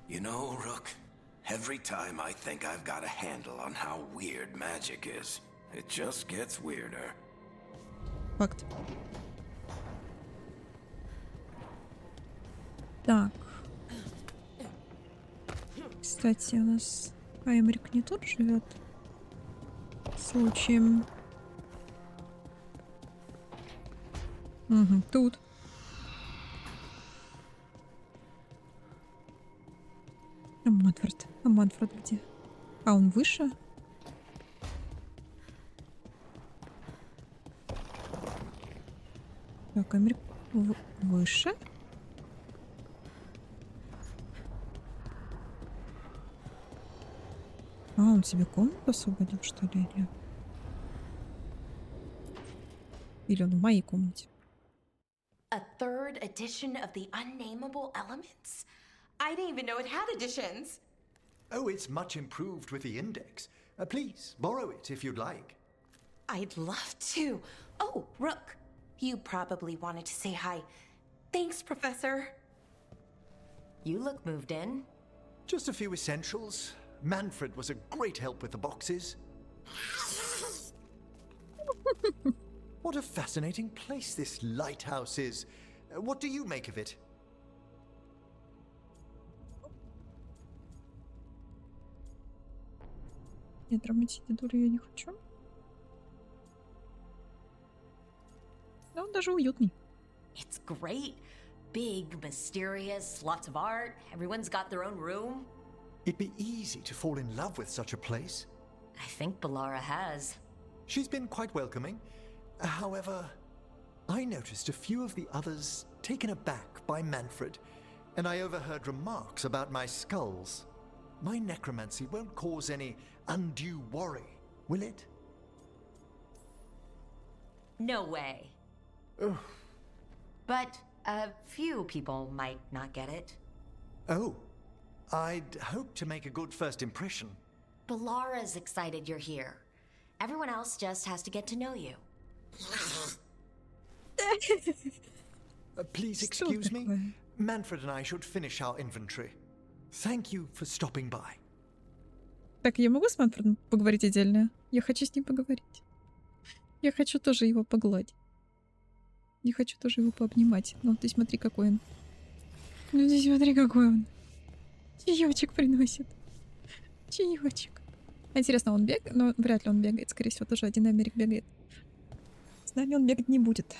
You know, Rook, every time I think I've got a handle on how weird magic is, it just gets weirder. Факт. Так. Кстати, у нас Эмерик не тут живет. Случаем. Угу, тут. А Манфред? А Манфред где? А он выше? Так, Эмерик выше? А, он себе комнату освободил, что ли? Или он в моей комнате? A third edition of the Unnameable Elements? I didn't even know it had editions. Oh, it's much improved with the index. Please, borrow it if you'd like. I'd love to. Oh, Rook, you probably wanted to say hi. Thanks, Professor. You look moved in. Just a few essentials. Manfred was a great help with the boxes. What a fascinating place this lighthouse is. What do you make of it? Нет, травматить дедулю я не хочу. Но он даже уютный. It's great. Big, mysterious, lots of art. Everyone's got their own room. It'd be easy to fall in love with such a place. I think Balara has. She's been quite welcoming. However, I noticed a few of the others taken aback by Manfred, and I overheard remarks about my skulls. My necromancy won't cause any undue worry, will it? No way. Oh. But a few people might not get it. Oh. I'd hope to make a good first impression. Balara's excited you're here. Everyone else just has to get to know you. Please excuse me. Manfred and I should finish our inventory. Thank you for stopping by. Так, я могу с Манфредом поговорить отдельно? Я хочу с ним поговорить. Я хочу тоже его погладить. Я хочу тоже его пообнимать. Ну, ты смотри, какой он. Ну, ты смотри, какой он. Чаёчек приносит. Чаёчек. Интересно, он бегает? Ну, вряд ли он бегает. Скорее всего, тоже один Эмерик бегает. С нами он бегать не будет.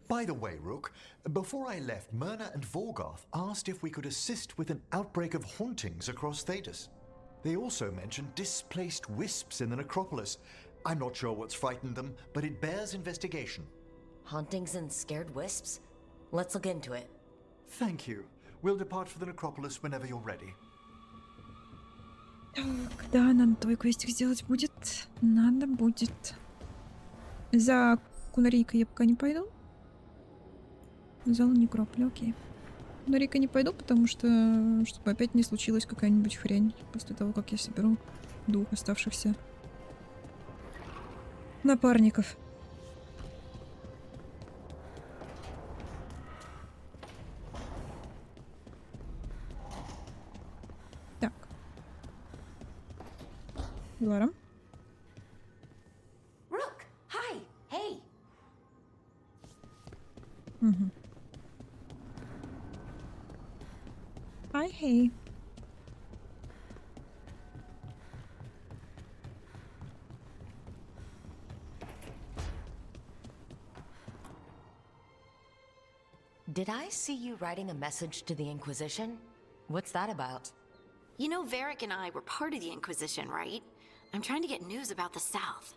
By the way, Rook, before I left, Myrna and Veilguard asked if we could assist with an outbreak of hauntings across Thedas. They also mentioned displaced wisps in the necropolis. I'm not sure what's frightened them, but it bears investigation. Hauntings and scared wisps? Let's look into it. Thank you. We'll depart for the necropolis whenever you're ready. Когда надо твой квестик сделать будет? Надо будет. За Кунарикой я пока не пойду. В зал некрополя, окей. Кунарикой не пойду, потому что... Чтобы опять не случилась какая-нибудь хрень после того, как я соберу 2 оставшихся напарников. Так. Лара. Rook, hi, hey. Угу. Hi, hey. Did I see you writing a message to the Inquisition? What's that about? You know, Varric and I were part of the Inquisition, right? I'm trying to get news about the South.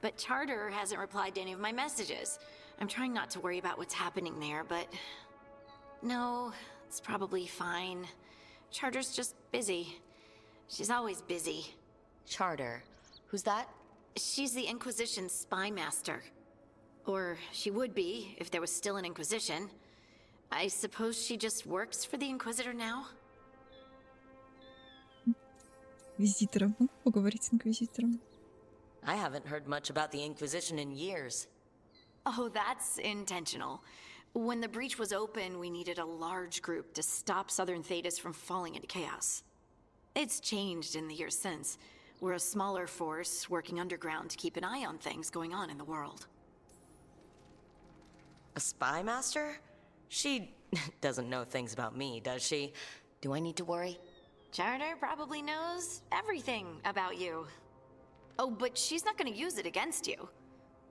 But Charter hasn't replied to any of my messages. I'm trying not to worry about what's happening there, but... No, it's probably fine. Charter's just busy. She's always busy. Charter? Who's that? She's the Inquisition's spy master. Or she would be, if there was still an Inquisition. I suppose she just works for the Inquisitor now? Визитором. Поговорить с инквизитором. I haven't heard much about the Inquisition in years. Oh, that's intentional. When the breach was open, we needed a large group to stop Southern Thedas from falling into chaos. It's changed in the years since. We're a smaller force working underground to keep an eye on things going on in the world. A spy master? She doesn't know things about me, does she? Do I need to worry? Charter probably knows everything about you. Oh, but she's not gonna use it against you.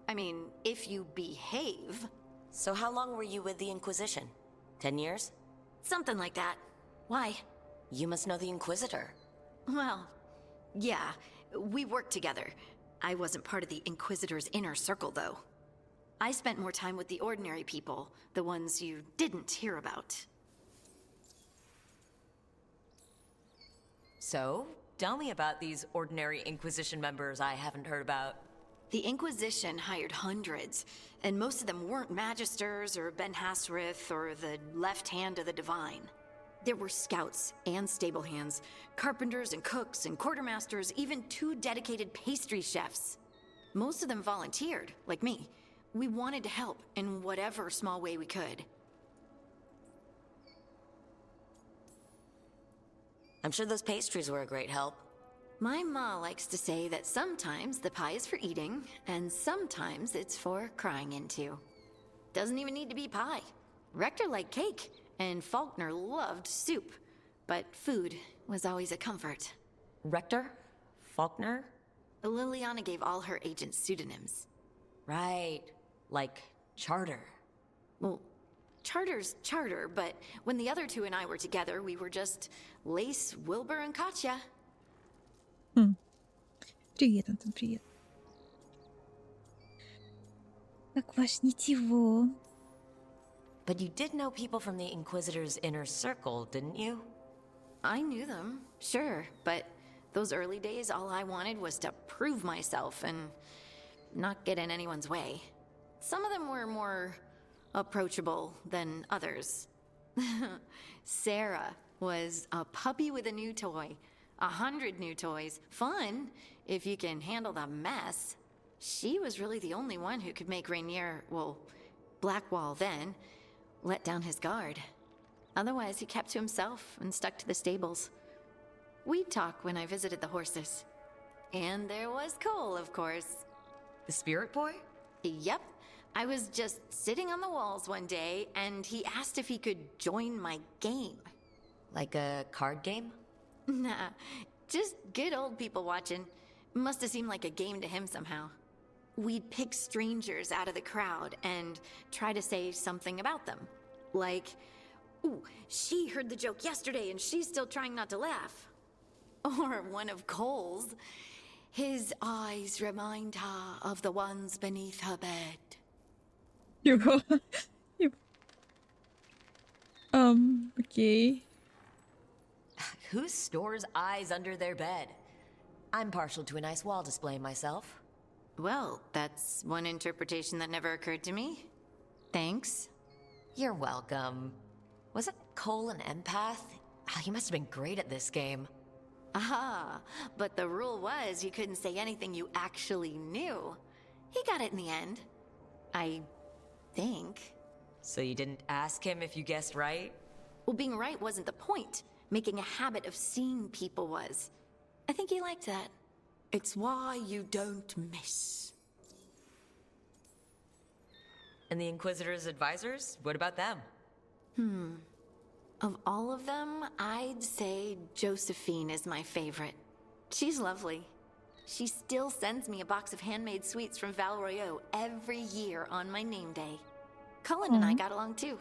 I mean, if you behave. So how long were you with the Inquisition? 10 years? Something like that. Why? You must know the Inquisitor. Well, yeah, we worked together. I wasn't part of the Inquisitor's inner circle, though. I spent more time with the ordinary people, the ones you didn't hear about. So, tell me about these ordinary Inquisition members I haven't heard about. The Inquisition hired hundreds, and most of them weren't Magisters or Ben Hasrith or the left hand of the Divine. There were scouts and stable hands, carpenters and cooks and quartermasters, even 2 dedicated pastry chefs. Most of them volunteered, like me. We wanted to help in whatever small way we could. I'm sure those pastries were a great help. My ma likes to say that sometimes the pie is for eating, and sometimes it's for crying into. Doesn't even need to be pie. Rector liked cake, and Faulkner loved soup. But food was always a comfort. Rector? Faulkner? Liliana gave all her agents pseudonyms. Right. Like Charter. Well, Charter's Charter, but when the other 2 and I were together, we were just Lace, Wilbur, and Katya. Привет, Антон, привет. Как ваш ничего? But you did know people from the Inquisitor's inner circle, didn't you? I knew them, sure, but those early days, all I wanted was to prove myself and not get in anyone's way. Some of them were more approachable than others. Sarah was a puppy with a new toy. 100 new toys. Fun, if you can handle the mess. She was really the only one who could make Rainier, well, Blackwall then, let down his guard. Otherwise, he kept to himself and stuck to the stables. We'd talk when I visited the horses. And there was Cole, of course. The spirit boy? Yep. I was just sitting on the walls one day, and he asked if he could join my game. Like a card game? Nah, just good old people watching. Must have seemed like a game to him somehow. We'd pick strangers out of the crowd and try to say something about them. Like, ooh, she heard the joke yesterday and she's still trying not to laugh. Or one of Cole's. His eyes remind her of the ones beneath her bed. Окей. Who stores eyes under their bed? I'm partial to a nice wall display myself. Well, that's one interpretation that never occurred to me. Thanks. You're welcome. Wasn't Cole an empath? He must have been great at this game. Aha, but the rule was you couldn't say anything you actually knew. He got it in the end. I think. So you didn't ask him if you guessed right? Well, being right wasn't the point. Making a habit of seeing people was. I think he liked that. It's why you don't miss. And the Inquisitor's advisors? What about them? Of all of them, I'd say Josephine is my favorite. She's lovely. She still sends me a box of handmade sweets from Val Royeaux every year on my name day. Cullen and I got along too,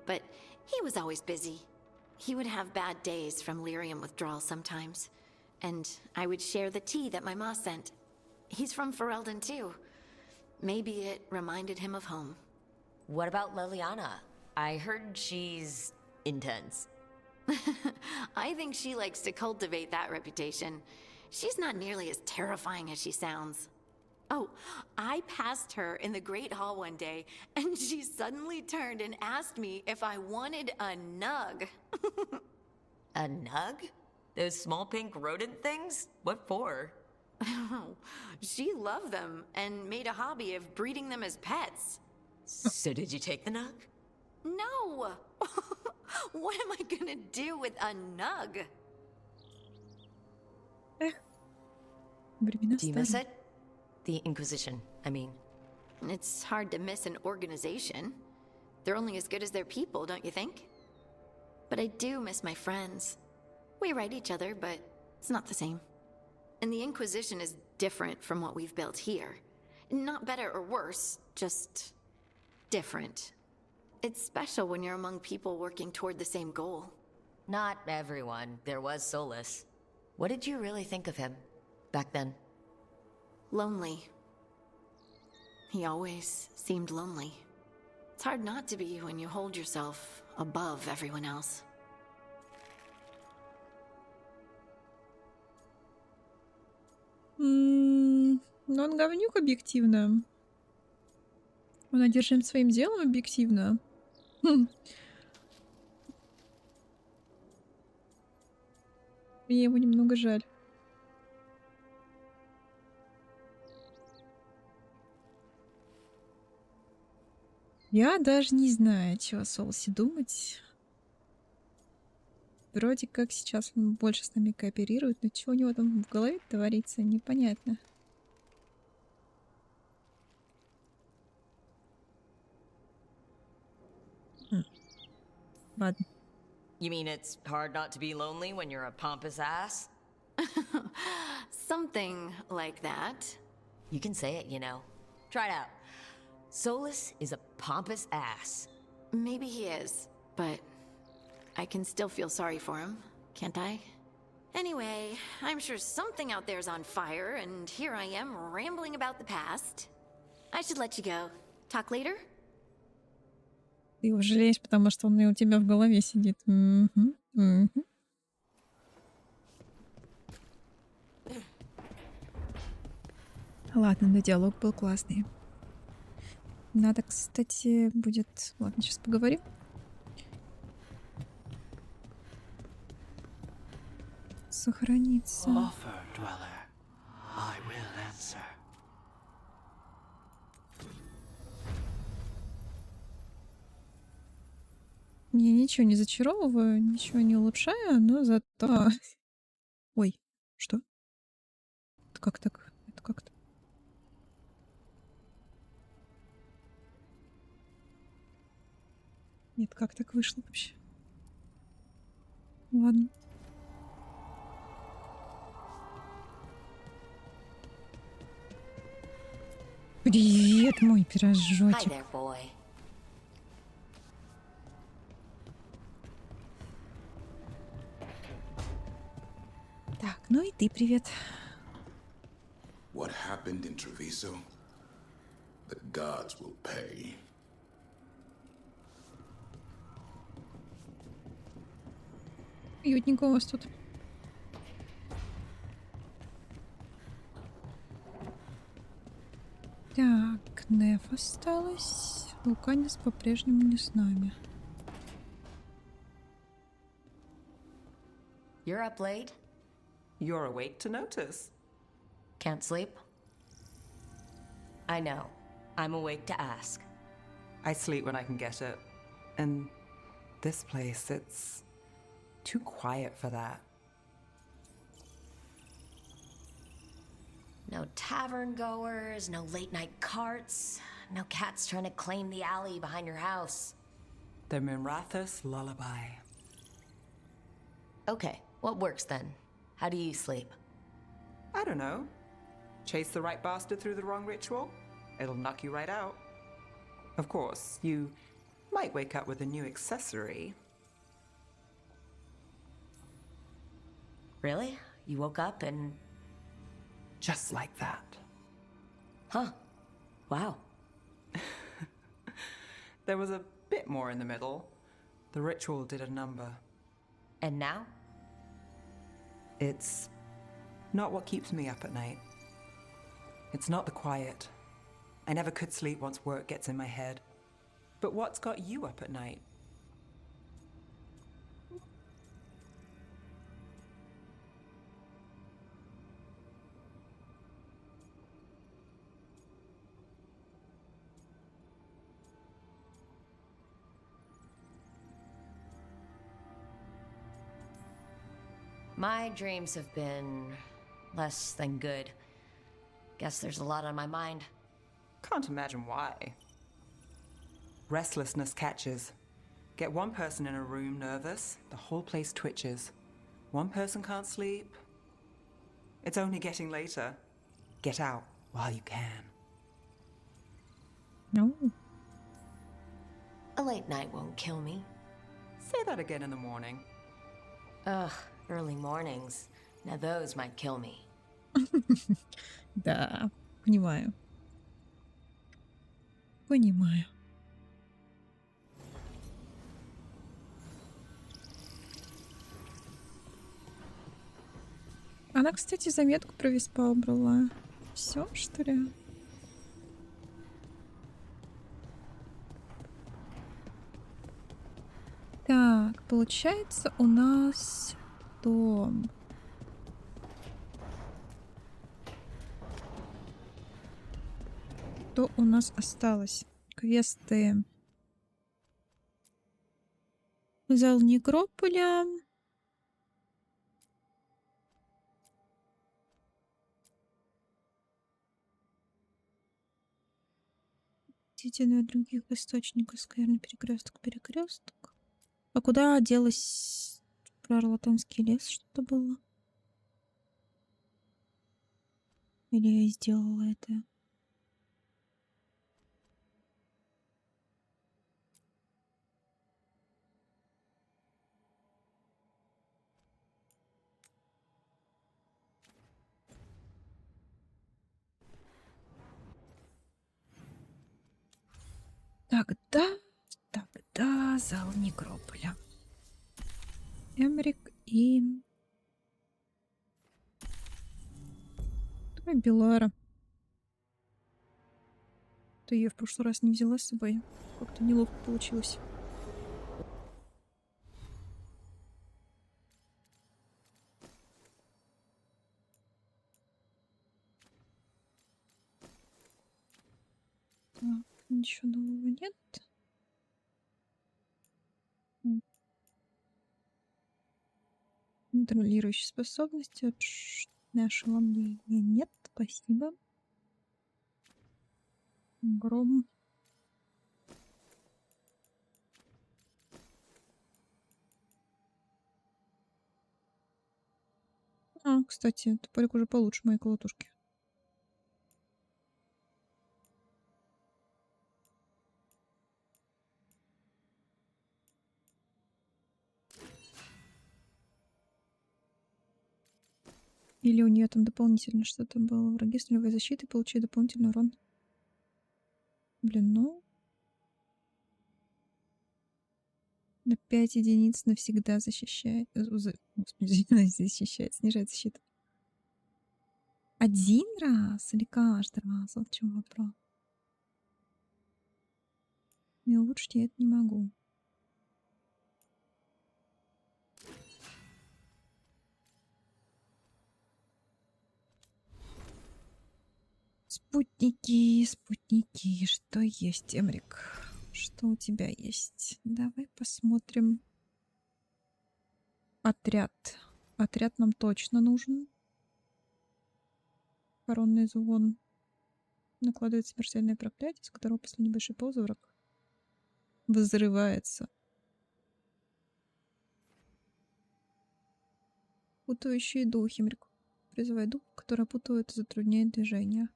but he was always busy. He would have bad days from lyrium withdrawal sometimes, and I would share the tea that my ma sent. He's from Ferelden too. Maybe it reminded him of home. What about Liliana? I heard she's intense. I think she likes to cultivate that reputation. She's not nearly as terrifying as she sounds. Oh, I passed her in the Great Hall one day, and she suddenly turned and asked me if I wanted a nug. A nug? Those small pink rodent things? What for? She loved them and made a hobby of breeding them as pets. So did you take the nug? No! What am I gonna do with a nug? Do you miss it? The Inquisition, I mean. It's hard to miss an organization. They're only as good as their people, don't you think? But I do miss my friends. We write each other, but it's not the same. And the Inquisition is different from what we've built here. Not better or worse, just different. It's special when you're among people working toward the same goal. Not everyone. There was Solus. What did you really think of him back then? Lonely. He always seemed lonely. It's hard not to be when you hold yourself above everyone else. Ну, он говнюк объективно. Он одержим своим делом объективно. Мне его немного жаль. Я даже не знаю, чего о Солосе думать. Вроде как сейчас он больше с нами кооперирует, но чего у него там в голове творится, непонятно. Ладно. You mean it's hard not to be lonely when you're a pompous ass? Something like that. You can say it, you know. Try it out. Solus is a pompous ass. Maybe he is, but I can still feel sorry for him, can't I? Anyway, I'm sure something out there's on fire, and here I am rambling about the past. I should let you go. Talk later? Ты его жалеешь, потому что он у тебя в голове сидит. Ладно, но диалог был классный. Надо, кстати, будет... Ладно, сейчас поговорим. Сохраниться. Offer, dweller. I will answer. Я ничего не зачаровываю, ничего не улучшаю, но зато... Ой, что? Это как так? Это как-то... Нет, как так вышло вообще? Ладно. Привет, мой пирожочек. Hi there, boy. Так, ну и ты привет. What happened in Treviso? The gods will pay. Уютненько у вас тут. Так, Неф осталась. Вулканис по-прежнему не с нами. You're up late? You're awake to notice. Can't sleep? I know. I'm awake to ask. I sleep when I can get it. And this place, it's too quiet for that. No tavern goers, no late night carts, no cats trying to claim the alley behind your house. The Minrathous lullaby. Okay, what works then? How do you sleep? I don't know. Chase the right bastard through the wrong ritual? It'll knock you right out. Of course, you might wake up with a new accessory. Really? You woke up and... Just like that. Huh. Wow. There was a bit more in the middle. The ritual did a number. And now? It's not what keeps me up at night. It's not the quiet. I never could sleep once work gets in my head. But what's got you up at night? My dreams have been less than good. Guess there's a lot on my mind. Can't imagine why. Restlessness catches. Get one person in a room nervous, the whole place twitches. One person can't sleep. It's only getting later. Get out while you can. No. A late night won't kill me. Say that again in the morning. Ugh, early mornings. Now those might kill me. Да, понимаю. Понимаю. Она, кстати, заметку про Виспа убрала. Все, что ли? Так, получается, у нас дом. Что у нас осталось? Квесты. Зал Некрополя. Действительно, других источников. Скверный перекресток. А куда делась про Ролатонский лес? Что-то было? Или я сделала это? Тогда зал Некрополя. Эмрик и... Давай Белара. То я в прошлый раз не взяла с собой. Как-то неловко получилось. Так, ничего нового нет. Контролирующие способности. Ошеломления нет. Спасибо. Гром. А, кстати, топорик уже получше моей колотушки. Или у нее там дополнительно что-то было. Враги с нулевой защитой получили дополнительный урон. Блин, ну... 5 единиц навсегда защищает. Господи, защищает, снижает защиту. 1 раз или каждый раз? Вот в чем вопрос. И улучшить я это не могу. Спутники, спутники, что есть, Эмрик? Что у тебя есть? Давай посмотрим. Отряд. Отряд нам точно нужен. Коронный звон. Накладывает смертельное проклятие, с которого после небольшой паузы враг взрывается. Путающие духи, Эмрик. Призывай дух, который путает и затрудняет движение.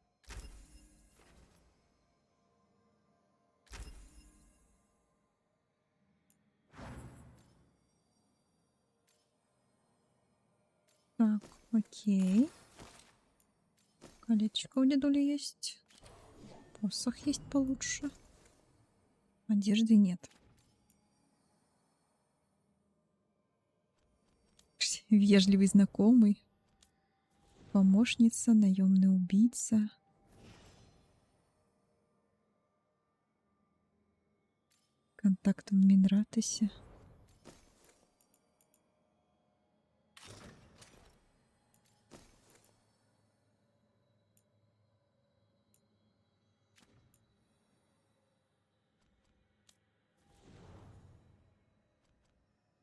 Так, окей. Колечко у дедули есть. Посох есть получше. Одежды нет. Вежливый знакомый. Помощница, наемный убийца. Контакт в Минратосе.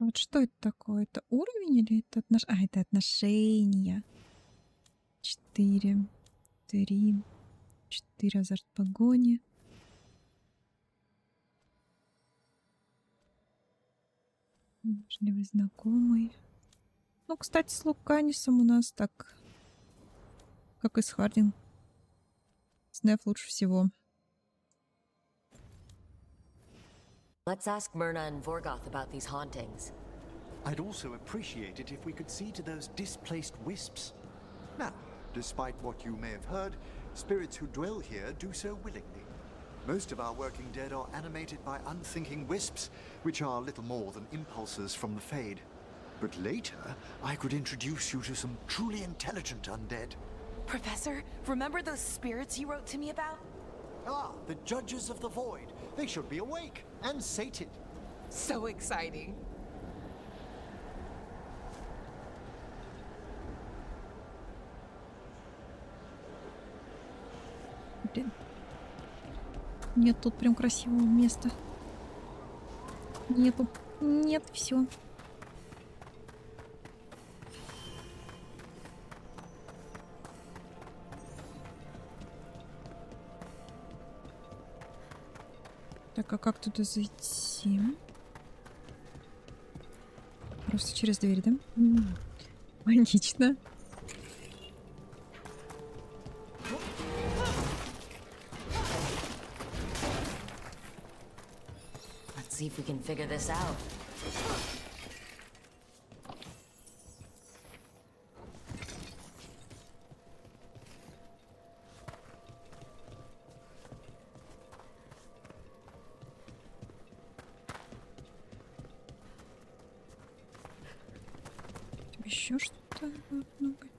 Вот что это такое? Это уровень или это отношения? А, это отношения. 4, 3, 4 азарт погони. Вежливый знакомый. Ну, кстати, с Луканисом у нас так, как и с Хардин. Снеф лучше всего. Let's ask Myrna and Vorgoth about these hauntings. I'd also appreciate it if we could see to those displaced wisps. Now, despite what you may have heard, spirits who dwell here do so willingly. Most of our working dead are animated by unthinking wisps, which are little more than impulses from the Fade. But later, I could introduce you to some truly intelligent undead. Professor, remember those spirits you wrote to me about? Ah, the Judges of the Void. They should be awake and sated. So exciting. Блин. Нет тут прям красивого места. Нету. Нет, все. Так, а как туда зайти? Просто через дверь, да? Логично. Let's see if we can figure this out. Еще что-то должно быть.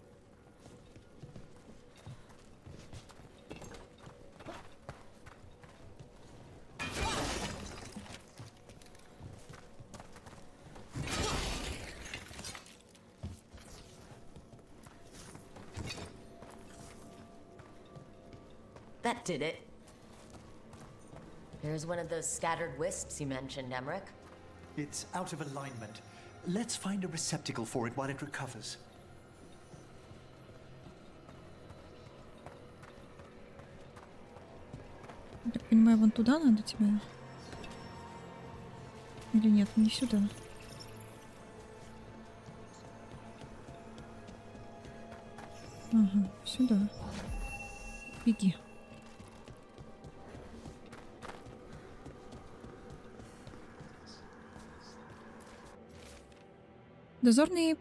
That did it. There's one of those scattered wisps you mentioned, Emmerich. It's out of alignment. Let's find a receptacle for it while it recovers. Я так понимаю, вон туда надо тебе? Или нет, не сюда? Ага, сюда. Беги. Дозорные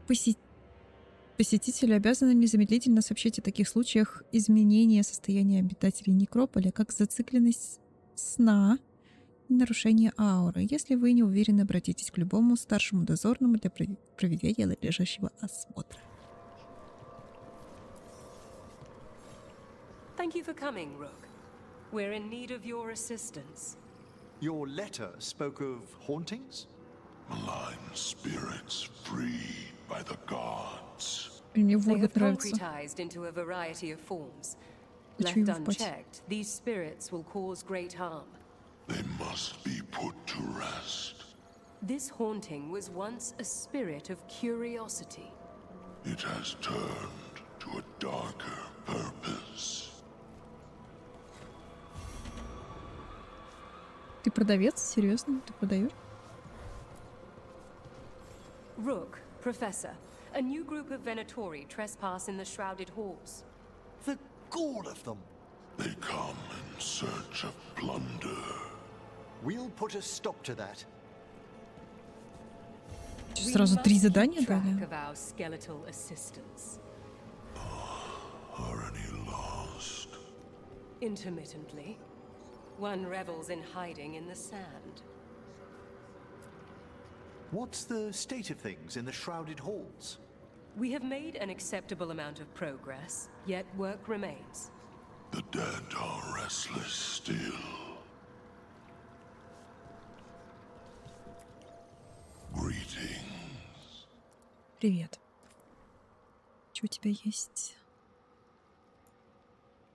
посетители обязаны незамедлительно сообщить о таких случаях изменения состояния обитателей некрополя, как зацикленность сна, Нарушение ауры. Если вы не уверены, обратитесь к любому старшему дозорному для проведения надлежащего осмотра. Thank you for coming, Rook. We're in need of your assistance. Your letter spoke of hauntings? Malign spirits freed by the gods. Мне They have Veilguard нравится. concretized into a variety of forms. Хочу Left его в пати. unchecked, these spirits will cause great harm. They must be put to rest. This haunting was once a spirit of curiosity. It has turned to a darker purpose. Ты продавец? Серьезно? Ты продаешь? Rook, Professor, a new group of Venatori trespass in the shrouded halls. The gall of them! They come in search of plunder. We'll put a stop to that. Сразу 3 задания track дали. of our skeletal assistants. Are any lost? Intermittently, one revels in hiding in the sand. What's the state of things in the shrouded halls? We have made an acceptable amount of progress, yet work remains. The dead are restless still. Greetings. Привет. Что у тебя есть?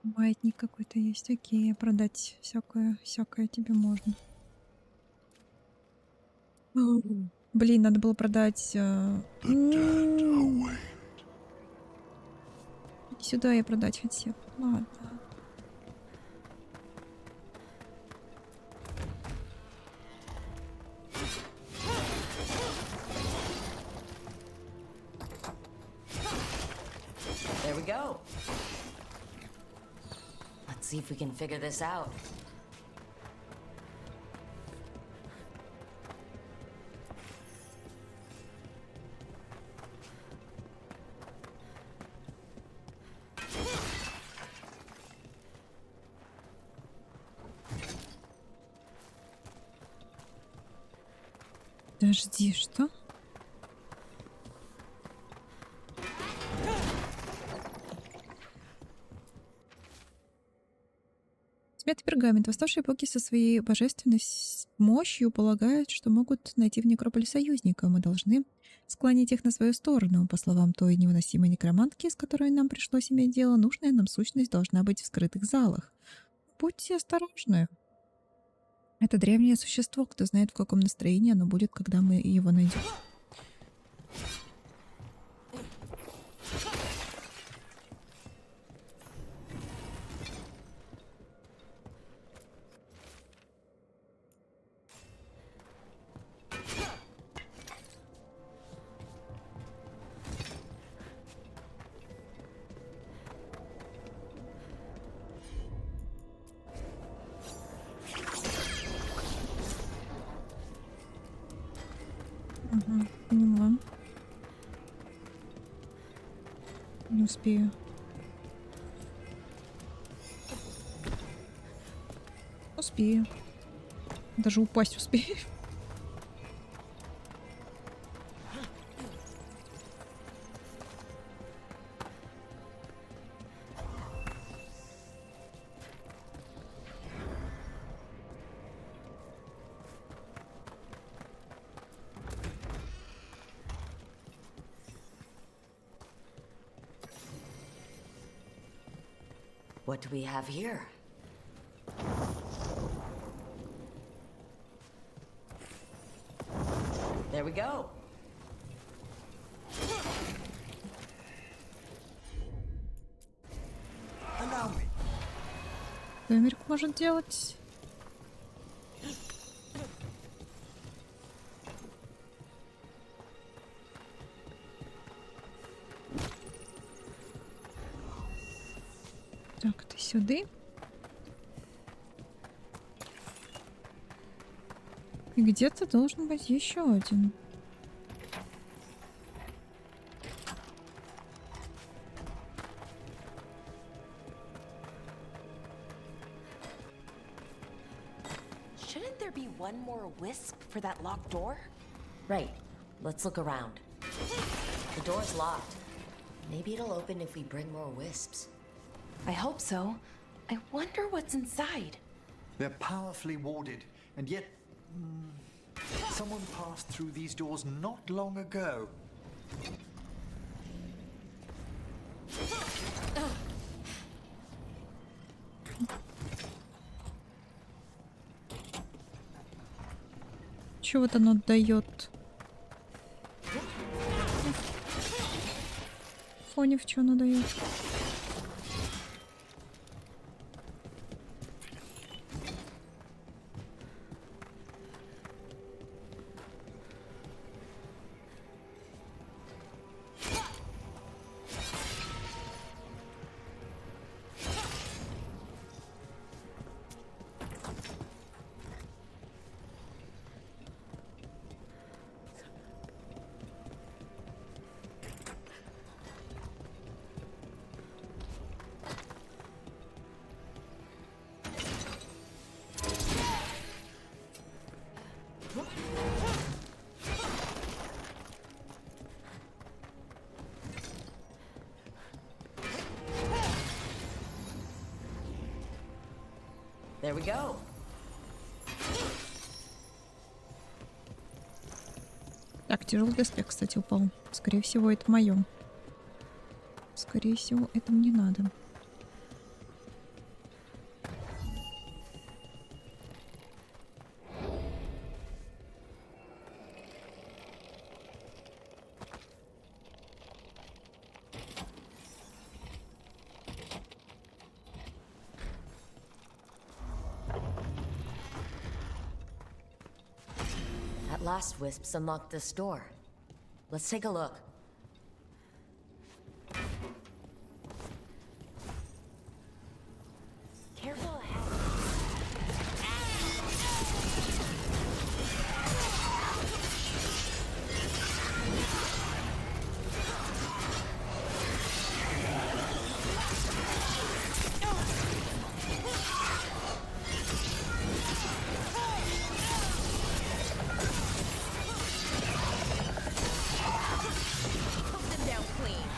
Маятник какой-то есть. Окей, продать всякое тебе можно. Блин, надо было продать... Сюда я продать хотел. Ладно. There we go. Let's see if we can figure this out. Подожди, что? Смятый пергамент. Восставшие боги со своей божественной мощью полагают, что могут найти в некрополе союзника. Мы должны склонить их на свою сторону. По словам той невыносимой некромантки, с которой нам пришлось иметь дело, нужная нам сущность должна быть в скрытых залах. Будьте осторожны. Это древнее существо. Кто знает, в каком настроении оно будет, когда мы его найдем. Ага, поняла. Не успею. Успею. Даже упасть успею. What do we have here? There we go. Что Америка может делать? Так, ты сюда. И где-то должен быть еще один. Shouldn't there there be one more wisp for that locked door? Right. Let's look around. The door's locked. Maybe it'll open if we bring more wisps. I hope so. I wonder what's inside. They're powerfully warded, and yet... someone passed through these doors not long ago. Чего вот оно дает? Фоне в что оно дает? There we go. Так, тяжелый доспех, кстати, упал. Скорее всего, это мое. Скорее всего, это мне надо. That last wisps unlocked this door. Let's take a look. Careful ahead. Put them down clean.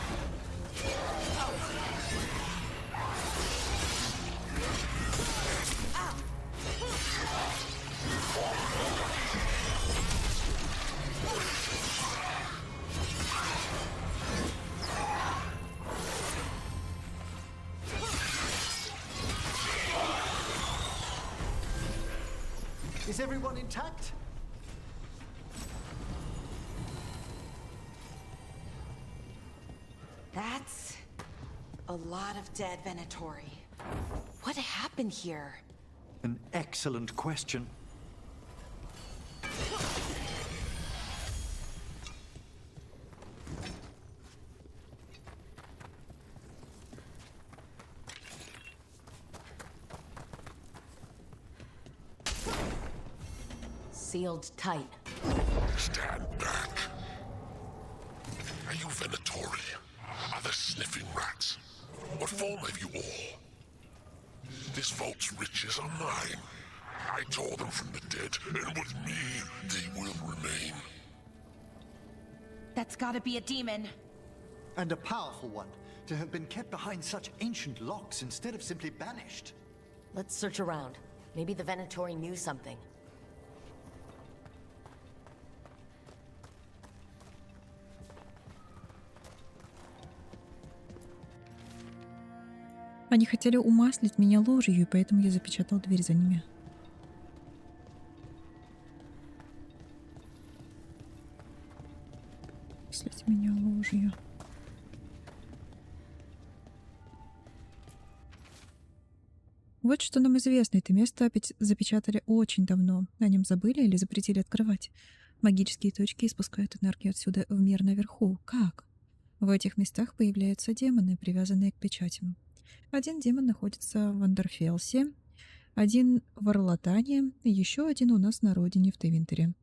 Is everyone intact? That's a lot of dead Venatori. What happened here? An excellent question. Sealed tight. Stand back. Are you Venatori? Are the sniffing rats? What form have you all? This vault's riches are mine. I tore them from the dead, and with me, they will remain. That's gotta be a demon. And a powerful one, to have been kept behind such ancient locks instead of simply banished. Let's search around. Maybe the Venatori knew something. Они хотели умаслить меня ложью, и поэтому я запечатал дверь за ними. Умаслить меня ложью. Вот что нам известно. Это место запечатали очень давно. О нем забыли или запретили открывать. Магические точки испускают энергию отсюда в мир наверху. Как? В этих местах появляются демоны, привязанные к печатям. Один демон находится в Андерфелсе, один в Орлатане, и еще один у нас на родине в Тевинтере.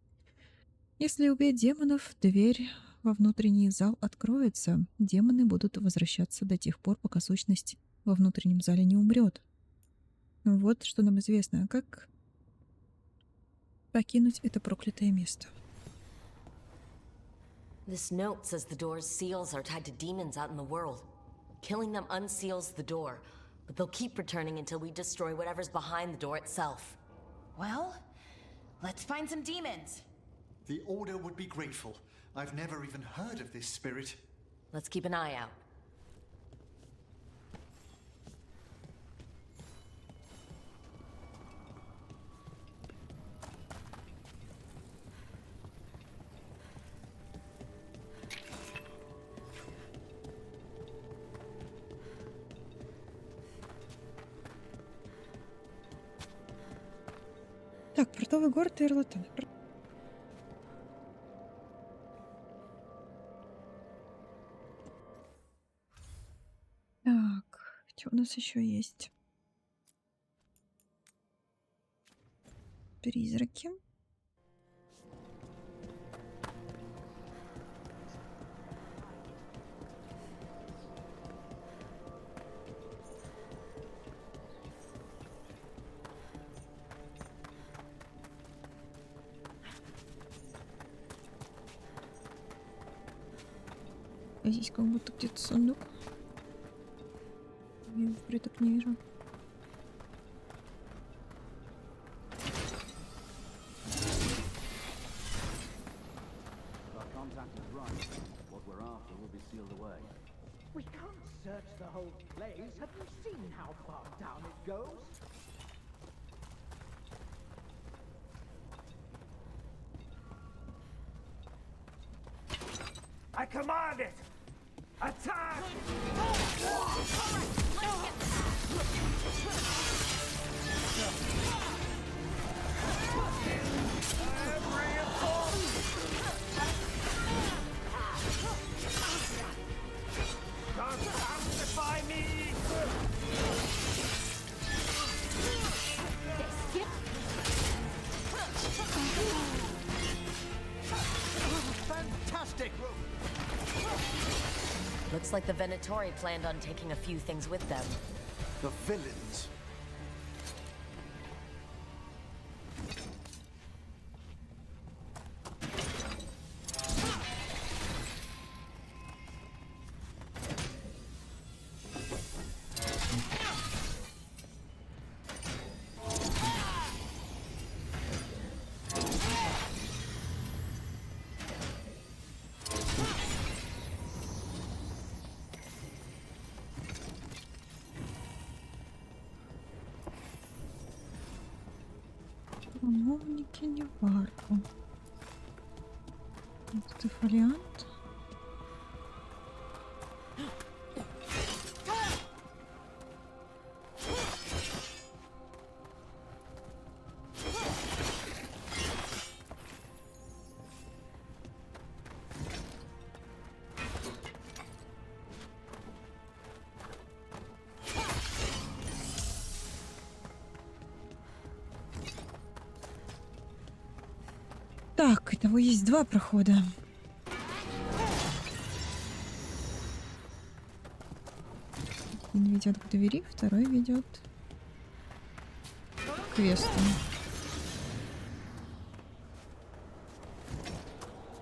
Если убить демонов, дверь во внутренний зал откроется. Демоны будут возвращаться до тех пор, пока сущность во внутреннем зале не умрет. Вот что нам известно. Как Покинуть это проклятое место. This note says the door's seals are tied to demons out in the world. Killing them unseals the door, but they'll keep returning until we destroy whatever's behind the door itself. Well, let's find some demons. The Order would be grateful. I've never even heard of this spirit. Let's keep an eye out. Так, портовый город Ирлатон. Так, что у нас еще есть? Призраки. Здесь как будто где-то сундук. Я его впритык не вижу. We can't search the whole place. Have you seen how far down it goes? I command it! Attack! Don't pacify me! Fantastic! Looks like the Venatori planned on taking a few things with them. The villains. Умовники не варку. Тут и фолиант. Так, итого есть два прохода. Один ведет к двери, второй ведет к квесту.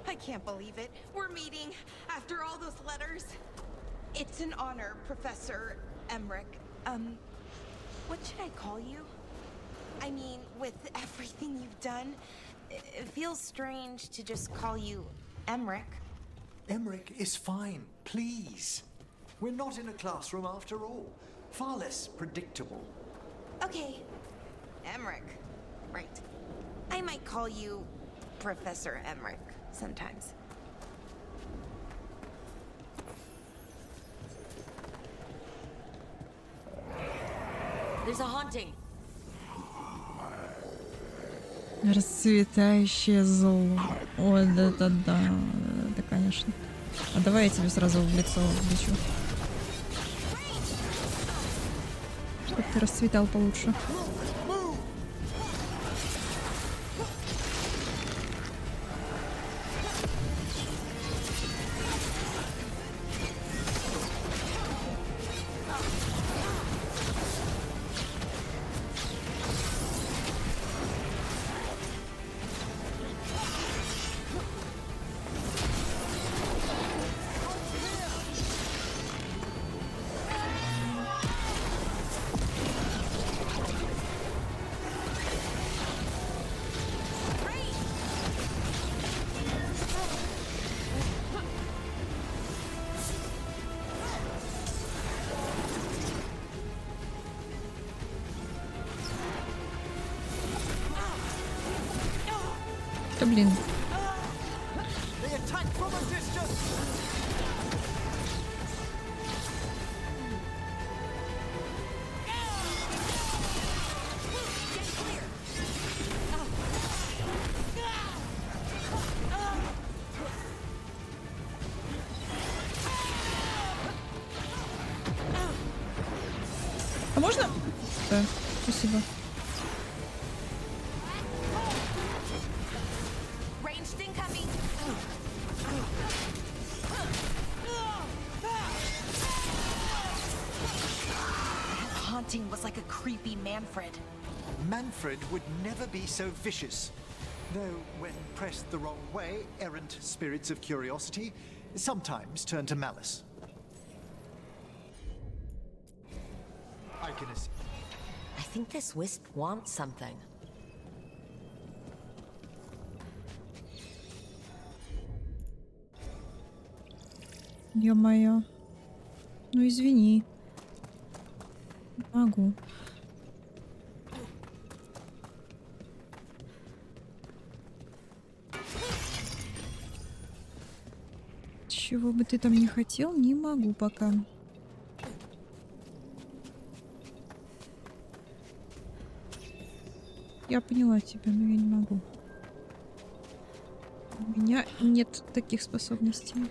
I can't believe it. We're meeting after all those letters. It's an honor, Professor Emmerich. What should I call you? I mean, with everything you've done, it feels strange to just call you Emmerich. Emmerich is fine, please. We're not in a classroom after all. Far less predictable. Okay, Emmerich. Right. I might call you Professor Emmerich sometimes. There's a haunting. Расцветающее зло. Ой, да, да, конечно. А давай я тебе сразу в лицо влечу. Чтоб ты расцветал получше. Да блин. They attack from a distance. А можно? Да, спасибо. Ranged incoming. That haunting was like a creepy Manfred. Manfred would never be so vicious. Though, when pressed the wrong way, errant spirits of curiosity sometimes turn to malice. I can assume. I think this wisp wants something. Ё-моё. Ну извини. Не могу. Чего бы ты там не хотел, не могу пока. Я поняла тебя, но я не могу. У меня нет таких способностей.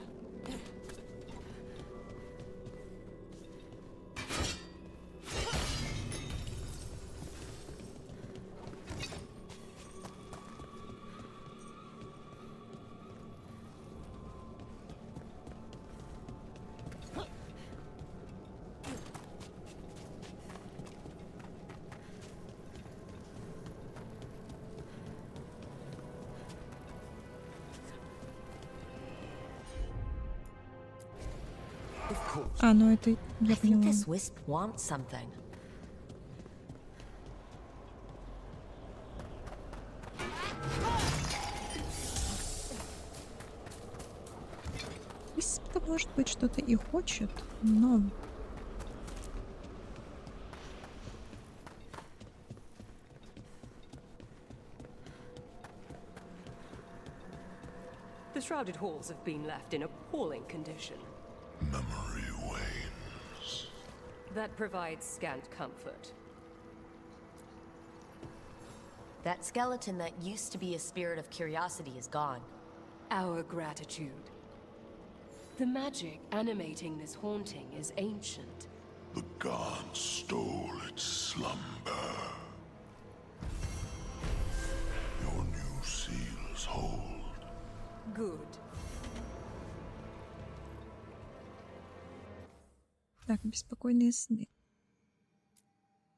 А, ну это я I think поняла. this wisp wants something. Висп-то, может быть, что-то и хочет, но... The shrouded halls have been left in appalling condition. Memory wanes. That provides scant comfort. That skeleton that used to be a spirit of curiosity is gone. Our gratitude. The magic animating this haunting is ancient. The gods stole its slumber. Your new seals hold. Good. Так, беспокойные сны.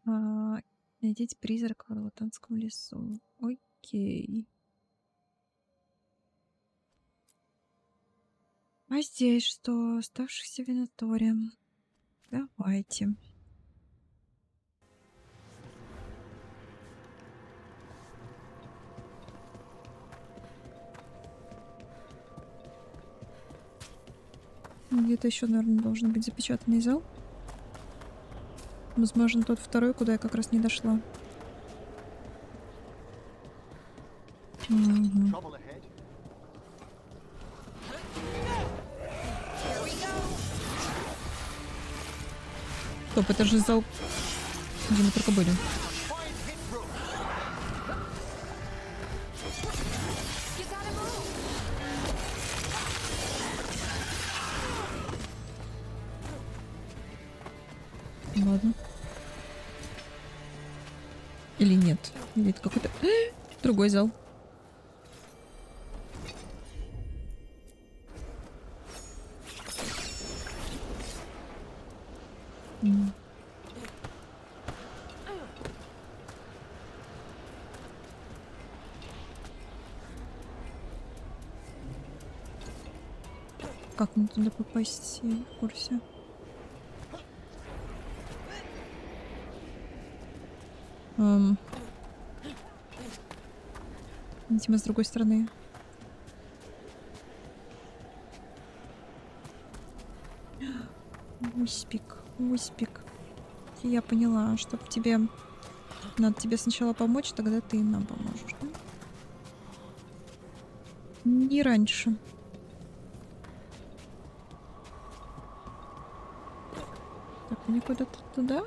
Найдите призрак в Орлатанском лесу. Окей. А здесь что? Оставшихся винотория. Давайте. Где-то еще, наверное, должен быть запечатанный зал. Возможно, тот второй, куда я как раз не дошла. Угу. Стоп, это же зал, где мы только были. Ладно. Или нет? Или это какой-то другой зал. Как мне туда попасть? Я в курсе. Видимо, с другой стороны. Успик. Я поняла, чтобы тебе... Надо тебе сначала помочь, тогда ты нам поможешь, да? Не раньше. Так, мне куда-то туда?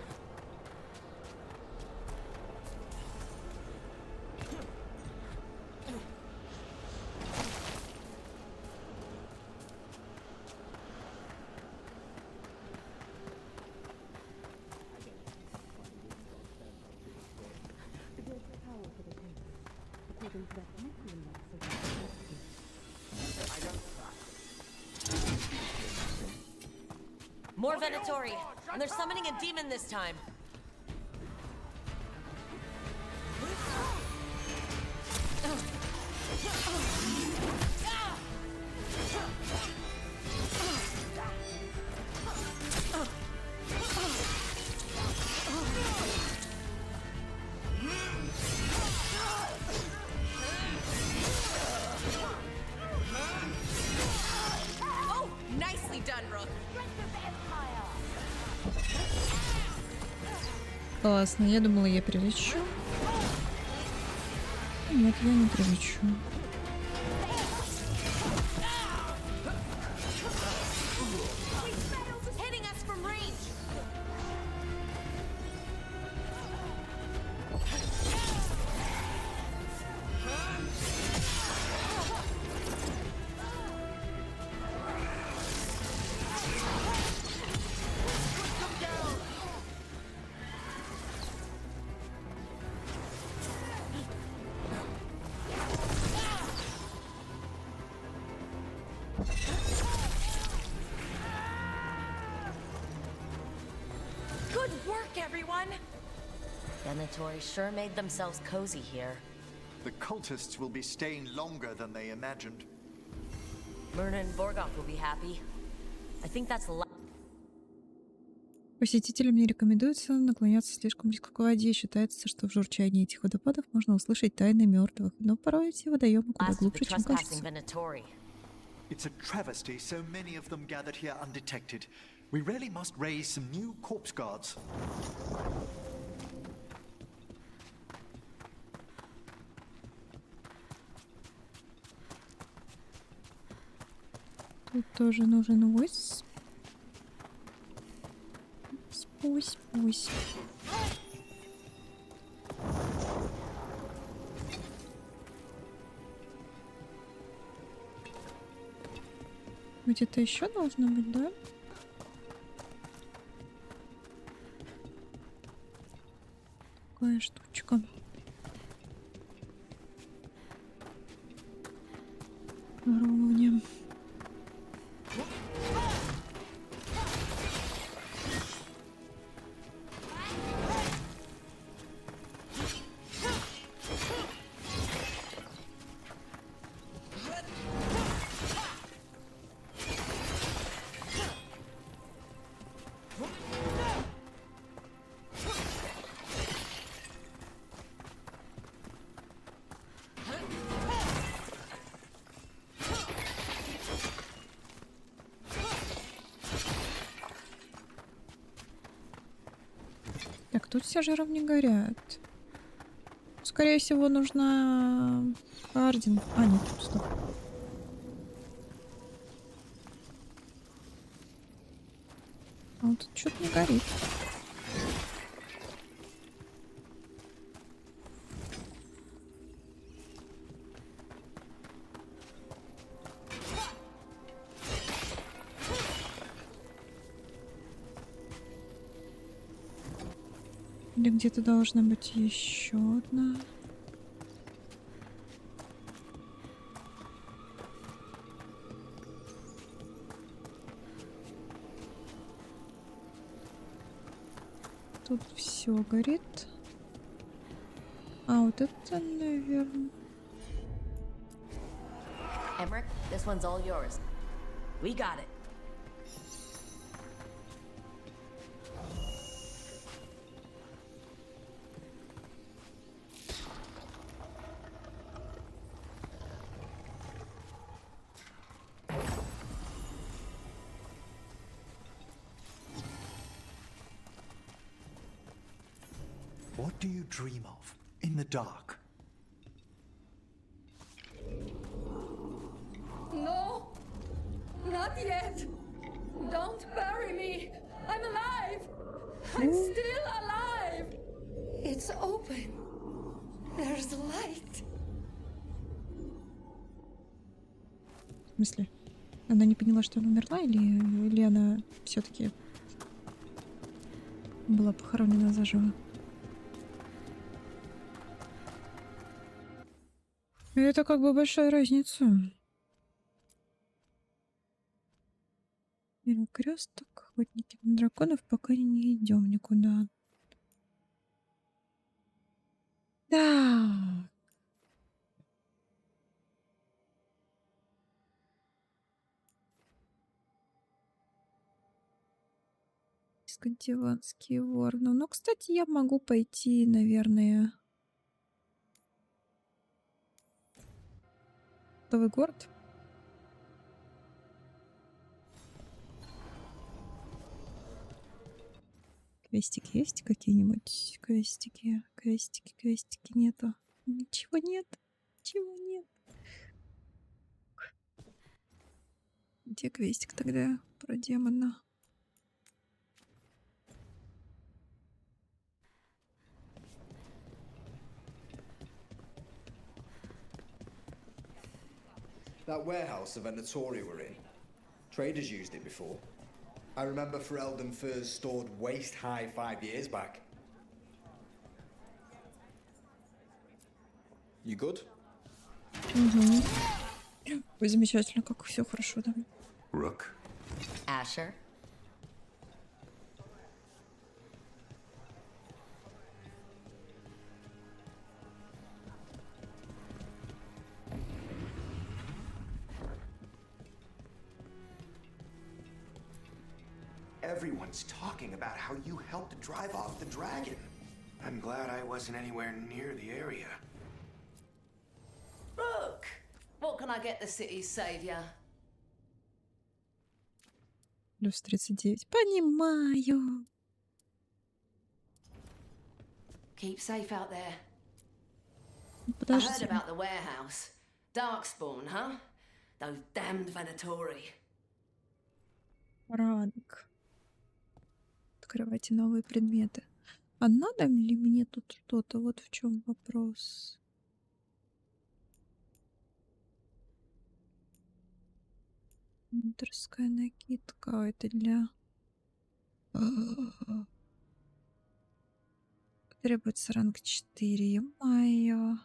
More Venatori, and they're summoning a demon this time. Oh, nicely done, Rook. Классно, я думала, я прилечу. Нет, я не прилечу. Hitting us from range. Good work, everyone. Venatori sure made themselves cozy here. The cultists will be staying longer than they imagined. Myrna and Vorgoth will be happy. I think that's Посетителям не рекомендуется наклоняться слишком близко к воде. Считается, что в журчании этих водопадов можно услышать тайны мертвых, но порой эти водоемы куда last of the глубже, чем trespassing кажется. Venatori. It's a travesty so many of them gathered here undetected. We really must raise some new corpse guards. Тут тоже нужен wisp. Wisp. Где-то еще должно быть, да? Такая штучка. Уровня. Так, тут все жиром не горят. Скорее всего, нужна Ардин. А, нет, стоп. А вот тут что-то не горит. Или где-то должна быть еще одна. Тут все горит. А вот это, наверное. Emmerich, this one's all yours. We got it. What do you dream of in the dark? Not yet! Don't bury me! I'm alive! I'm still alive! It's open. There's light. В смысле? Она не поняла, что она умерла, или она все-таки была похоронена заживо? Это как бы большая разница. Перекресток, охотники на драконов, пока не идем никуда. Да. Скандиванские ворны. Ну, кстати, я могу пойти, наверное, в Veilguard. Квестики есть какие-нибудь? Квестики нету. Ничего нет. Ничего нет. Где квестик тогда про демона? That warehouse the Venatori were in. Traders used it before. I remember Ferelden furs stored waist high 5 years back. You good? Угу. Ой, замечательно, как все хорошо, да. Rook? Asher? Everyone's talking about how you helped drive off the dragon. I'm glad I wasn't anywhere near the area. Rook! What can I get the city's savior? Плюс 39. Понимаю. Keep safe out there. I Подожди. heard about the warehouse. Darkspawn, huh? Those damned Venatori. Ранг. Открывайте новые предметы. А надо ли мне тут что-то? Вот в чем вопрос. Интерская накидка. Это для... Требуется ранг 4. Ё-моё.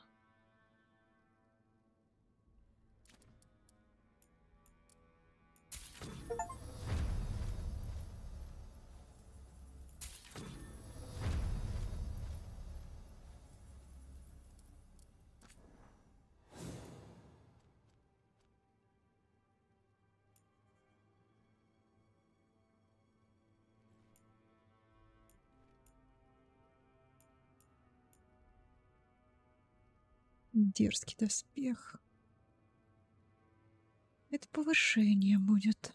Дерзкий доспех. Это повышение будет.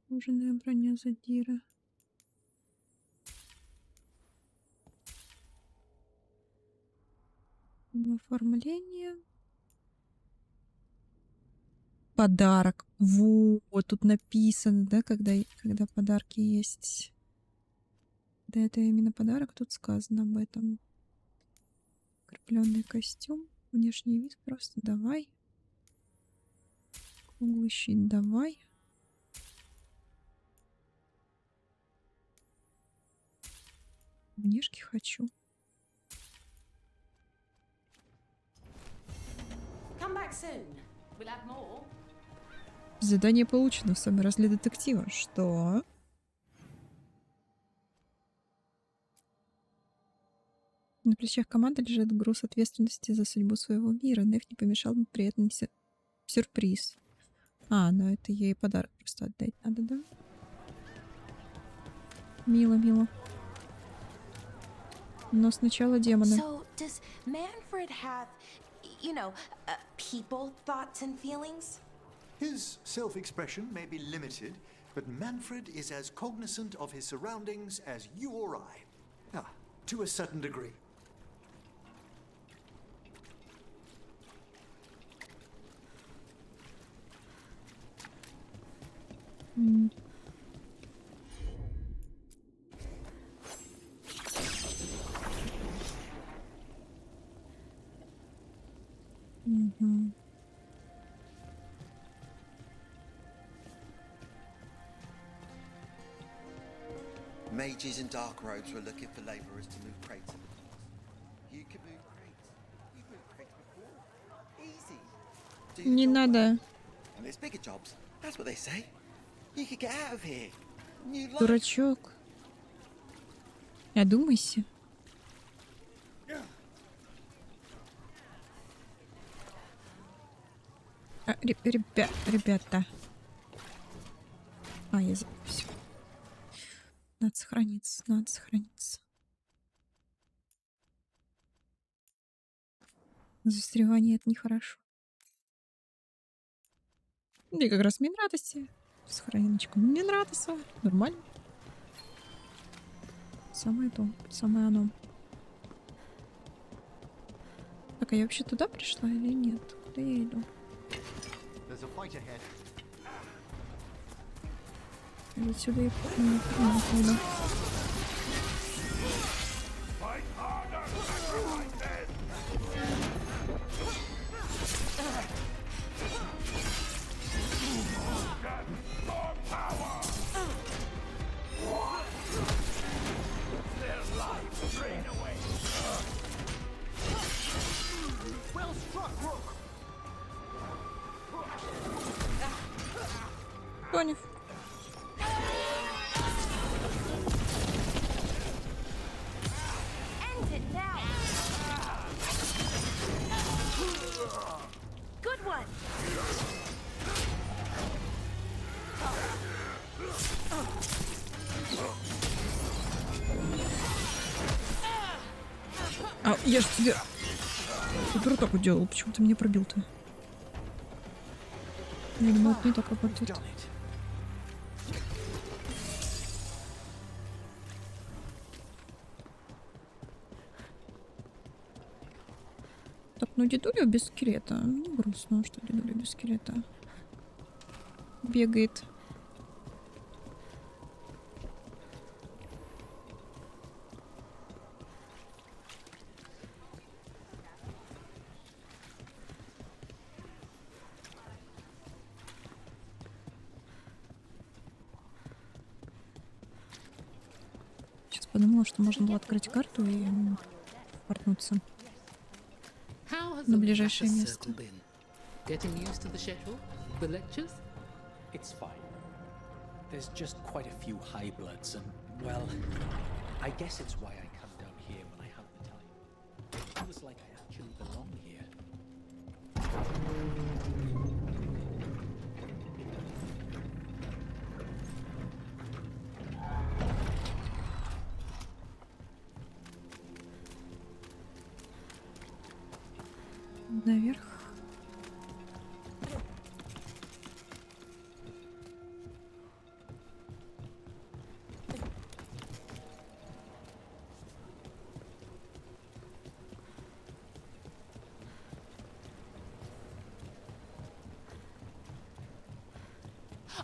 Кожаная броня задира. Оформление. Подарок. Вот тут написано, да, когда подарки есть. Да, это именно подарок, тут сказано об этом. Крепленный костюм. Внешний вид просто давай. Круглый щит давай. Внешки хочу. Come back soon. We'll have more. Задание получено в самой разле детектива. Что? На плечах команды лежит груз ответственности за судьбу своего мира. Неф не помешал бы при этом сюрприз. Ну это ей подарок просто отдать надо, да? Мило. Но сначала демоны. So, does Manfred have, people thoughts and feelings? His self-expression may be limited, but Manfred is as cognizant of his surroundings as you or I. To a certain degree. Угу. Mages in dark robes were looking for laborers to move crates in the past. You could move crates. You've moved crates before. Easy. Do the Не job надо. well. And there's bigger jobs. That's what they say. You could get out of here. New life. Дурачок. Одумайся. Ребята. Я забылась. Надо сохраниться. Застревание — это нехорошо. Мне как раз Минрадости. Сохраненочку. Минрадоса. Нормально. Самое то. Самое оно. Так, а я вообще туда пришла или нет? Куда я иду? Я отсюда и пойду. Понял. Good one. Я ж тебе... Теперь так вот делал. Почему ты меня пробил-то? Я думал, это не так работает. Так, ну дедуля без скелета. Мне грустно, что дедуля без скелета бегает. Сейчас подумала, что можно было открыть карту и портнуться на ближайшее место. Getting used to the schedule? The lectures? It's fine. There's just quite a few high bloods, and, well, I guess it's why I come down here when I have the time. It feels like I actually belong here. Наверх.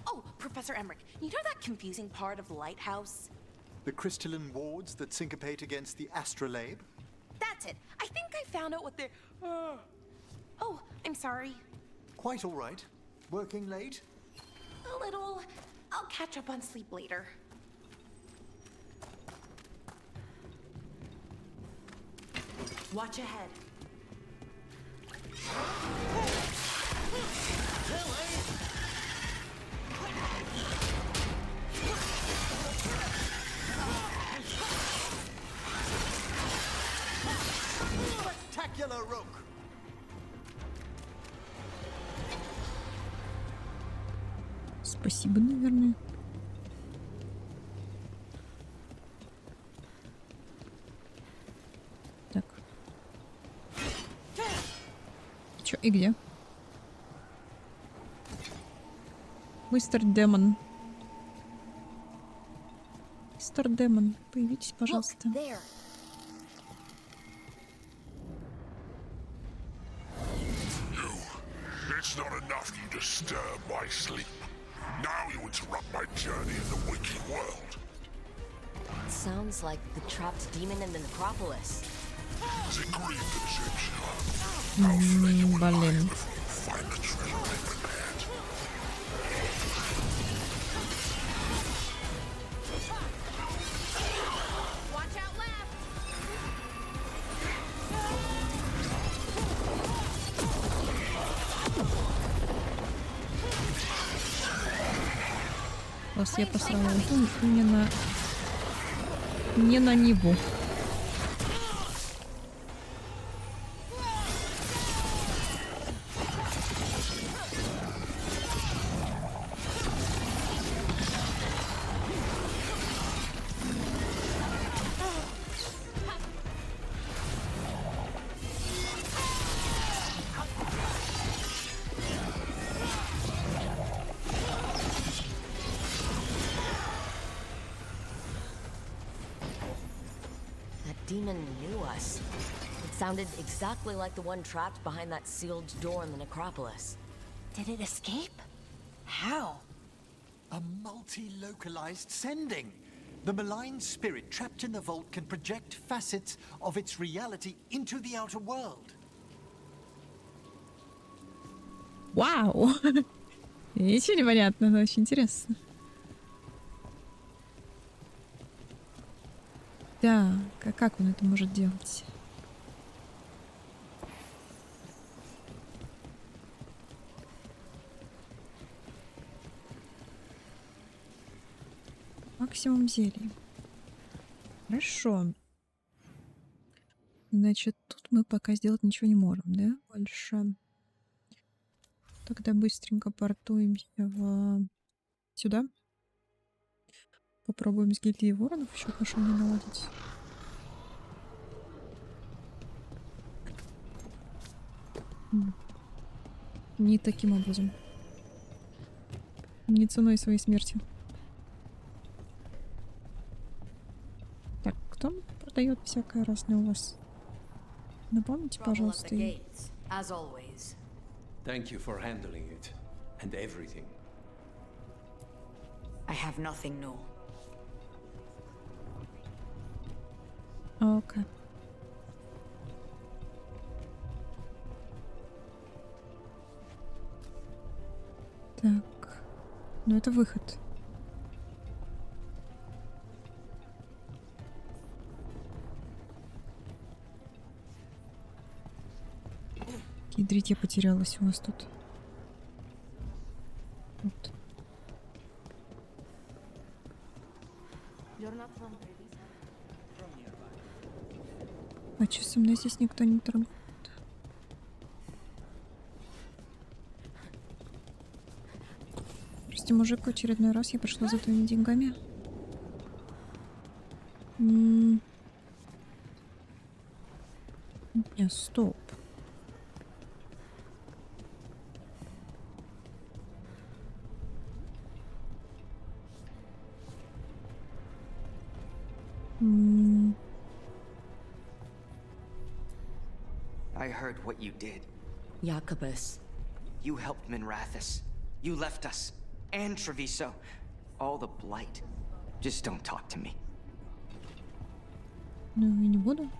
Oh, Professor Emmerich, you know that confusing part of the lighthouse? The crystalline wards that syncopate against the astrolabe? That's it. I think I found out what they're... Oh, I'm sorry. Quite all right. Working late? A little. I'll catch up on sleep later. Watch ahead. Spectacular rook! Спасибо, наверное. Так. Чё, и где? Мистер Демон. Мистер Демон, появитесь, пожалуйста. It's not enough you disturb my sleep. Now you interrupt my journey in the waking world. Sounds like the trapped demon in the necropolis. Блин. Раз я посрала ульту не на него. Demon knew us. It sounded exactly like the one trapped behind that sealed door in the necropolis. Did it escape? How? A multi-localized sending. The malign spirit trapped in the vault can project facets of its reality into the outer world. Вау! Ничего не понятно, но очень интересно. Да, как он это может делать? Максимум зелий. Хорошо. Значит, тут мы пока сделать ничего не можем, да? Больше. Тогда быстренько портуемся сюда. Попробуем с гильдией воронов еще отношения наладить. Не таким образом. Не ценой своей смерти. Так, кто продает всякое разное у вас? Напомните, пожалуйста. Thank you for handling it and everything. I have nothing new. Окей. Так. Ну это выход. Ядрить, я потерялась у вас тут. Вот. А чё со мной здесь никто не торгует? Прости, мужик, в очередной раз я пришла за твоими деньгами. Не, стоп. I heard what you did. Jacobus. You helped Minrathus. You left us. And Treviso. All the blight. Just don't talk to me. Ну, я не буду.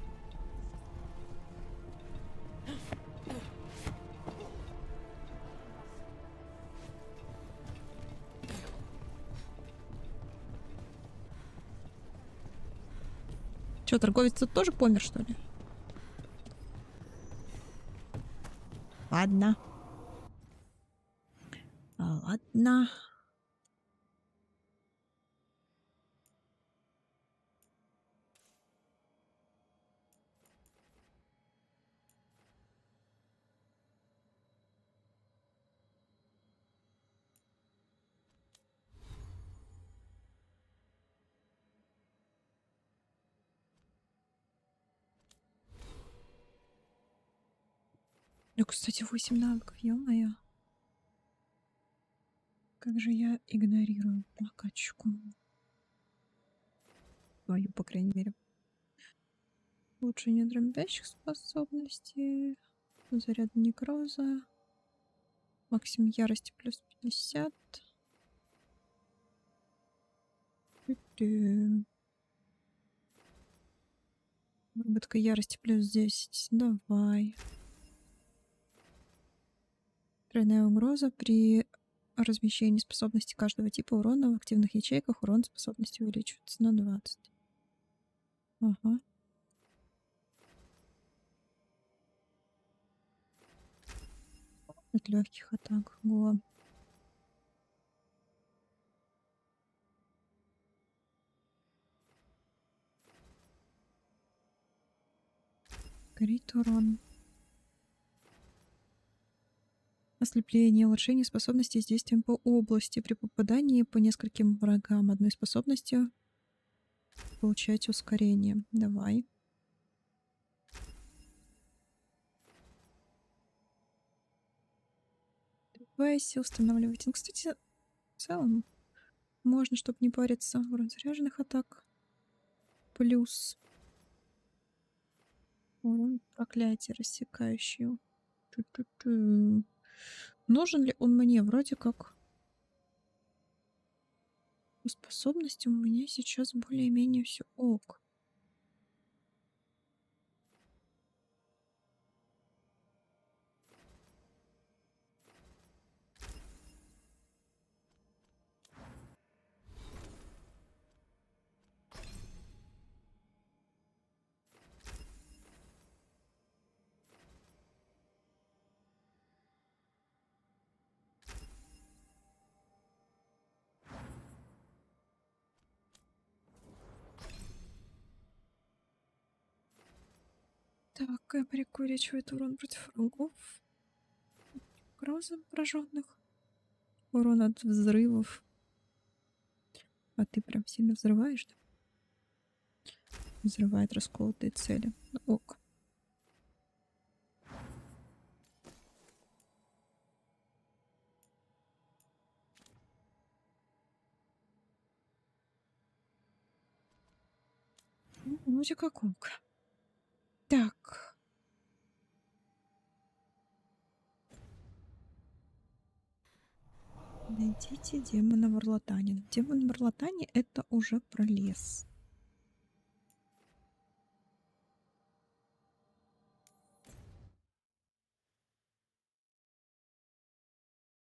Чё, торговец тут тоже помер, что ли? Ладно. Ладно. Ну, кстати, 8 навыков, ё-моё. Как же я игнорирую прокачку. Твою, по крайней мере. Улучшение дробящих способностей. Заряд некроза. Максимум ярости плюс 50. Выработка ярости +10. Давай. Тройная угроза. При размещении способности каждого типа урона в активных ячейках урон способности увеличивается на 20. Ага. От легких атак. Го. Крит урон. Ослепление. Улучшение способностей с действием по области. При попадании по нескольким врагам одной способностью получаете ускорение. Давай. Девайсе устанавливайте. Ну, кстати, в целом можно, чтобы не париться. Урон заряженных атак. Плюс урон проклятия рассекающего. Ту-ту-ту. Нужен ли он мне? Вроде как. По способностям у меня сейчас более-менее все ок. Так, Эбрик увеличивает урон против врагов. Угрозы пораженных. Урон от взрывов. А ты прям сильно взрываешь, да? Взрывает расколотые цели. Ну, ок. Ну, вроде как ок. Так. Найдите демона в Орлатане. Демон в Орлатане — это уже про лес.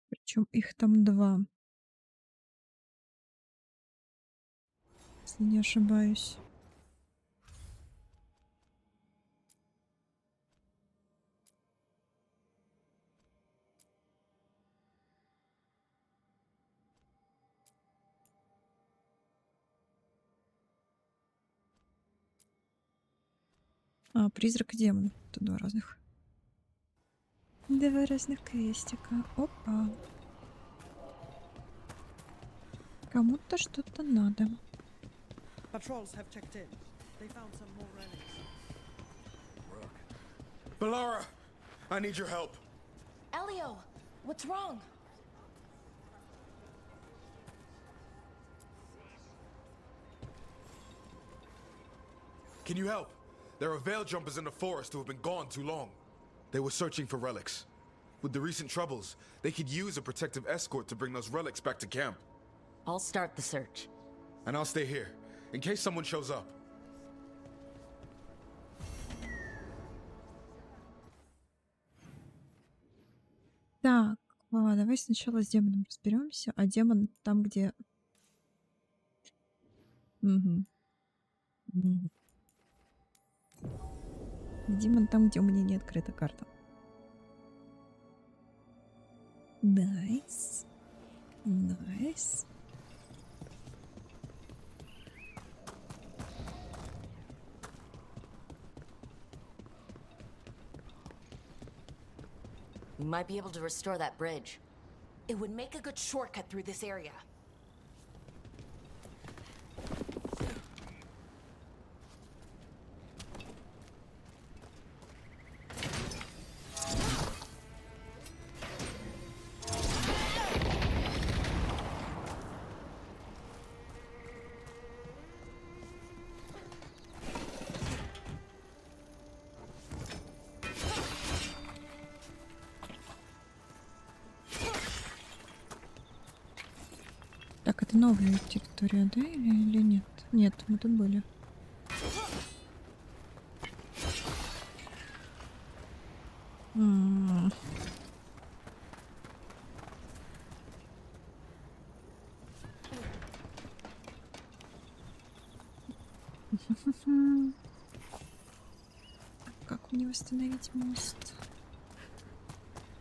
Причем их там 2. Если не ошибаюсь. А, призрак и демон. Это 2 разных. 2 разных квестика. Опа. Кому-то что-то надо. Patrols have checked in. They found some more relics. Balara, I need your help. Elio, what's wrong? Can you help? There are veil jumpers in the forest who have been gone too long. They were searching for relics. With the recent troubles, they could use a protective escort to bring those relics back to camp. I'll start the search. And I'll stay here, in case someone shows up. Так, давай сначала с демоном разберемся. А демон там, где... Угу. Демон там, где у меня не открыта карта. Найс. Найс. We might be able to restore that bridge. It would make a good shortcut through this area. Так, это новая территория, да, или нет? Нет, мы тут были. М. Как мне восстановить мост?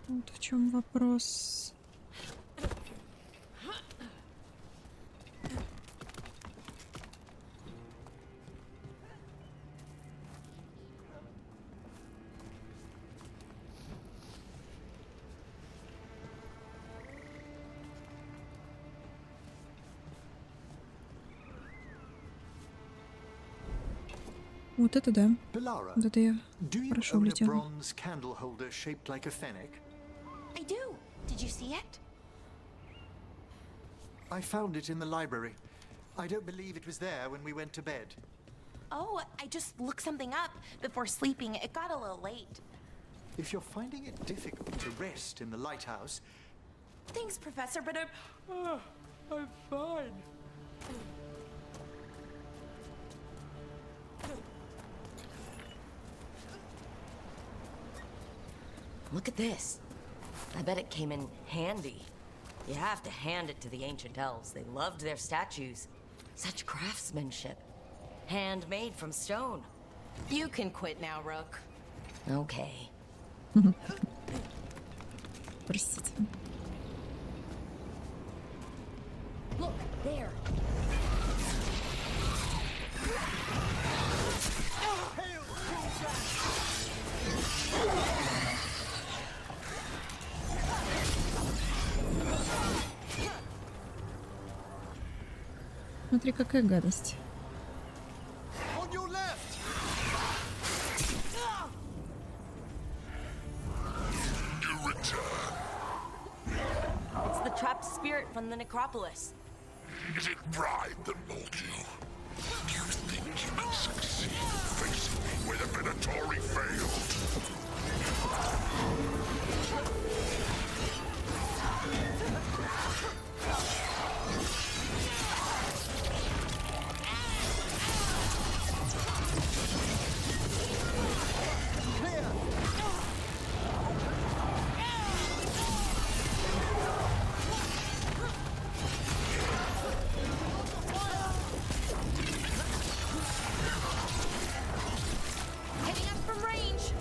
Вот в чем вопрос. Вот это да. Belara, Вот это я do you хорошо own a улетела. bronze candle holder shaped like a fennec? I do. Did you see it? I found it in the library. I don't believe it was there when we went to bed. Oh, I just looked something up before sleeping. It got a little late. If you're finding it difficult to rest in the lighthouse... Thanks, Professor, but I'm fine. Look at this. I bet it came in handy. You have to hand it to the ancient elves. They loved their statues. Such craftsmanship. Handmade from stone. You can quit now, Rook. Okay. Простите. Look, there. Смотри, какая гадость. On your left! You return. It's the trapped spirit from the necropolis. Is it pride that mold you? Do you think you can succeed facing me where the Venatori failed? Hitting us from range.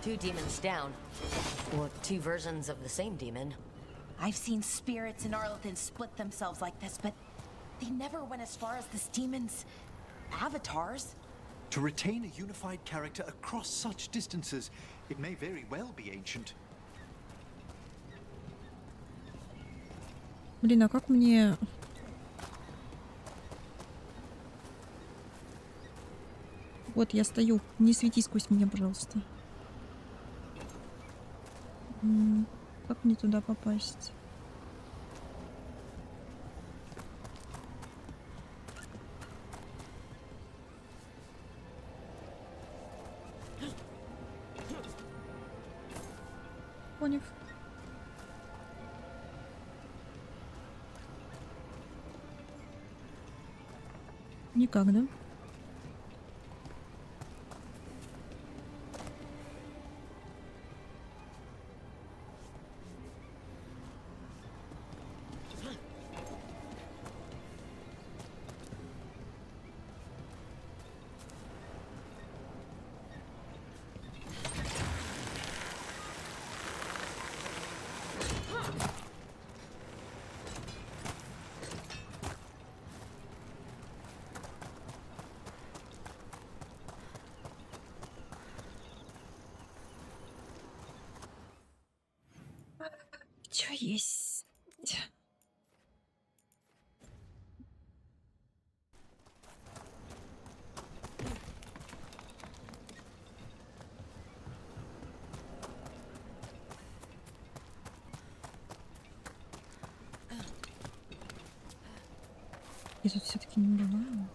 Two demons down. Or two versions of the same demon. I've seen spirits in Arlington split themselves like this, but they never went as far as this demon's avatars. To retain a unified character across such distances, it may very well be ancient. Блин, а как мне... Вот я стою. Не свети сквозь меня, пожалуйста. Как мне туда попасть? Понял. Никак, да? Чё есть? Я тут все-таки не бываю.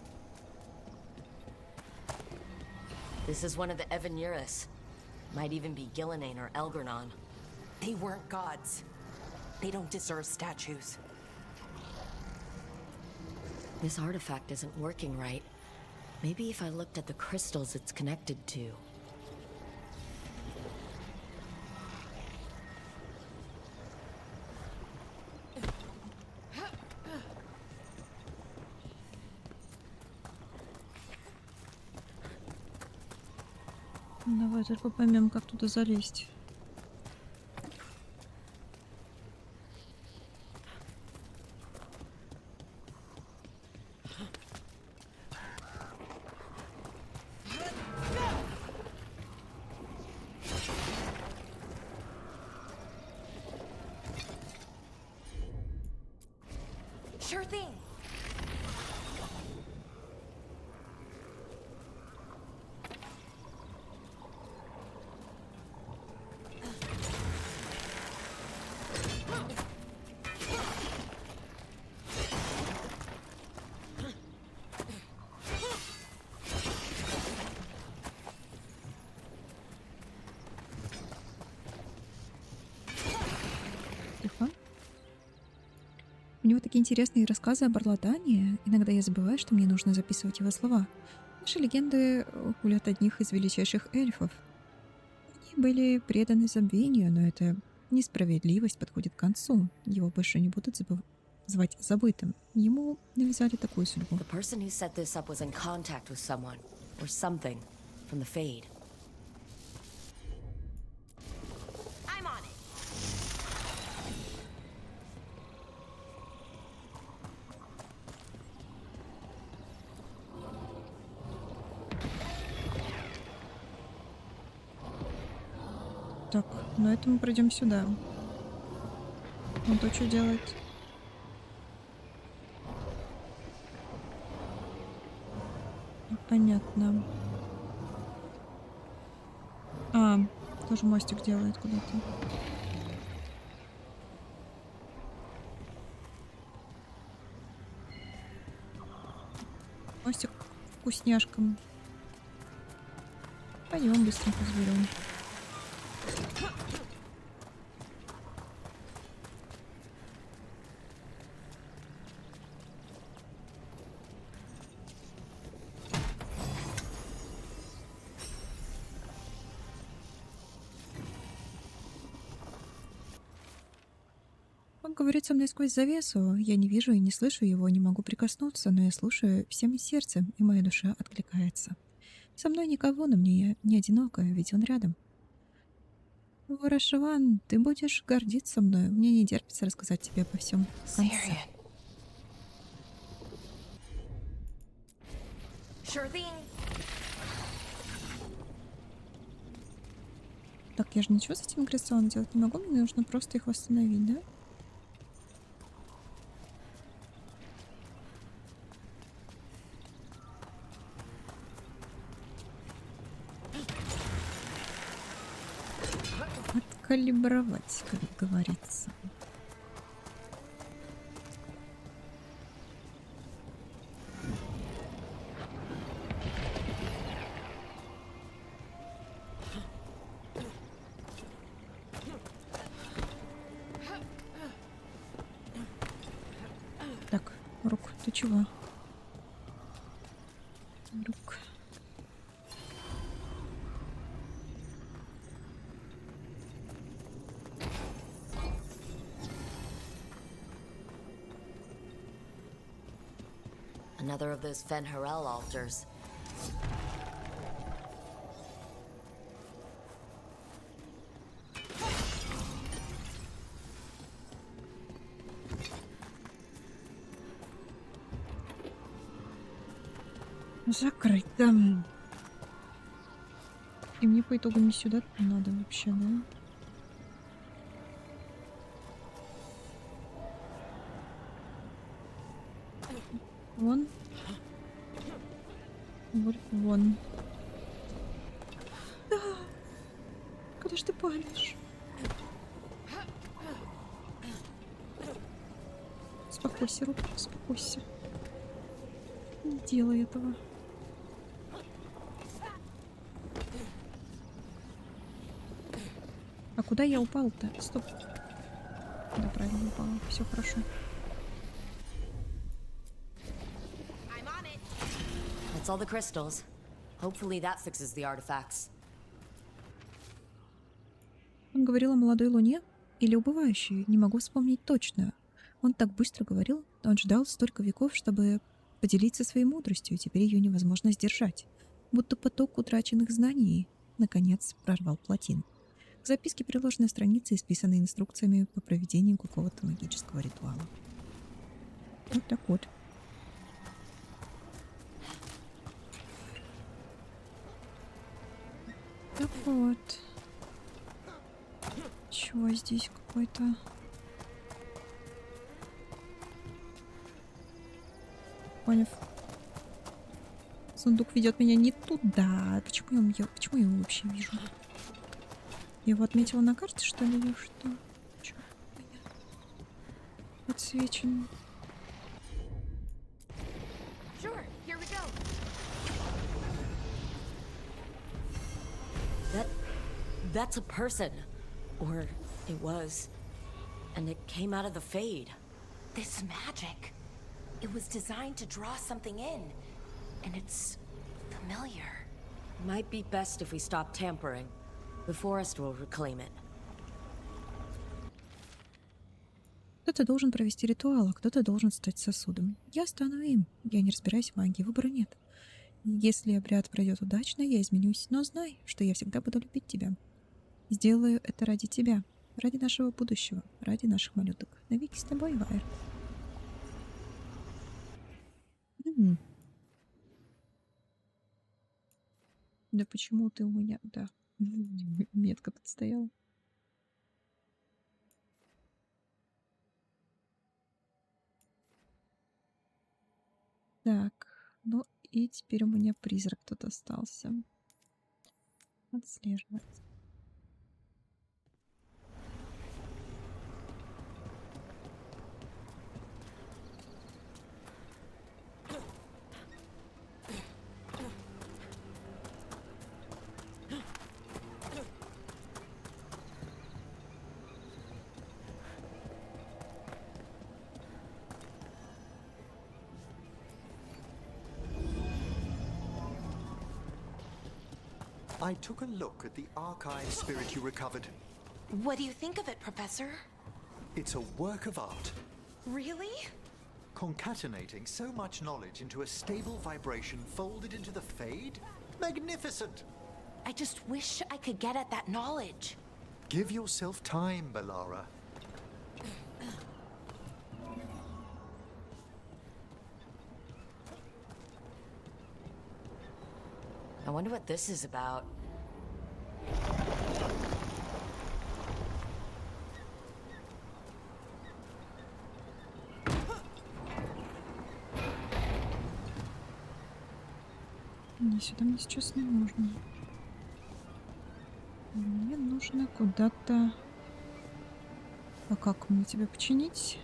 This is one of the Evanuris. Might even be Gillenane or Elgernon. They weren't gods. They don't deserve statues. This artifact isn't working right. Maybe if I looked at the crystals it's connected to. Давай только поймем, как туда залезть. Sure thing. Тихо. У него такие интересные рассказы об Орлатане. Иногда я забываю, что мне нужно записывать его слова. Наши легенды хулят одних из величайших эльфов. Они были преданы забвению, но эта несправедливость подходит к концу. Его больше не будут звать забытым. Ему навязали такую судьбу. The person who set this up was in contact with someone or something from the Fade. I'm on it. Так, ну это мы пройдем сюда. Он то что делает? Понятно. А, тоже мостик делает куда-то. Мостик к вкусняшкам. Пойдем быстренько заберем. Он говорит со мной сквозь завесу. Я не вижу и не слышу его, не могу прикоснуться, но я слушаю всем сердцем, и моя душа откликается. Со мной никого, но мне не одиноко, ведь он рядом. Ворашиван, ты будешь гордиться мной. Мне не терпится рассказать тебе обо всем в конце. Sure thing. Так, я же ничего с этим агрессионом делать не могу, мне нужно просто их восстановить, да? Откалибровать, как говорится. Так, Рук, ты чего? Рук. Another of those Fen'Harel altars. Закрыть, да. И мне по итогу не сюда надо вообще, да? Вон. Вон. Да. Куда ж ты падаешь? Успокойся, Рук, успокойся. Не делай этого. А куда я упал-то? Стоп. Да, правильно упала. Все хорошо. That's all the crystals. Hopefully that fixes the artifacts. Он говорил о молодой луне или убывающей, не могу вспомнить точно. Он так быстро говорил, он ждал столько веков, чтобы поделиться своей мудростью, и теперь ее невозможно сдержать. Будто поток утраченных знаний, наконец, прорвал плотину. К записке приложены страницы, исписанные инструкциями по проведению какого-то магического ритуала. Вот так вот. Так вот. Чего здесь какой-то... Поняв. Сундук ведет меня не туда. Почему я его вообще вижу? Я его отметила на карте, что ли, или что? Чё у меня подсвечен? Sure, here we go. That's a person. Or it was. And it came out of the Fade. This magic. It was designed to draw something in. And it's familiar. Might be best if we stop tampering. The forest will reclaim it. Кто-то должен провести ритуал, а кто-то должен стать сосудом. Я стану им. Я не разбираюсь в магии, выбора нет. Если обряд пройдет удачно, я изменюсь, но знай, что я всегда буду любить тебя. Сделаю это ради тебя, ради нашего будущего, ради наших малюток. Навеки с тобой, Вайр. Да почему ты у меня... Да. Метка тут стояла. Так, ну и теперь у меня призрак тут остался. Отслеживать. I took a look at the archive spirit you recovered. What do you think of it, Professor? It's a work of art. Really? Concatenating so much knowledge into a stable vibration folded into the Fade? Magnificent! I just wish I could get at that knowledge. Give yourself time, Bellara. I wonder what this is about. Не, сюда мне сейчас не нужно. Мне нужно куда-то... А как мне тебя починить?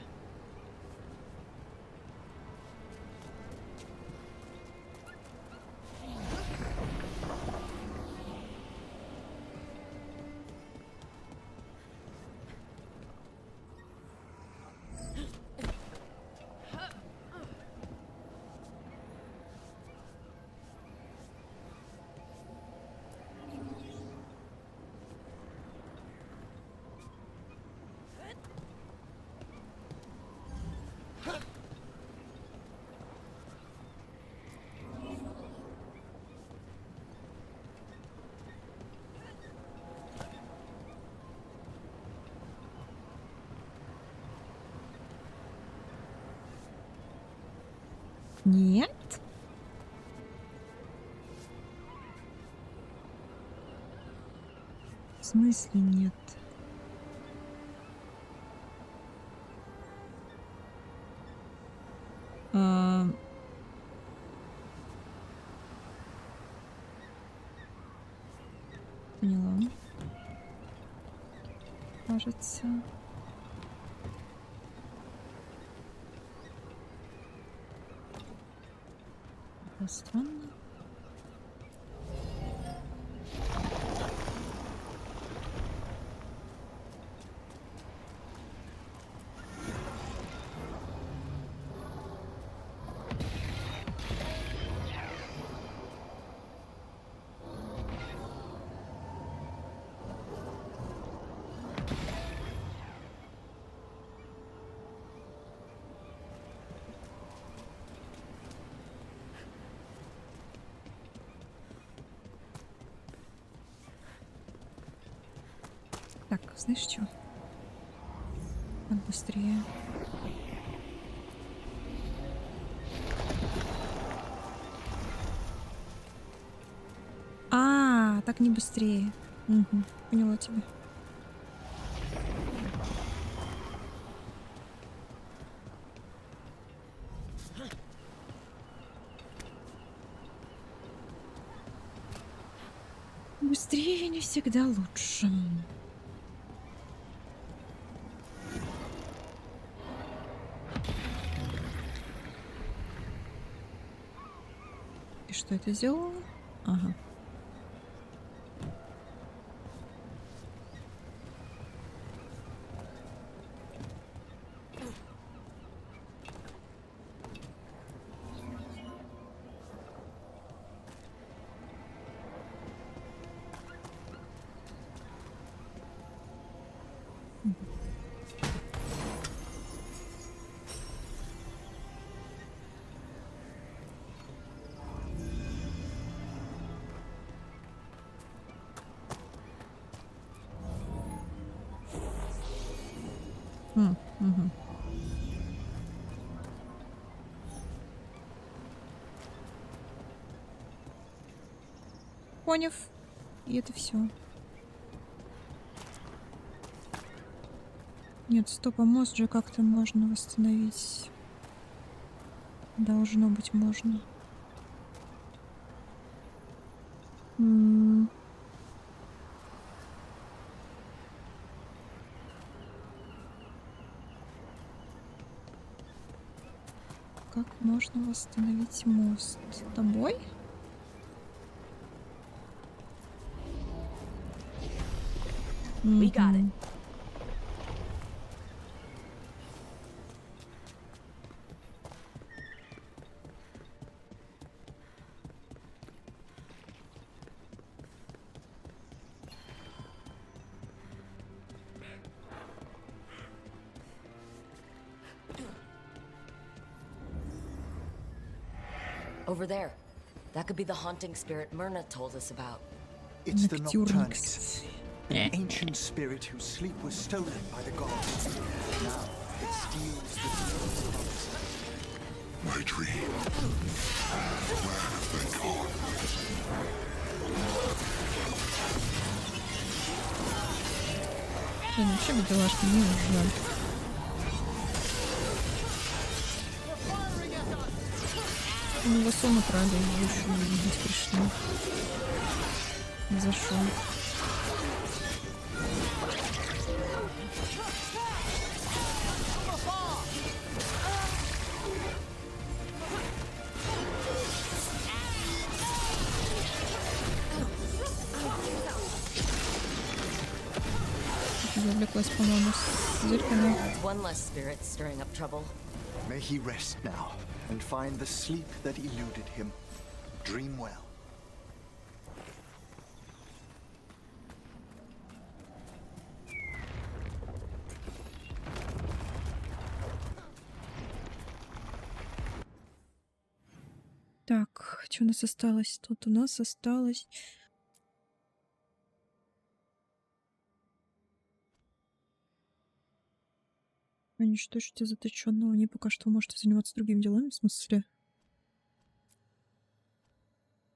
Нет? В смысле нет? Поняла. Кажется. было странно. Так, знаешь что? Так быстрее. Так не быстрее. Угу, поняла тебя. Быстрее не всегда лучше. И что это сделало? Ага. Угу. Поняв. И это все. Нет, стоп, а мост же как-то можно восстановить. Должно быть можно. Как можно восстановить мост? Тобой? We got it. Over there. That could be the haunting spirit Myrna told us about. It's the Nocturnix, an ancient spirit whose sleep was stolen by the gods. Now it steals the dreams of others. My dream. Where have they gone? Блин, вообще бедолашка, мне жаль. У него сон украли, его еще увидеть пришли. Зашел. Завлеклась, по-моему, с зеркалом. One less spirit stirring up trouble. May he rest now and find the sleep that eluded him. Dream well. Так, что у нас осталось? Тут у нас осталось... Уничтожить заточенного. Они пока что можете заниматься другими делами, в смысле...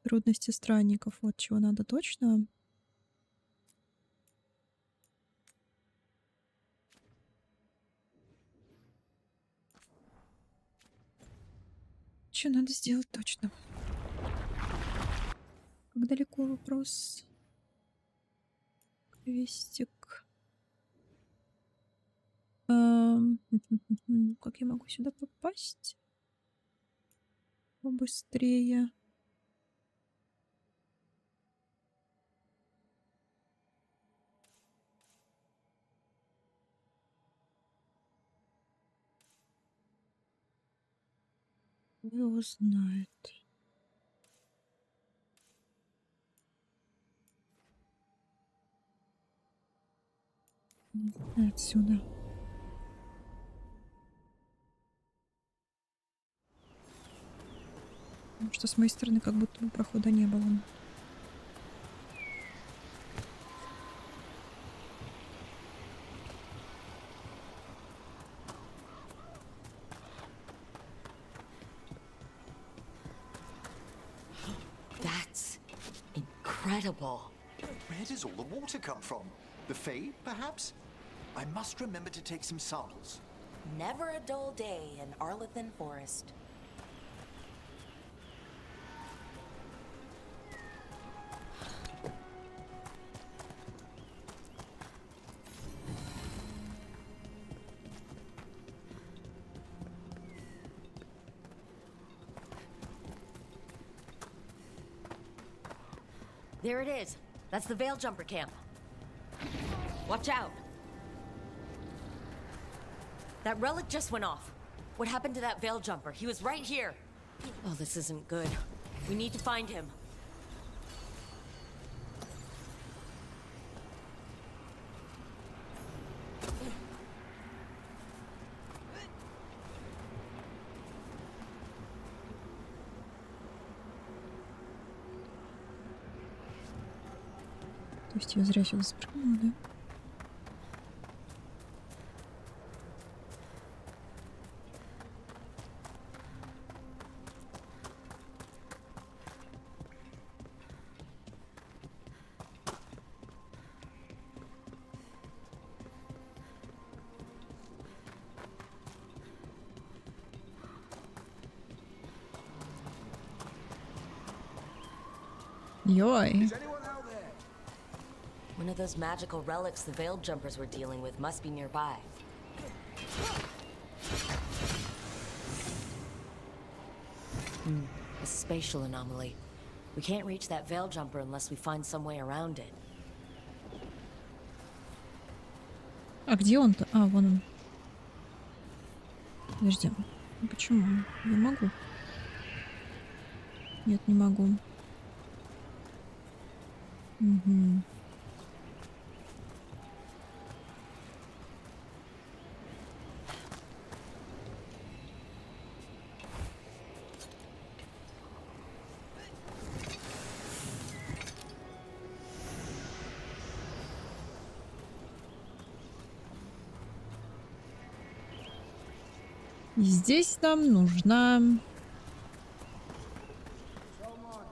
Трудности странников. Вот чего надо точно. Что надо сделать точно? Как далеко вопрос? Крестик. Как я могу сюда попасть? Побыстрее. Кто его знает? Отсюда. Потому что с моей стороны как будто бы прохода не было. That's incredible. Where does all the water come from? The Fae, perhaps? I must remember to take some samples. Never a dull day in Arlethan Forest. There it is. That's the Veil Jumper camp. Watch out. That relic just went off. What happened to that Veil Jumper? He was right here. Oh, this isn't good. We need to find him. То есть я зря сюда спрыгнула, да? Йой. One of those magical relics the Veiled Jumpers were dealing with must be nearby. A spatial anomaly. We can't reach that Veil Jumper unless we find some way around it. А где он-то? А, вон он. Подожди. Почему? Я могу. Нет, не могу. Угу. И здесь нам нужна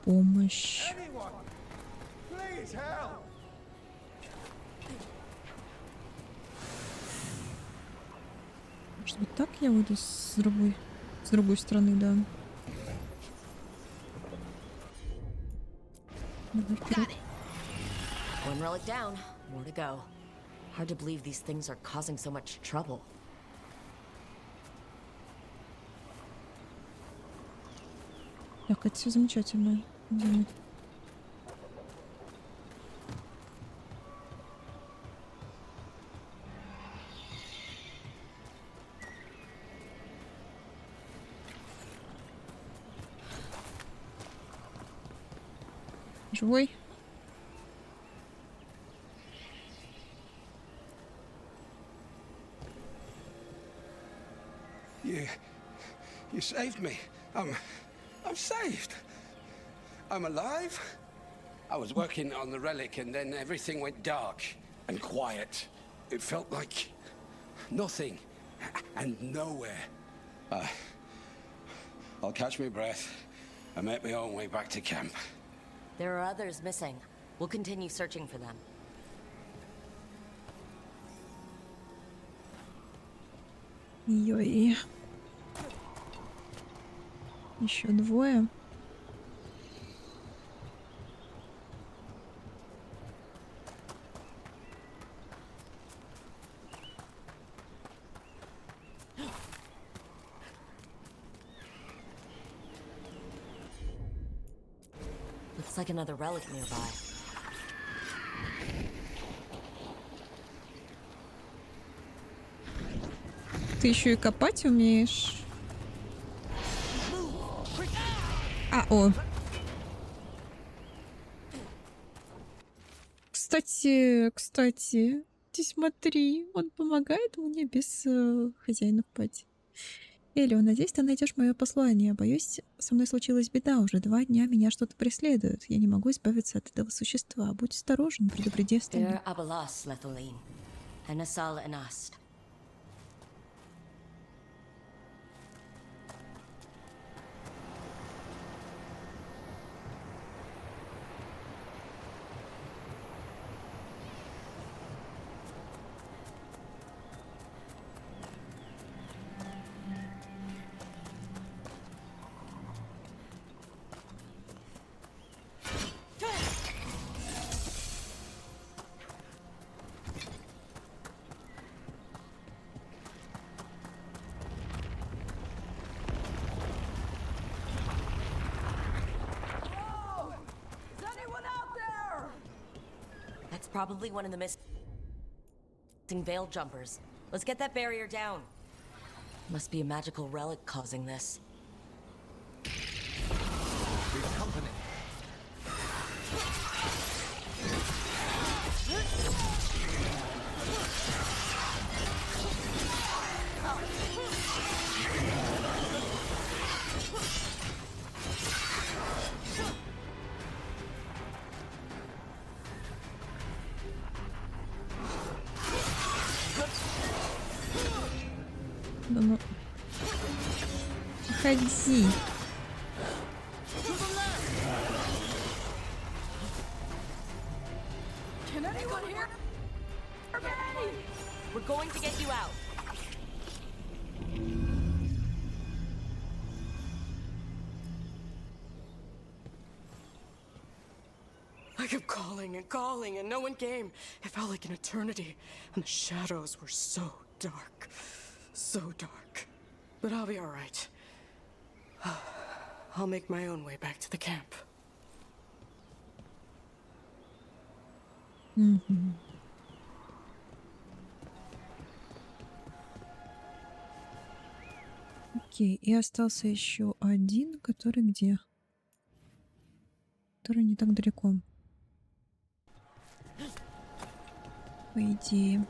помощь. Может быть, так я выйду с другой стороны, да. Давай вперед. One relic down, more to go. Hard to believe these things are causing so much trouble. Так, это все замечательно. Живой? You saved me. I'm saved. I'm alive. I was working on the relic and then everything went dark and quiet. It felt like nothing and nowhere. I'll catch my breath and make my own way back to camp. There are others missing. We'll continue searching for them. Ой. Еще двое. Looks like another relic nearby. Ты еще и копать умеешь. О. Кстати, ты смотри, он помогает мне без хозяина в пати. Элио, надеюсь, ты найдешь мое послание. Боюсь, со мной случилась беда. Уже 2 дня меня что-то преследует. Я не могу избавиться от этого существа. Будь осторожен, предупреди остальных. That's probably one of the missing veil jumpers. Let's get that barrier down. Must be a magical relic causing this. We've company. Ну, ходи. Can anyone hear me? We're going to get you out. I kept calling and no one came. It felt like an eternity, and the shadows were so dark. So dark. But I'll be all right. I'll make my own way back to the camp. Окей, и остался еще один, который где? Который не так далеко. По идее.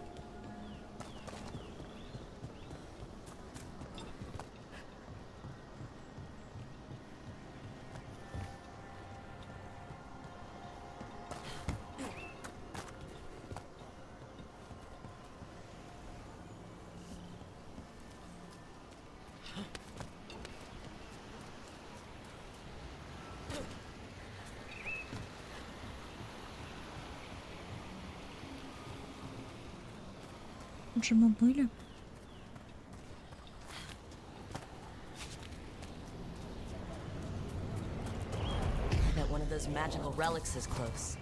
Тут же мы были. Bet one of those magical relics is close.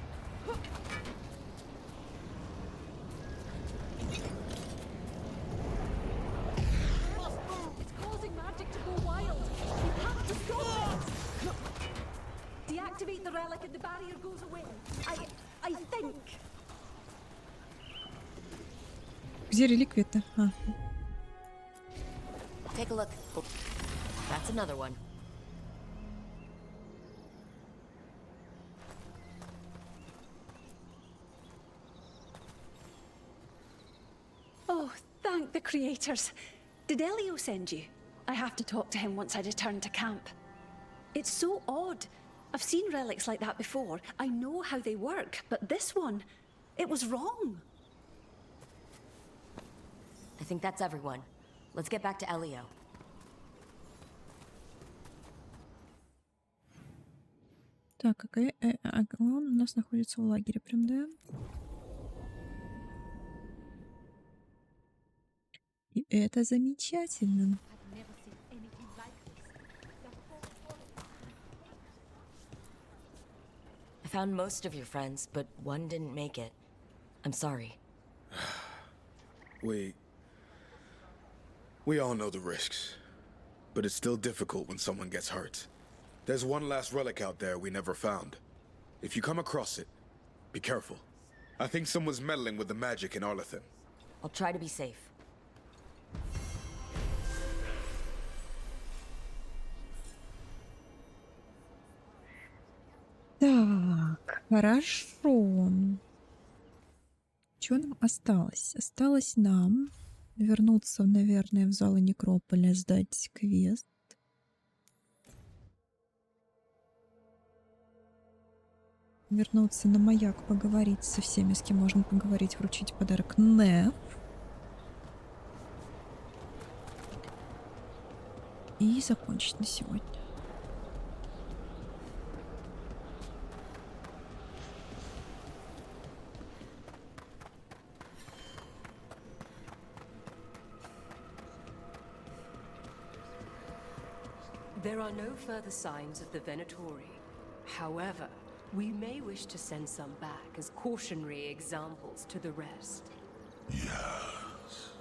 It's causing magic to go wild. We have to stop it. Deactivate the relic and the barrier goes away. I think. Где реликвия-то? А. Take a look. Oh, that's another one. Oh, thank the creators. Did Elio send you? I have to talk to him once I return to camp. It's so odd. I've seen relics like that before. I know how they work, but this one, it was wrong. I think that's everyone. Let's get back to Elio. Так, он у нас находится в лагере, прям, да? И это замечательно. I found most of your friends, but one didn't make it. I'm sorry. We all know the risks, but it's still difficult when someone gets hurt. There's one last relic out there we never found. If you come across it, be careful. I think someone's meddling with the magic in Arlethan. I'll try to be safe. Хорошо. Что нам осталось? Осталось нам вернуться, наверное, в залы Некрополя, сдать квест. Вернуться на маяк, поговорить со всеми, с кем можно поговорить, вручить подарок Неф. И закончить на сегодня. There are no further signs of the Venatori. However, we may wish to send some back as cautionary examples to the rest. Yes.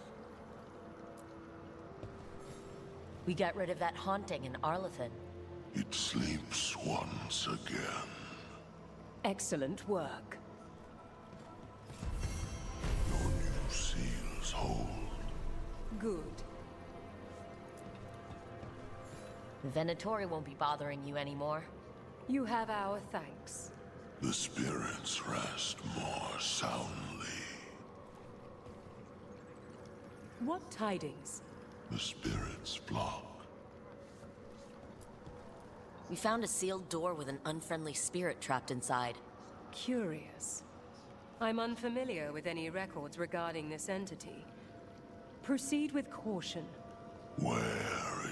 We got rid of that haunting in Arlathan. It sleeps once again. Excellent work. Your new seals hold. Good. The Venatori won't be bothering you anymore. You have our thanks. The spirits rest more soundly. What tidings? The spirits flock. We found a sealed door with an unfriendly spirit trapped inside. Curious. I'm unfamiliar with any records regarding this entity. Proceed with caution. Wear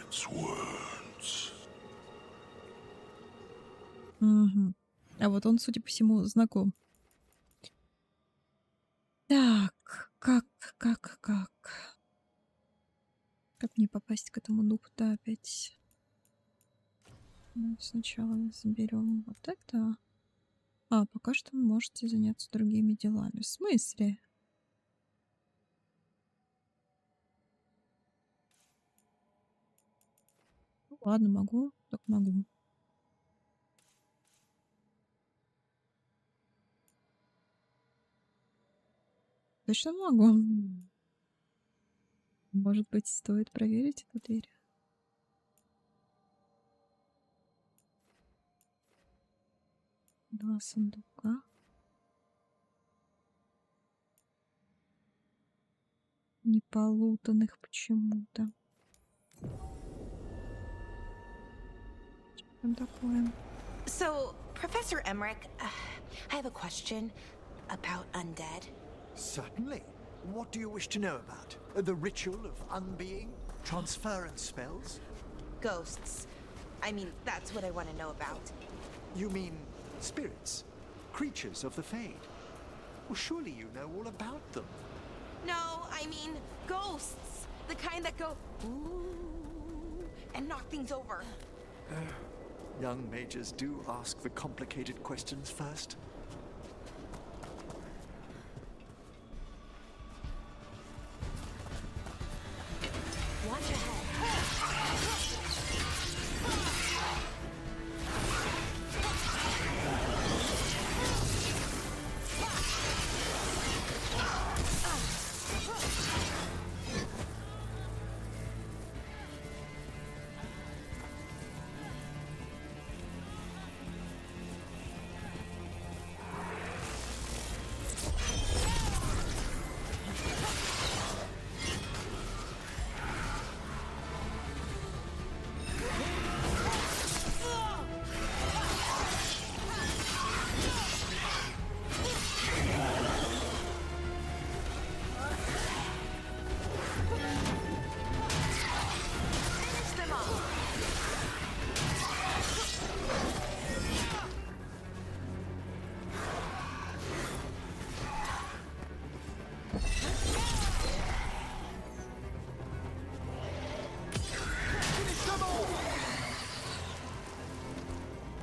its words. Угу. А вот он, судя по всему, знаком. Так, как? Как мне попасть к этому духу-то опять? Ну, сначала заберем вот это. А, пока что вы можете заняться другими делами. В смысле? Ну, ладно, могу, так могу. Точно могу. Может быть, стоит проверить эту дверь? Два сундука. Неполутанных почему-то. Что там такое? So, Professor Emmerich, I have a question about undead. Certainly. What do you wish to know about? The ritual of unbeing? Transference spells? Ghosts. I mean, that's what I want to know about. You mean spirits? Creatures of the Fade? Well, surely you know all about them. No, I mean ghosts. The kind that go ooh and knock things over. Young mages do ask the complicated questions first. Watch ahead.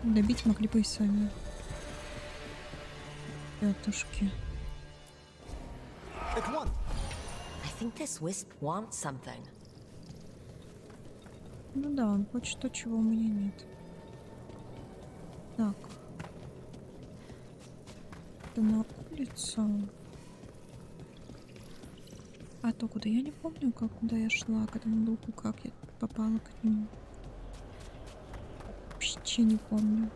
Добить могли бы и сами. Пятушки. I think this wisp wants something. Ну да, он хочет то, чего у меня нет. Так. Это на улицу. А то куда? Я не помню, куда я шла к этому духу, как я попала к нему. Вообще не помню.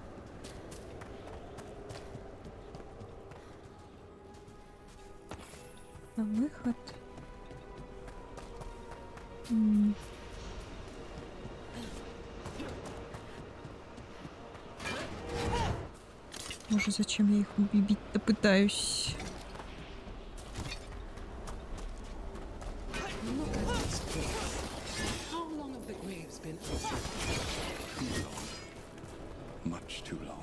На выход. Боже, зачем я их убить-то пытаюсь? Look at this place. How long have the graves been open? Too long. Much too long.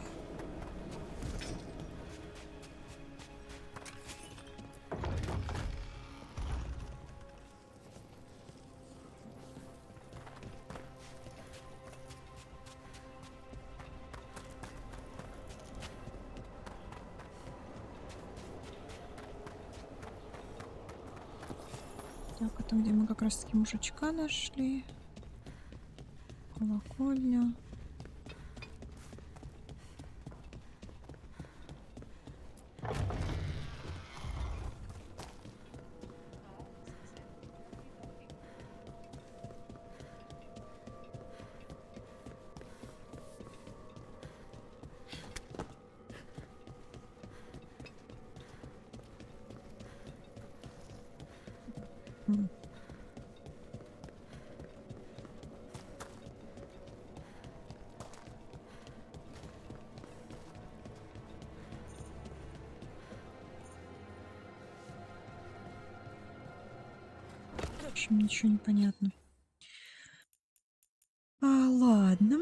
Так, это где мы как раз-таки мужичка нашли. Колокольня. В общем, ничего не понятно. Ладно.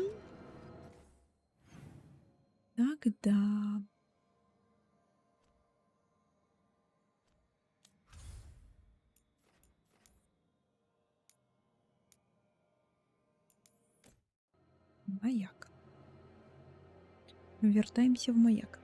Тогда... Маяк. Вертаемся в маяк.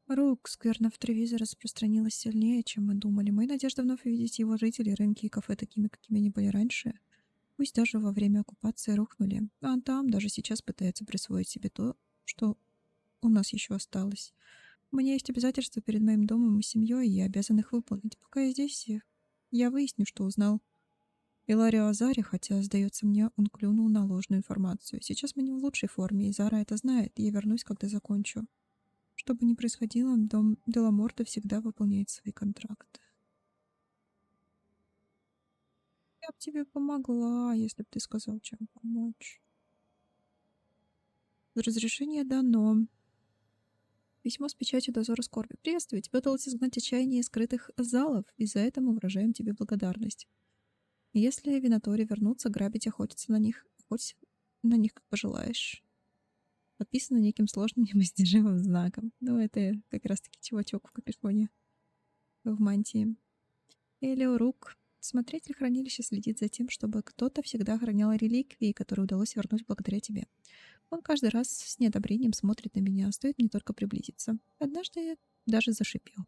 Рук скверно в Тревизе распространилась сильнее, чем мы думали. Мои надежды вновь увидеть его жителей, рынки и кафе такими, какими они были раньше, пусть даже во время оккупации рухнули. А там даже сейчас пытается присвоить себе то, что у нас еще осталось. У меня есть обязательства перед моим домом и семьей, и я обязан их выполнить. Пока я здесь, я выясню, что узнал. Иларио о Заре, хотя, сдается мне, он клюнул на ложную информацию. Сейчас мы не в лучшей форме, и Зара это знает, и я вернусь, когда закончу. Что бы ни происходило, дом Деламорта всегда выполняет свои контракты. Я бы тебе помогла, если бы ты сказал, чем помочь. Разрешение дано. Письмо с печатью дозора скорби. Приветствую. Тебе удалось изгнать отчаяние из скрытых залов, и за это мы выражаем тебе благодарность. Если Винатори вернутся, грабить, охотиться на них, охоться на них, как пожелаешь. Подписано неким сложным непостижимым знаком. Ну, это как раз-таки чувачок в капюшоне. В мантии. Элеорук. Смотритель хранилища следит за тем, чтобы кто-то всегда охранял реликвии, которые удалось вернуть благодаря тебе. Он каждый раз с неодобрением смотрит на меня, стоит мне только приблизиться. Однажды я даже зашипел.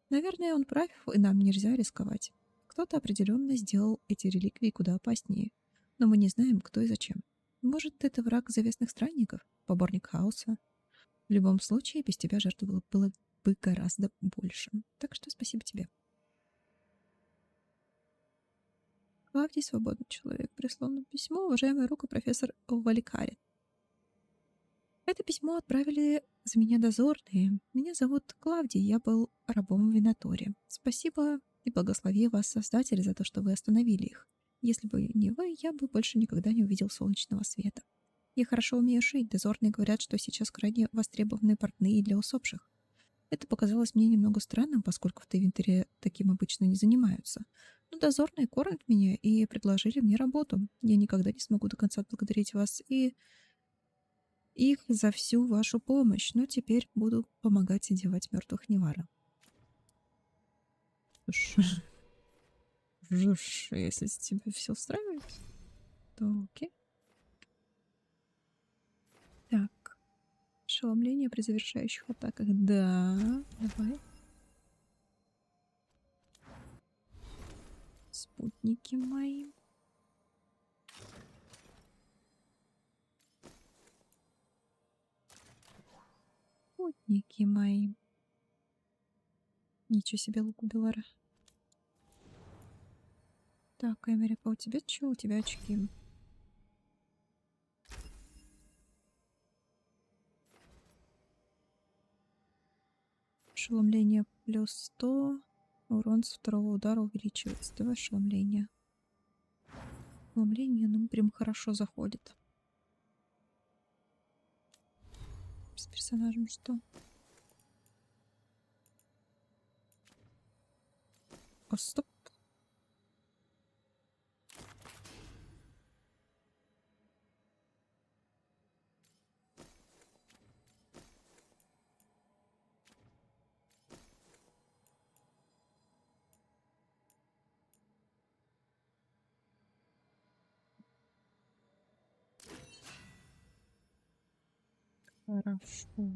Наверное, он прав, и нам нельзя рисковать. Кто-то определенно сделал эти реликвии куда опаснее. Но мы не знаем, кто и зачем. Может, это враг завесных странников? Поборник хаоса? В любом случае, без тебя жертв было бы гораздо больше. Так что спасибо тебе. Клавдий, свободный человек, прислал нам письмо, уважаемая рука профессор Валикари. Это письмо отправили за меня дозорные. Меня зовут Клавдий, я был рабом в Винаторе. Спасибо и благослови вас, Создатель, за то, что вы остановили их. Если бы не вы, я бы больше никогда не увидел солнечного света. Я хорошо умею шить. Дозорные говорят, что сейчас крайне востребованы портные для усопших. Это показалось мне немного странным, поскольку в Тевинтере таким обычно не занимаются. Но дозорные кормят меня и предложили мне работу. Я никогда не смогу до конца отблагодарить вас и их за всю вашу помощь, но теперь буду помогать одевать мертвых Невара. Если тебя все устраивает, то окей. Так. Ошеломление при завершающих атаках. Да, давай. Спутники мои. Спутники мои. Ничего себе, лук у Белара. Так, Эмерика, у тебя что? У тебя очки. Ошеломление плюс 100. Урон с второго удара увеличивается. Давай ошеломление. Ошеломление, ну, прям хорошо заходит. С персонажем что? О, стоп. Хорошо.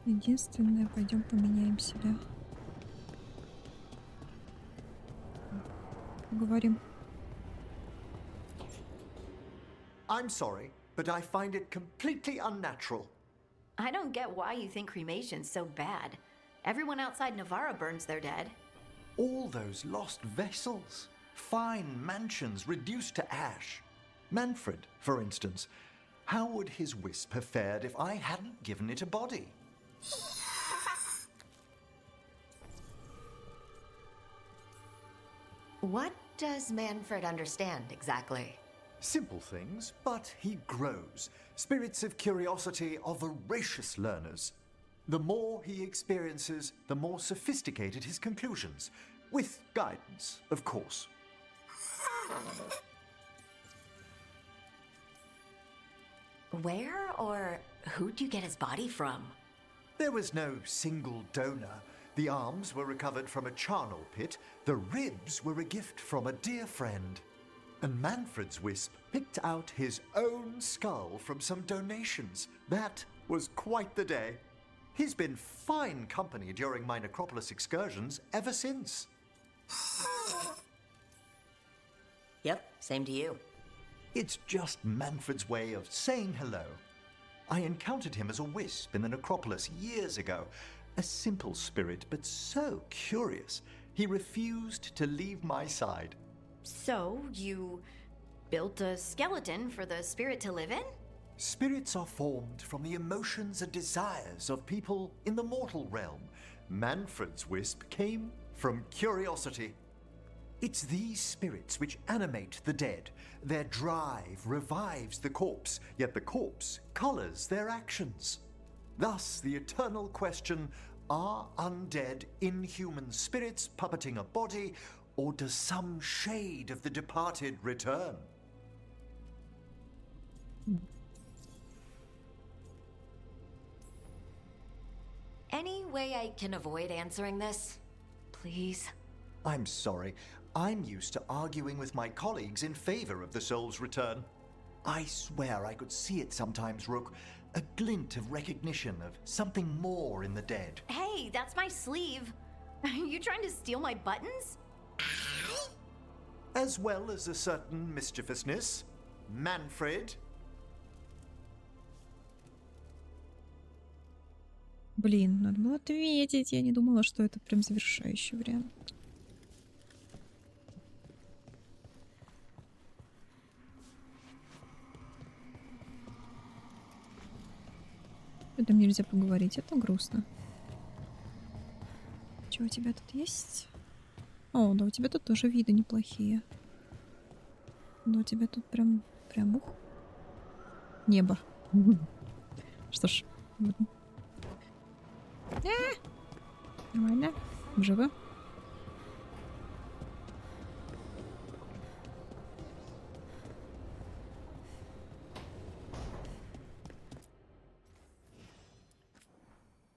Единственное, пойдем поменяем себя. Поговорим. I'm sorry, but I find it completely unnatural. I don't get why you think cremation's so bad. Everyone outside Navarra burns their dead. All those lost vessels, fine mansions reduced to ash. Manfred, for instance, how would his wisp have fared if I hadn't given it a body? What does Manfred understand exactly? Simple things, but he grows. Spirits of curiosity are voracious learners. The more he experiences, the more sophisticated his conclusions. With guidance, of course. Where or who'd you get his body from? There was no single donor. The arms were recovered from a charnel pit. The ribs were a gift from a dear friend. And Manfred's wisp picked out his own skull from some donations. That was quite the day. He's been fine company during my Necropolis excursions ever since. Yep, same to you. It's just Manfred's way of saying hello. I encountered him as a wisp in the Necropolis years ago. A simple spirit, but so curious. He refused to leave my side. So, you built a skeleton for the spirit to live in? Spirits are formed from the emotions and desires of people in the mortal realm. Manfred's wisp came from curiosity. It's these spirits which animate the dead. Their drive revives the corpse, yet the corpse colors their actions. Thus, the eternal question, are undead inhuman spirits puppeting a body, or does some shade of the departed return? Any way I can avoid answering this? Please? I'm sorry. I'm used to arguing with my colleagues in favor of the soul's return. I swear I could see it sometimes, Rook. A glint of recognition of something more in the dead. Hey, that's my sleeve. Are you trying to steal my buttons? As well as a certain mischievousness. Manfred. Блин, надо было ответить. Я не думала, что это прям завершающий вариант. Там нельзя поговорить, это грустно. Что у тебя тут есть? О, да у тебя тут тоже виды неплохие. Да у тебя тут прям ух. Небо. Что ж, нормально. Живы?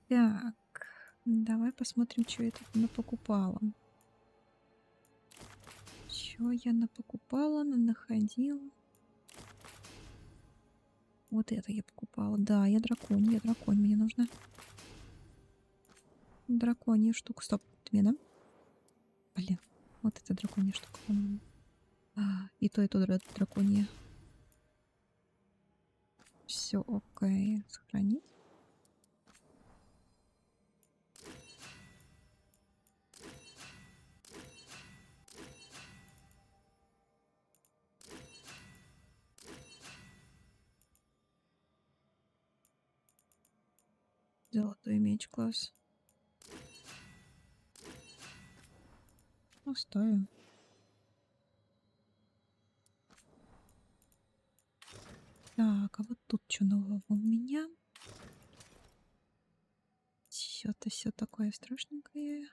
Так, давай посмотрим, что я тут напокупала. Что я напокупала, находила. Вот это я покупала. Да, я драконь, мне нужно. Драконья штука. Стоп, это мне, да? Блин, вот это драконья штука, по-моему. И то драконья. Все, окей. Сохранить. Золотой меч, класс. Оставим. Так, а вот тут что нового у меня? Что-то все такое страшненькое.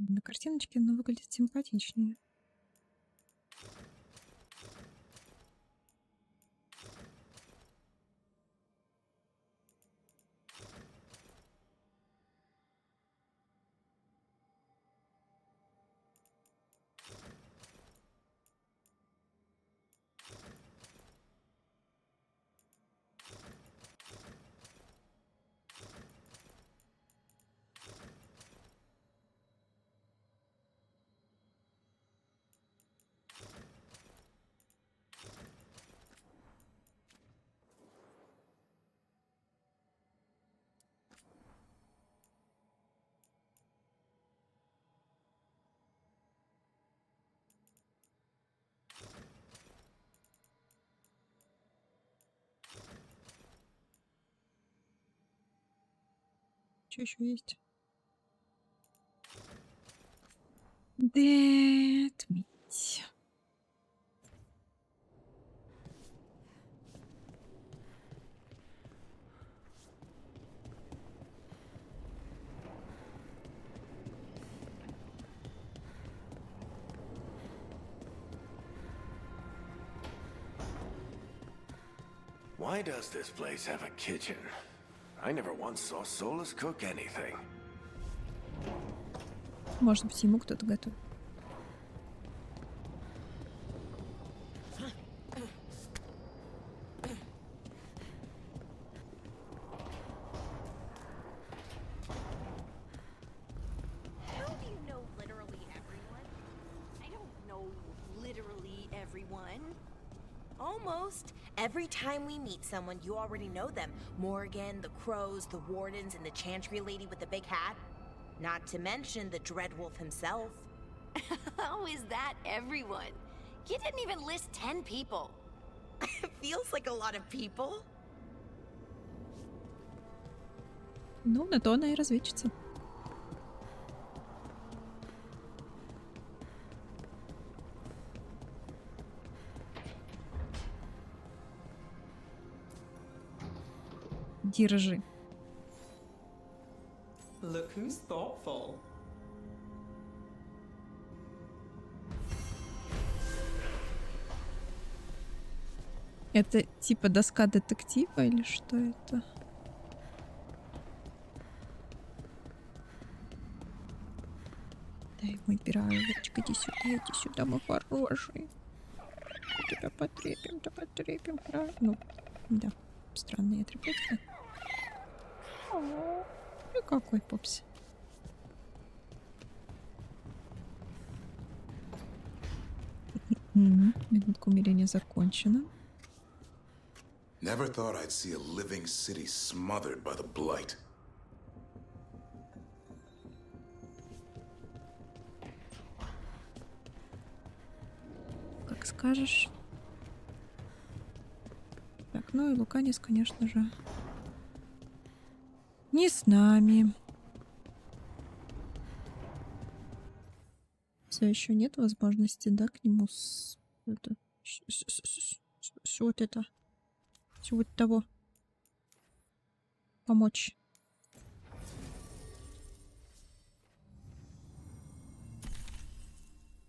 На картиночке оно выглядит симпатичнее. Что еще есть? Детмить. Why does this place have a kitchen? I never once saw Solus cook anything. Может быть, ему кто-то готовит. How do you know literally everyone? I don't know literally everyone. Almost. Every time we meet someone, you already know them. Morgan, the crows, the wardens, and the chantry lady with the big hat. Not to mention the Dreadwolf himself. How is that everyone? You didn't even list 10 people. Feels like a lot of people. Ну, на то она и разведчица. Держи. Look who's thoughtful. Это типа доска детектива или что это? Дай мой пирожечек, иди сюда, мой хороший. Тебя потрепим, да потрепим. Ну, да, странная атрибутика. И какой попс. Минутка умиления закончена. Never thought I'd see a living city smothered by the blight. Как скажешь. Так, ну и Луканис, конечно же, не с нами. Все еще нет возможности, да, к нему вот это. Вот того. Помочь.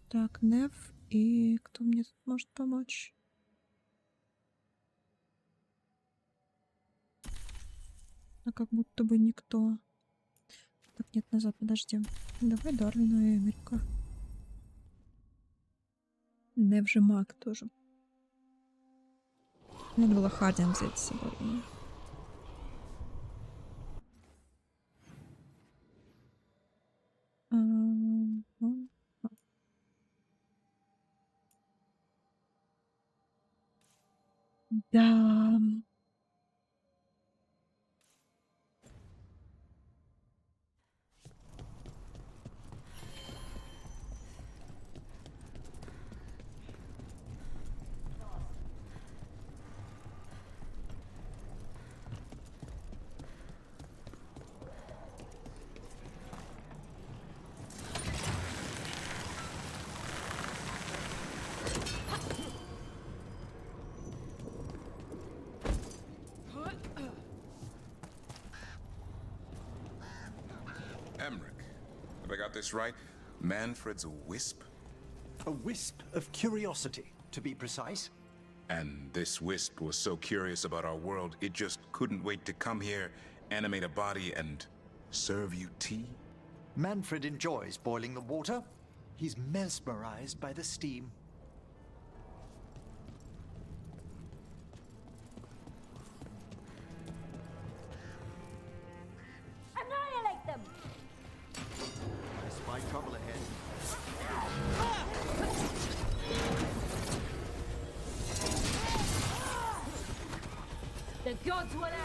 Так, Нев. И кто мне тут может помочь? А как будто бы никто. Так, нет, назад, подожди. Давай Дарвину и Эмерика. Нев же маг тоже. Надо было Хардин взять с собой. Да. Emmerich, have I got this right? Manfred's a wisp? A wisp of curiosity, to be precise. And this wisp was so curious about our world, it just couldn't wait to come here, animate a body, and serve you tea? Manfred enjoys boiling the water. He's mesmerized by the steam. Annihilate them! I spy trouble ahead. The gods will answer!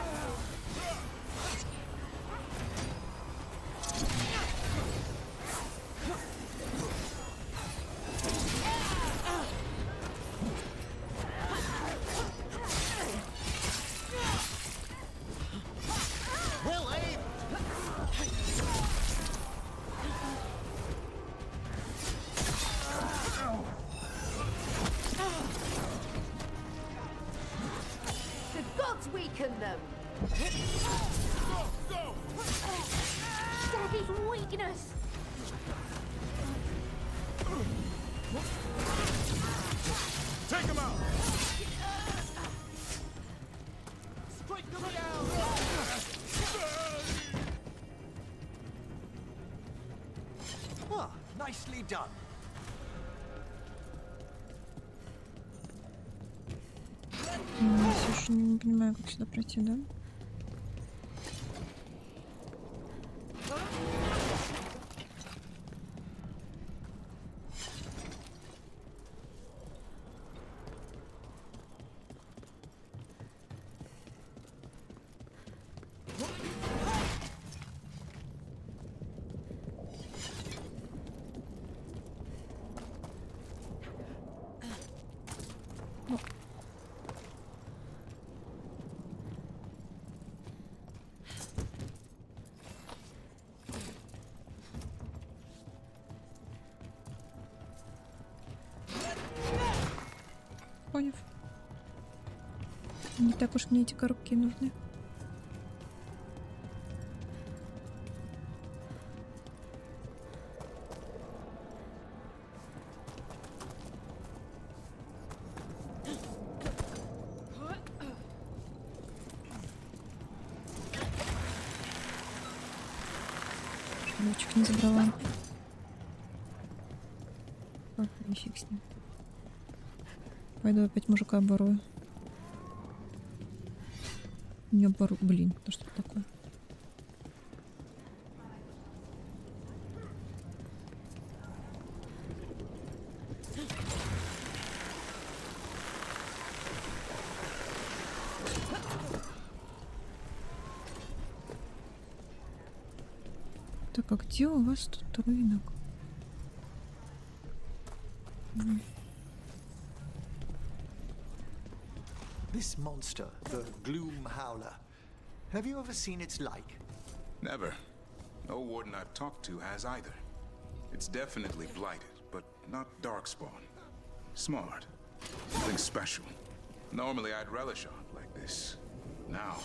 Well aimed! The gods weaken them! Daddy's weakness! Take him out! Strike them down! Ah, nicely done. Я все еще не понимаю, как сюда пройти, да? Поняв. Не так уж мне эти коробки нужны. Ключик не забрала. Ладно, фиг с ним. Пойду опять мужика обворую. Не обвору. Блин, то что такое? Так, а где у вас тут рынок? This monster, the Gloom Howler, have you ever seen its like? Never. No warden I've talked to has either. It's definitely blighted, but not darkspawn. Smart. Something special. Normally I'd relish on like this. Now...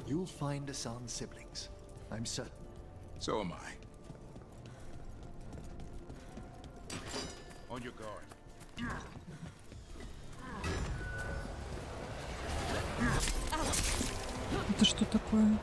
You'll find Asan's siblings, I'm certain. So am I. On your guard. Это что такое?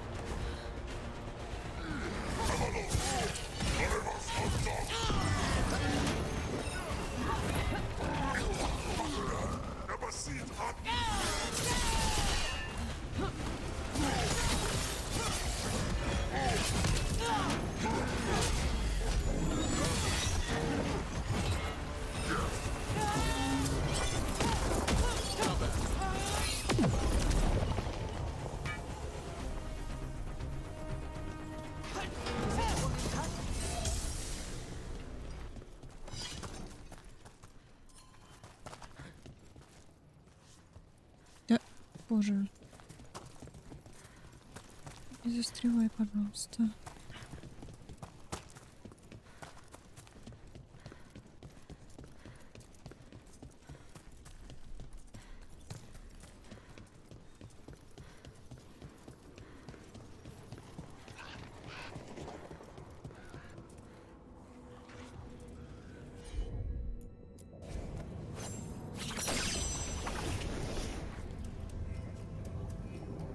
Боже. Не застревай, пожалуйста.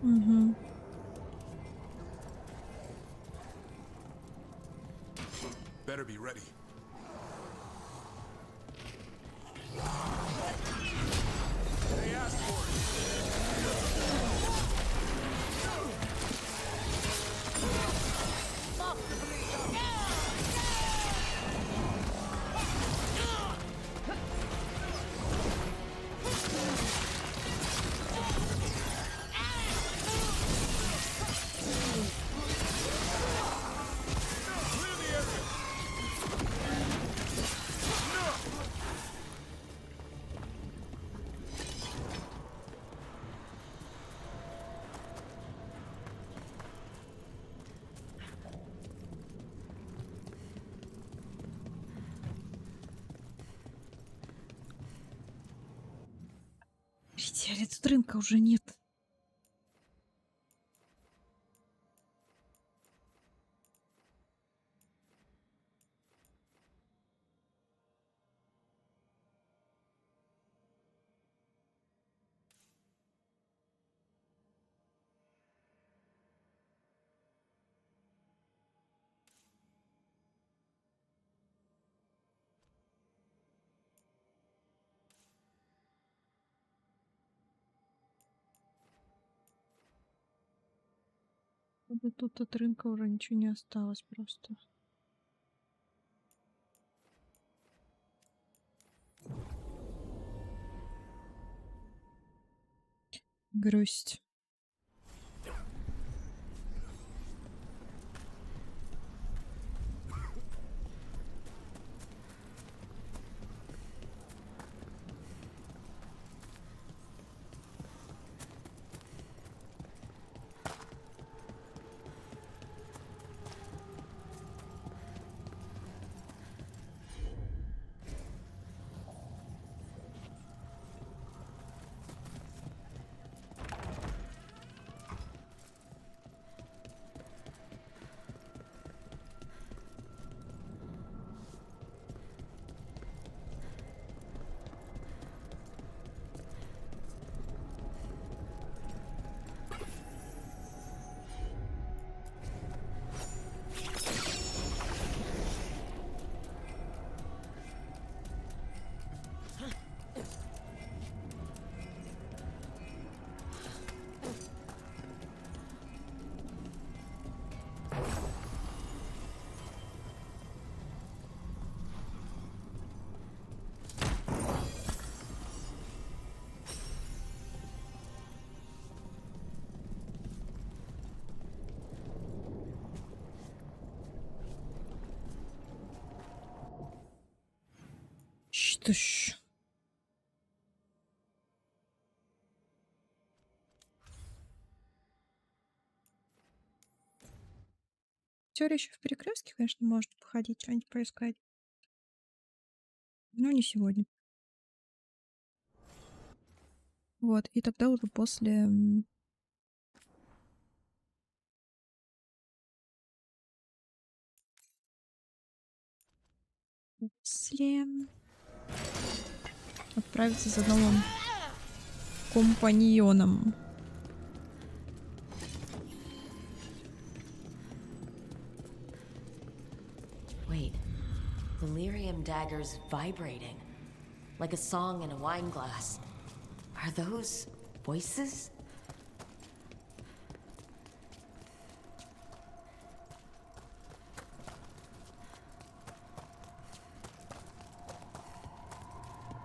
Угу. Better be ready. They asked for Идеально, тут рынка уже нет. Тут от рынка уже ничего не осталось просто. Грусть. Что ж. Теория еще в перекрестке, конечно, может походить, что-нибудь поискать. Но не сегодня. Вот, и тогда уже после... После... Отправиться за новым компаньоном. Wait, the lyrium dagger's vibrating, like a song in a wine glass. Are those voices?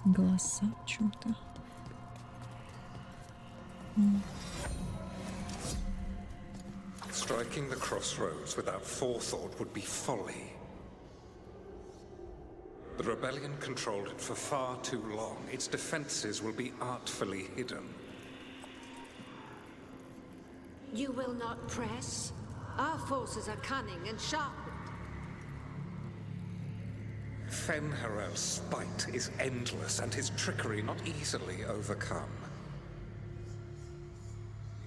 Голоса в чем-то. Striking the crossroads without forethought would be folly. The rebellion controlled it for far too long. Its defenses will be artfully hidden. You will not press? Our forces are cunning and sharpened. Fenharel's spite is endless and his trickery not easily overcome.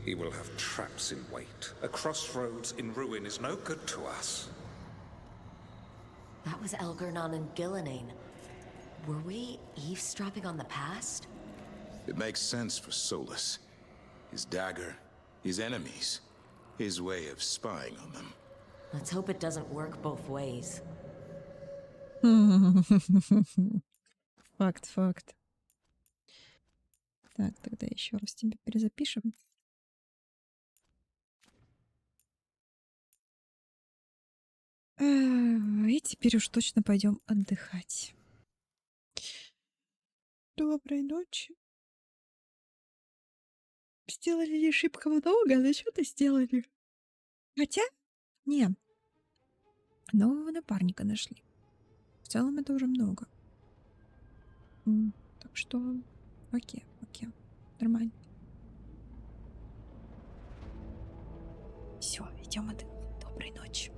He will have traps in wait. A crossroads in ruin is no good to us. That was Elgernon and Gillenane. Were we eavesdropping on the past? It makes sense for Solus. His dagger, his enemies, his way of spying on them. Let's hope it doesn't work both ways. Факт. Так, тогда еще раз тебя перезапишем. И теперь уж точно пойдем отдыхать. Доброй ночи. Сделали не шибко много, но что-то сделали. Хотя, не. Нового напарника нашли. В целом это уже много. Так что, окей. Нормально. Все, идем отдыхать. Доброй ночи.